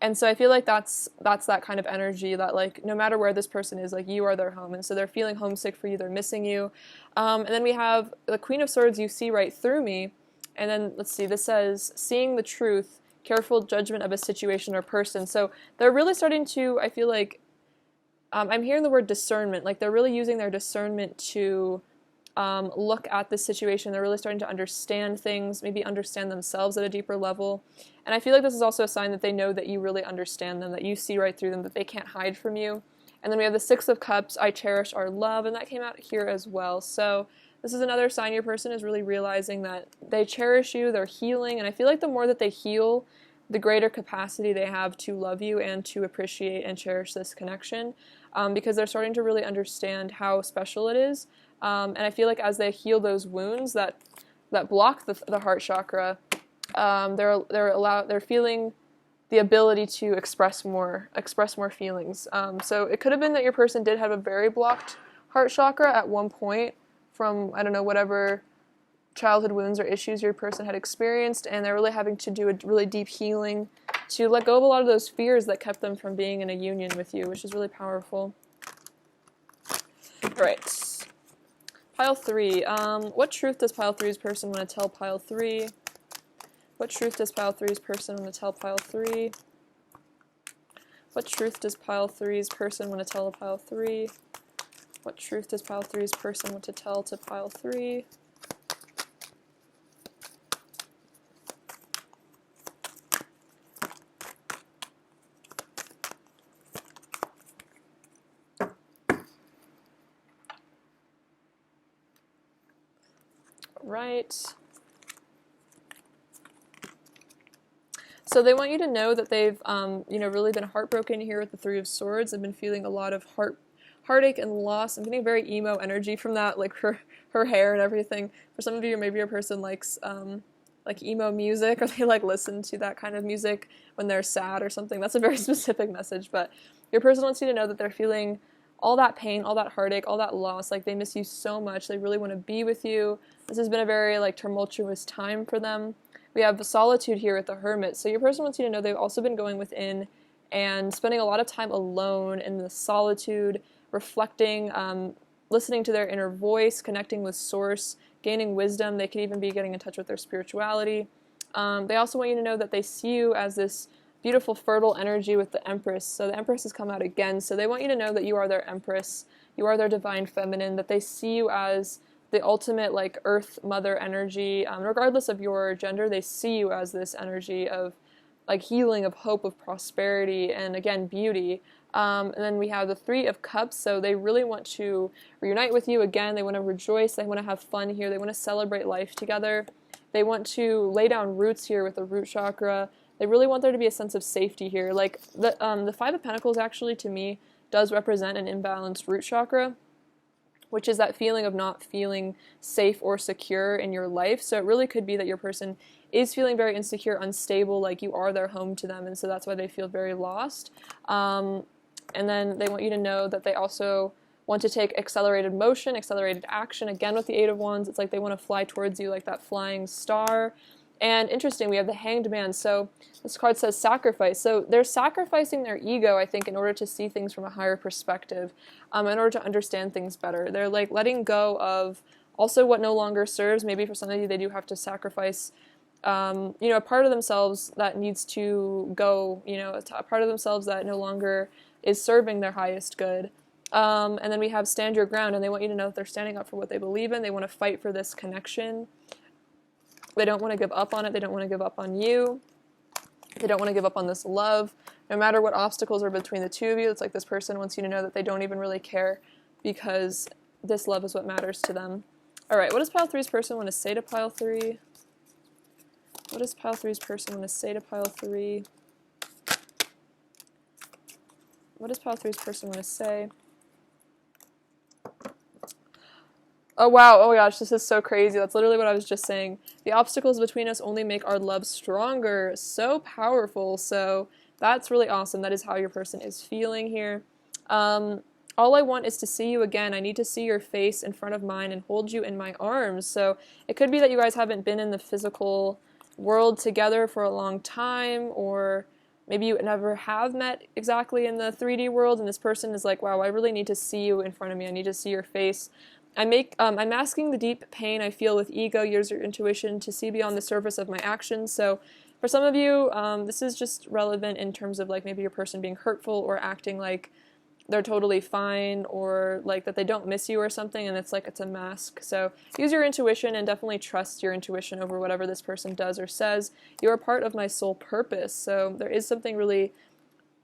And so I feel like that's that kind of energy that, like, no matter where this person is, like, you are their home. And so they're feeling homesick for you. They're missing you. And then we have the Queen of Swords, you see right through me. And then, let's see, this says, seeing the truth, careful judgment of a situation or person. So they're really starting to, I feel like, I'm hearing the word discernment. Like, they're really using their discernment to look at this situation. They're really starting to understand things, maybe understand themselves at a deeper level. And I feel like this is also a sign that they know that you really understand them, that you see right through them, that they can't hide from you. And then we have the Six of Cups, I cherish our love, and that came out here as well. So this is another sign your person is really realizing that they cherish you, they're healing, and I feel like the more that they heal, the greater capacity they have to love you and to appreciate and cherish this connection, because they're starting to really understand how special it is. And I feel like as they heal those wounds that block the heart chakra, they're feeling the ability to express more feelings. So it could have been that your person did have a very blocked heart chakra at one point from, I don't know, whatever childhood wounds or issues your person had experienced, and they're really having to do a really deep healing to let go of a lot of those fears that kept them from being in a union with you, which is really powerful. All right. Pile 3. What truth does Pile 3's person want to tell Pile 3? What truth does Pile 3's person want to tell Pile 3? What truth does Pile 3's person want to tell Pile 3? What truth does Pile 3's person want to tell to Pile 3? Right. So they want you to know that they've, really been heartbroken here with the Three of Swords. They've been feeling a lot of heartache and loss. I'm getting very emo energy from that, like her hair and everything. For some of you, maybe your person likes like emo music, or they like listen to that kind of music when they're sad or something. That's a very specific message, but your person wants you to know that they're feeling all that pain, all that heartache, all that loss. Like, they miss you so much. They really want to be with you. This has been a very, like, tumultuous time for them. We have the solitude here with the Hermit. So your person wants you to know they've also been going within and spending a lot of time alone in the solitude, reflecting, listening to their inner voice, connecting with Source, gaining wisdom. They could even be getting in touch with their spirituality. They also want you to know that they see you as this beautiful, fertile energy with the Empress. So the Empress has come out again. So they want you to know that you are their Empress. You are their divine feminine, that they see you as the ultimate, like, earth mother energy. Regardless of your gender, they see you as this energy of, like, healing, of hope, of prosperity, and again, beauty. And then we have the Three of Cups, so they really want to reunite with you again. They want to rejoice. They want to have fun here. They want to celebrate life together. They want to lay down roots here with the root chakra. They really want there to be a sense of safety here. Like the Five of Pentacles actually, to me, does represent an imbalanced root chakra, which is that feeling of not feeling safe or secure in your life. So it really could be that your person is feeling very insecure, unstable, like you are their home to them, and so that's why they feel very lost. And then they want you to know that they also want to take accelerated motion, accelerated action. Again, with the Eight of Wands, it's like they want to fly towards you like that flying star. And interesting, we have the Hanged Man. So this card says sacrifice. So they're sacrificing their ego, I think, in order to see things from a higher perspective, in order to understand things better. They're like letting go of also what no longer serves. Maybe for some of you, they do have to sacrifice a part of themselves that needs to go, a part of themselves that no longer is serving their highest good. And then we have stand your ground, and they want you to know that they're standing up for what they believe in. They want to fight for this connection. They don't want to give up on it. They don't want to give up on you. They don't want to give up on this love. No matter what obstacles are between the two of you, it's like this person wants you to know that they don't even really care because this love is what matters to them. All right, what does Pile 3's person want to say to Pile 3? What does Pile 3's person want to say to Pile 3? What does Pile 3's person want to say? Oh wow, oh my gosh, this is so crazy. That's literally what I was just saying. The obstacles between us only make our love stronger. So powerful. So that's really awesome. That is how your person is feeling here. All I want is to see you again. I need to see your face in front of mine and hold you in my arms. So it could be that you guys haven't been in the physical world together for a long time, or maybe you never have met exactly in the 3D world, and this person is like, wow, I really need to see you in front of me. I need to see your face. I'm masking the deep pain I feel with ego. Use your intuition to see beyond the surface of my actions. So for some of you, this is just relevant in terms of like maybe your person being hurtful or acting like they're totally fine, or like that they don't miss you or something, and it's like it's a mask. So use your intuition and definitely trust your intuition over whatever this person does or says. You're a part of my soul purpose. So there is something really,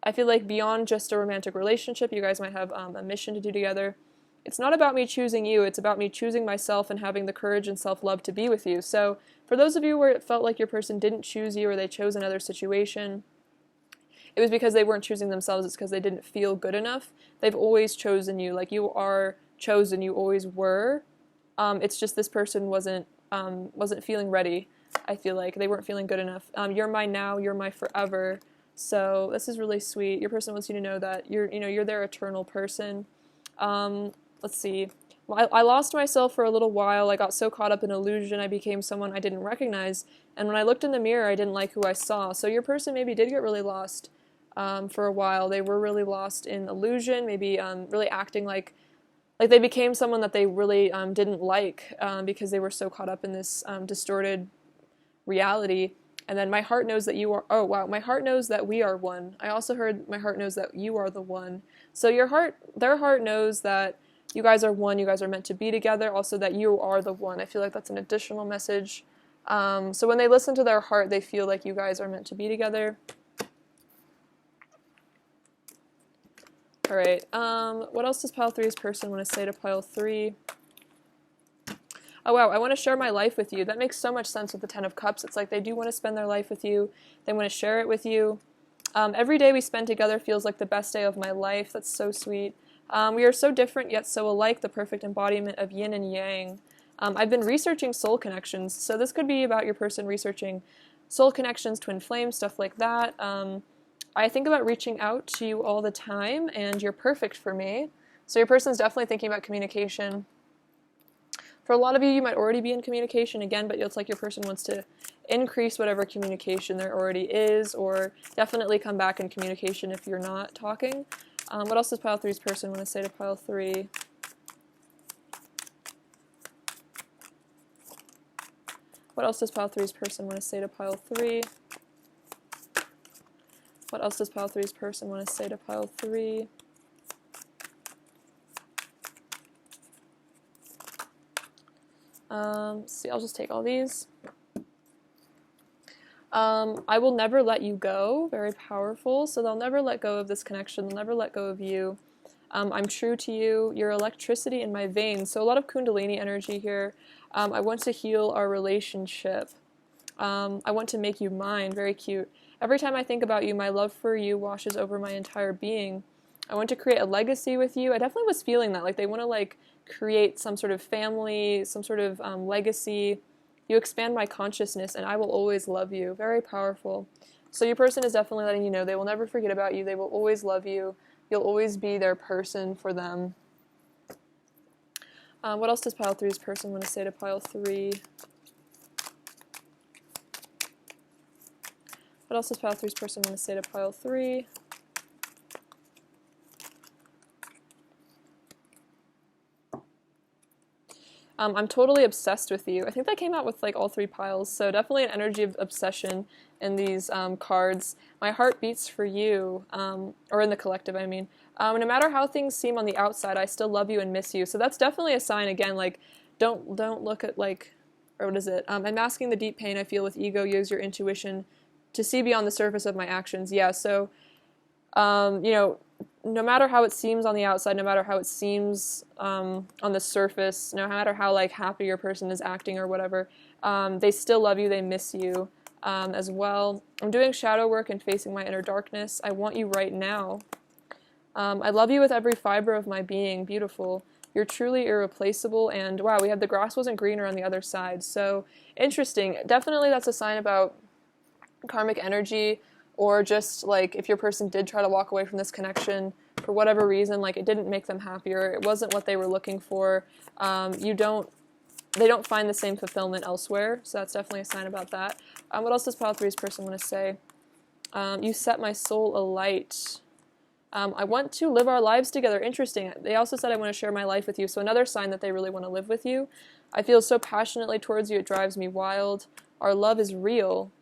I feel like, beyond just a romantic relationship. You guys might have a mission to do together. It's not about me choosing you, it's about me choosing myself and having the courage and self-love to be with you. So for those of you where it felt like your person didn't choose you or they chose another situation, it was because they weren't choosing themselves. It's because they didn't feel good enough. They've always chosen you. Like, you are chosen. You always were. It's just this person wasn't feeling ready. I feel like they weren't feeling good enough. You're my now. You're my forever. So this is really sweet. Your person wants you to know that you're their eternal person. Let's see. I lost myself for a little while. I got so caught up in illusion. I became someone I didn't recognize. And when I looked in the mirror, I didn't like who I saw. So your person maybe did get really lost. For a while. They were really lost in illusion, maybe really acting like they became someone that they really didn't like because they were so caught up in this distorted reality. And then my heart knows that you are, oh wow, my heart knows that we are one. I also heard my heart knows that you are the one. So their heart knows that you guys are one, you guys are meant to be together, also that you are the one. I feel like that's an additional message. So when they listen to their heart, they feel like you guys are meant to be together. All right, what else does Pile 3's person want to say to Pile 3? Oh wow, I want to share my life with you. That makes so much sense with the Ten of Cups. It's like they do want to spend their life with you. They want to share it with you. Every day we spend together feels like the best day of my life. That's so sweet. We are so different yet so alike, the perfect embodiment of yin and yang. I've been researching soul connections, so this could be about your person researching soul connections, twin flames, stuff like that. I think about reaching out to you all the time, and you're perfect for me. So your person's definitely thinking about communication. For a lot of you, you might already be in communication again, but it's like your person wants to increase whatever communication there already is, or definitely come back in communication if you're not talking. What else does Pile 3's person want to say to Pile 3? What else does Pile 3's person want to say to Pile 3? What else does Pile 3's person want to say to Pile 3? See, I'll just take all these. I will never let you go. Very powerful. So they'll never let go of this connection. They'll never let go of you. I'm true to you. You're electricity in my veins. So a lot of Kundalini energy here. I want to heal our relationship. I want to make you mine. Very cute. Every time I think about you, my love for you washes over my entire being. I want to create a legacy with you. I definitely was feeling that. Like they want to like create some sort of family, some sort of legacy. You expand my consciousness and I will always love you. Very powerful. So your person is definitely letting you know they will never forget about you. They will always love you. You'll always be their person for them. What else does pile three's person want to say to pile three? What else does pile three's person want to say to pile three? I'm totally obsessed with you. I think that came out with like all three piles, so definitely an energy of obsession in these cards. My heart beats for you, or in the collective, I mean. No matter how things seem on the outside, I still love you and miss you. So that's definitely a sign, again, like, don't look at, like, or what is it? I'm masking the deep pain I feel with ego, use your intuition to see beyond the surface of my actions. Yeah, so, you know, no matter how it seems on the outside, no matter how it seems on the surface, no matter how like happy your person is acting or whatever, they still love you, they miss you as well. I'm doing shadow work and facing my inner darkness. I want you right now. I love you with every fiber of my being. Beautiful. You're truly irreplaceable, and wow, we have the grass wasn't greener on the other side. So interesting. Definitely that's a sign about karmic energy, or just like if your person did try to walk away from this connection for whatever reason, like it didn't make them happier, it wasn't what they were looking for, they don't find the same fulfillment elsewhere, so that's definitely a sign about that. What else does pile three's person want to say? You set my soul alight. I want to live our lives together. Interesting. They also said I want to share my life with you, so another sign that they really want to live with you. I feel so passionately towards you, it drives me wild. Our love is real.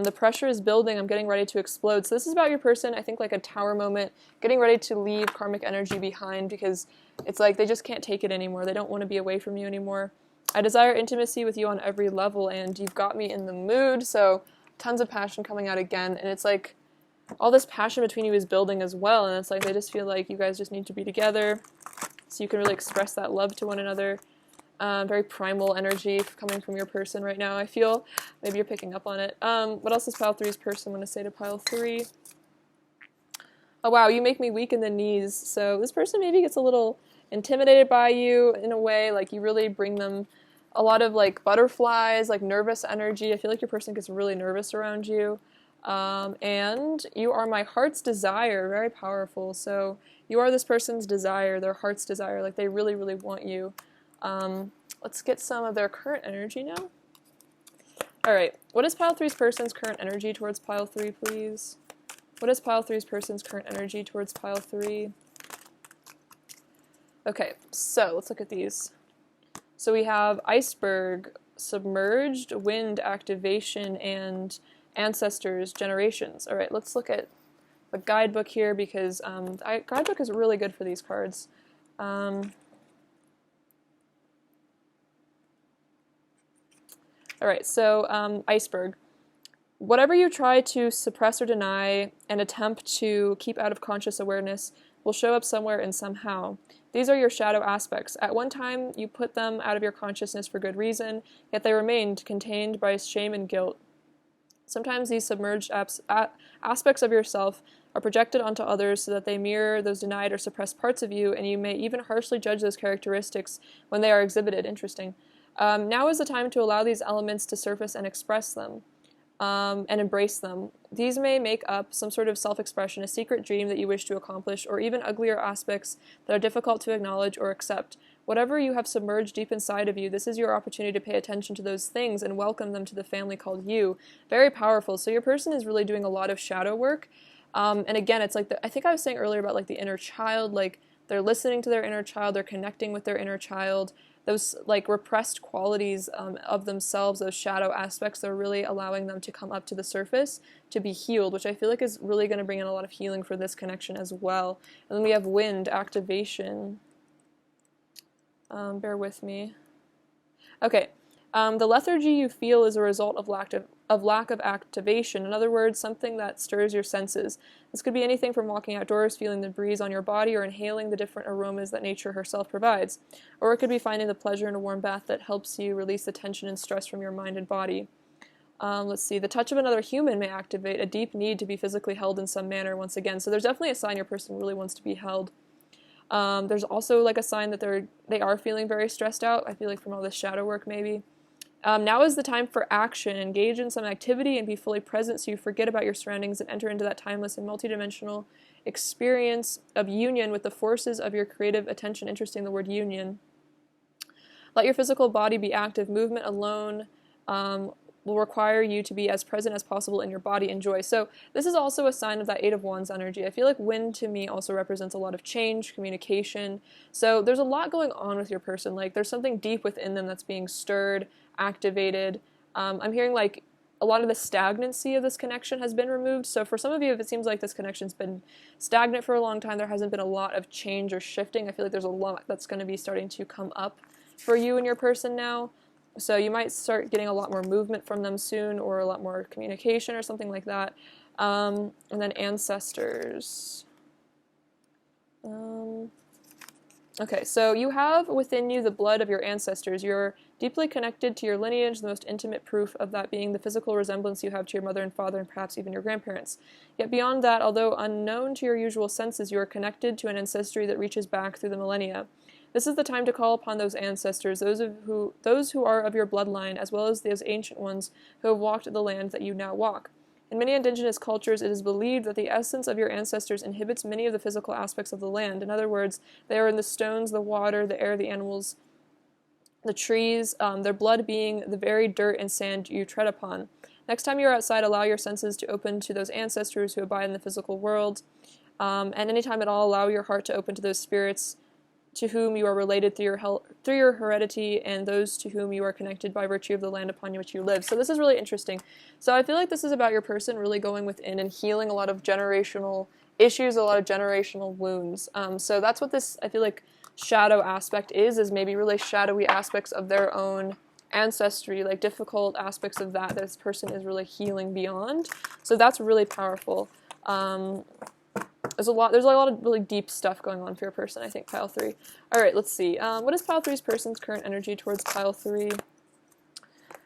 The pressure is building. I'm getting ready to explode. So this is about your person, I think like a tower moment, getting ready to leave karmic energy behind because it's like they just can't take it anymore. They don't want to be away from you anymore. I desire intimacy with you on every level, and you've got me in the mood. So tons of passion coming out again. And it's like all this passion between you is building as well. And it's like they just feel like you guys just need to be together so you can really express that love to one another. Very primal energy coming from your person right now, I feel. Maybe you're picking up on it. What else does pile three's person want to say to pile three? Oh wow, you make me weak in the knees. So this person maybe gets a little intimidated by you in a way, like you really bring them a lot of like butterflies, like nervous energy. I feel like your person gets really nervous around you. And you are my heart's desire, very powerful. So you are this person's desire, their heart's desire, like they really, really want you. Let's get some of their current energy now. Alright, what is pile three's person's current energy towards pile three, please? What is pile three's person's current energy towards pile three? Okay, so let's look at these. So we have iceberg, submerged, wind, activation, and ancestors, generations. Alright, let's look at the guidebook here because the guidebook is really good for these cards. Alright, so iceberg. Whatever you try to suppress or deny and attempt to keep out of conscious awareness will show up somewhere and somehow. These are your shadow aspects. At one time, you put them out of your consciousness for good reason, yet they remained contained by shame and guilt. Sometimes these submerged aspects of yourself are projected onto others so that they mirror those denied or suppressed parts of you, and you may even harshly judge those characteristics when they are exhibited. Interesting. Now is the time to allow these elements to surface and express them, and embrace them. These may make up some sort of self-expression, a secret dream that you wish to accomplish, or even uglier aspects that are difficult to acknowledge or accept. Whatever you have submerged deep inside of you, this is your opportunity to pay attention to those things and welcome them to the family called you. Very powerful. So your person is really doing a lot of shadow work. And again, it's like, I think I was saying earlier about like the inner child, like they're listening to their inner child, they're connecting with their inner child. Those like repressed qualities of themselves, those shadow aspects, they're really allowing them to come up to the surface to be healed, which I feel like is really going to bring in a lot of healing for this connection as well. And then we have wind, activation. Bear with me. Okay, The lethargy you feel is a result of lack of activation. In other words, something that stirs your senses. This could be anything from walking outdoors, feeling the breeze on your body, or inhaling the different aromas that nature herself provides. Or it could be finding the pleasure in a warm bath that helps you release the tension and stress from your mind and body. Let's see, the touch of another human may activate a deep need to be physically held in some manner once again. So there's definitely a sign your person really wants to be held. There's also like a sign that they are feeling very stressed out. I feel like from all this shadow work maybe. Now is the time for action. Engage in some activity and be fully present so you forget about your surroundings and enter into that timeless and multidimensional experience of union with the forces of your creative attention. Interesting, the word union. Let your physical body be active. Movement alone will require you to be as present as possible in your body and joy. So this is also a sign of that Eight of Wands energy. I feel like wind to me also represents a lot of change, communication. So there's a lot going on with your person. Like there's something deep within them that's being stirred, activated. I'm hearing like a lot of the stagnancy of this connection has been removed. So for some of you, if it seems like this connection's been stagnant for a long time, there hasn't been a lot of change or shifting. I feel like there's a lot that's going to be starting to come up for you and your person now. So you might start getting a lot more movement from them soon, or a lot more communication or something like that. And then ancestors. Okay, so you have within you the blood of your ancestors. You're deeply connected to your lineage, the most intimate proof of that being the physical resemblance you have to your mother and father and perhaps even your grandparents. Yet beyond that, although unknown to your usual senses, you are connected to an ancestry that reaches back through the millennia. This is the time to call upon those ancestors, those who are of your bloodline, as well as those ancient ones who have walked the land that you now walk. In many indigenous cultures, it is believed that the essence of your ancestors inhibits many of the physical aspects of the land. In other words, they are in the stones, the water, the air, the animals, the trees, their blood being the very dirt and sand you tread upon. Next time you're outside, allow your senses to open to those ancestors who abide in the physical world. And anytime at all, allow your heart to open to those spirits to whom you are related through your heredity, and those to whom you are connected by virtue of the land upon which you live. So this is really interesting. So I feel like this is about your person really going within and healing a lot of generational issues, a lot of generational wounds. So that's what this, I feel like, shadow aspect is maybe really shadowy aspects of their own ancestry, like difficult aspects of that this person is really healing beyond. So that's really powerful. There's a lot of really deep stuff going on for your person, I think, pile 3. Alright, let's see. What is pile 3's person's current energy towards pile 3?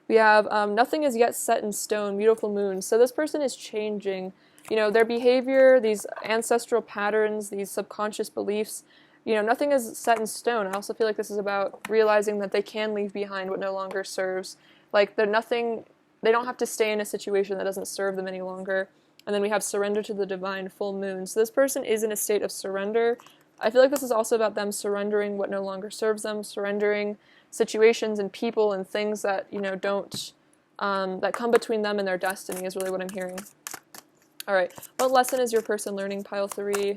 We have, nothing is yet set in stone, beautiful moon. So this person is changing, their behavior, these ancestral patterns, these subconscious beliefs. Nothing is set in stone. I also feel like this is about realizing that they can leave behind what no longer serves. Like, they don't have to stay in a situation that doesn't serve them any longer. And then we have surrender to the divine, full moon. So this person is in a state of surrender. I feel like this is also about them surrendering what no longer serves them, surrendering situations and people and things that, don't, that come between them and their destiny is really what I'm hearing. All right, what lesson is your person learning, pile 3?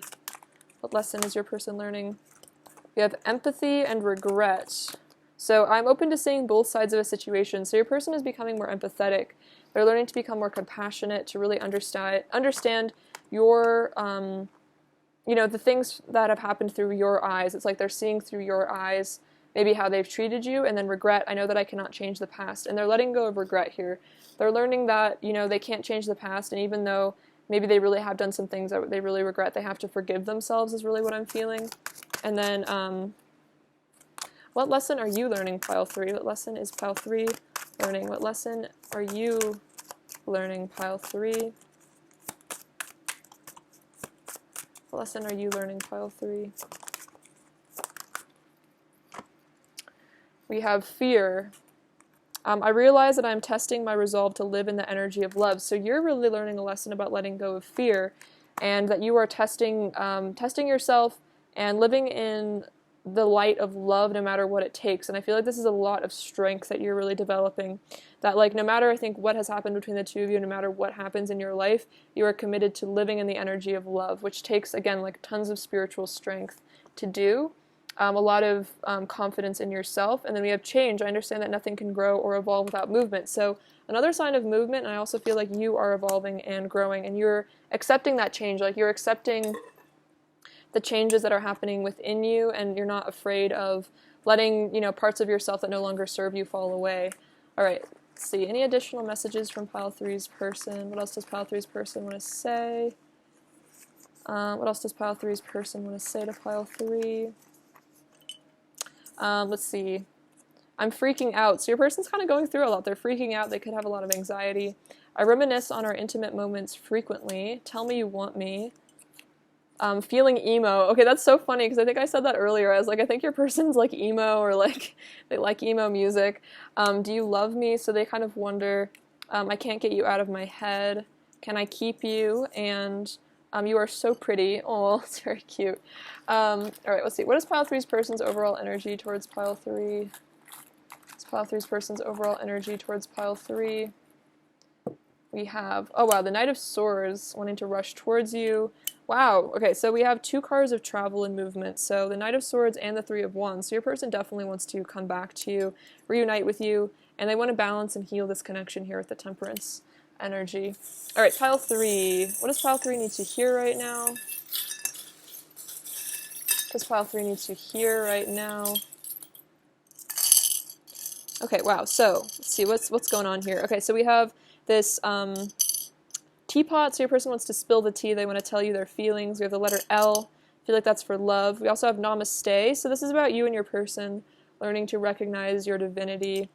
What lesson is your person learning? We have empathy and regret. So I'm open to seeing both sides of a situation. So your person is becoming more empathetic. They're learning to become more compassionate, to really understand your, the things that have happened through your eyes. It's like they're seeing through your eyes maybe how they've treated you, and then regret. I know that I cannot change the past, and they're letting go of regret here. They're learning that, they can't change the past, and even though maybe they really have done some things that they really regret, they have to forgive themselves is really what I'm feeling. And then, what lesson are you learning, pile 3? What lesson is pile 3 learning? What lesson are you learning, pile 3? What lesson are you learning, pile 3? We have fear. I realize that I'm testing my resolve to live in the energy of love. So you're really learning a lesson about letting go of fear, and that you are testing yourself and living in the light of love no matter what it takes. And I feel like this is a lot of strength that you're really developing. That, like, no matter, I think, what has happened between the two of you, no matter what happens in your life, you are committed to living in the energy of love, which takes, again, like, tons of spiritual strength to do. A lot of confidence in yourself. And then we have change. I understand that nothing can grow or evolve without movement. So another sign of movement, and I also feel like you are evolving and growing, and you're accepting that change. Like, you're accepting the changes that are happening within you, and you're not afraid of letting, parts of yourself that no longer serve you fall away. All right, let's see. Any additional messages from pile three's person? What else does pile three's person want to say? What else does pile three's person want to say to pile three? Let's see. I'm freaking out. So your person's kind of going through a lot. They're freaking out. They could have a lot of anxiety. I reminisce on our intimate moments frequently. Tell me you want me. Feeling emo. Okay, that's so funny because I think I said that earlier. I was like, I think your person's like emo or like they like emo music. Do you love me? So they kind of wonder, I can't get you out of my head. Can I keep you? And you are so pretty. Oh, it's very cute. All right, let's see. What is pile three's person's overall energy towards pile three? What's pile three's person's overall energy towards pile three? We have, oh wow, the Knight of Swords wanting to rush towards you. Wow, okay, so we have 2 cards of travel and movement. So the Knight of Swords and the Three of Wands. So your person definitely wants to come back to you, reunite with you, and they want to balance and heal this connection here with the Temperance energy. All right, pile 3. What does pile 3 need to hear right now? What does pile 3 need to hear right now? Okay, wow, so let's see what's going on here. Okay, so we have this teapot, so your person wants to spill the tea. They want to tell you their feelings. We have the letter L. I feel like that's for love. We also have namaste. So this is about you and your person learning to recognize your divinity.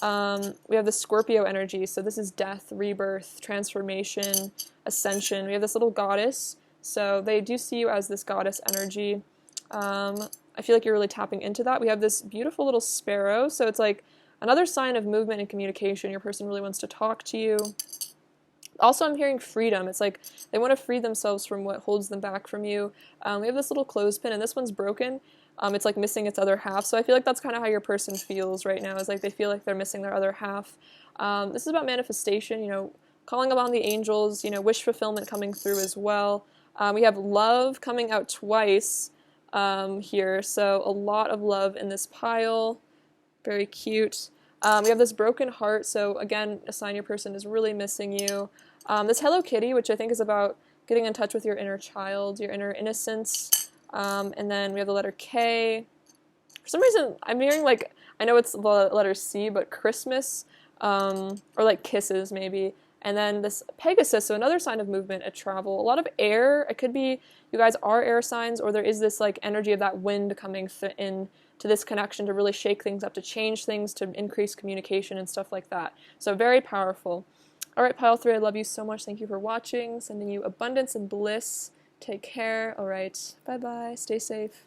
We have the Scorpio energy. So this is death, rebirth, transformation, ascension. We have this little goddess. So they do see you as this goddess energy. I feel like you're really tapping into that. We have this beautiful little sparrow. So it's like another sign of movement and communication. Your person really wants to talk to you. Also, I'm hearing freedom. It's like they want to free themselves from what holds them back from you. We have this little clothespin, and this one's broken. It's like missing its other half. So I feel like that's kind of how your person feels right now, is like they feel like they're missing their other half. This is about manifestation, you know, calling upon the angels, you know, wish fulfillment coming through as well. We have love coming out twice here. So a lot of love in this pile. Very cute. We have this broken heart, so again, a sign your person is really missing you. This Hello Kitty, which I think is about getting in touch with your inner child, your inner innocence. And then we have the letter K. For some reason, I'm hearing like, I know it's the letter C, but Christmas, or like kisses maybe. And then this Pegasus, so another sign of movement, a travel. A lot of air. It could be you guys are air signs, or there is this like energy of that wind coming in to this connection to really shake things up, to change things, to increase communication and stuff like that. So very powerful. All right, pile 3, I love you so much. Thank you for watching. Sending you abundance and bliss. Take care. All right, bye-bye. Stay safe.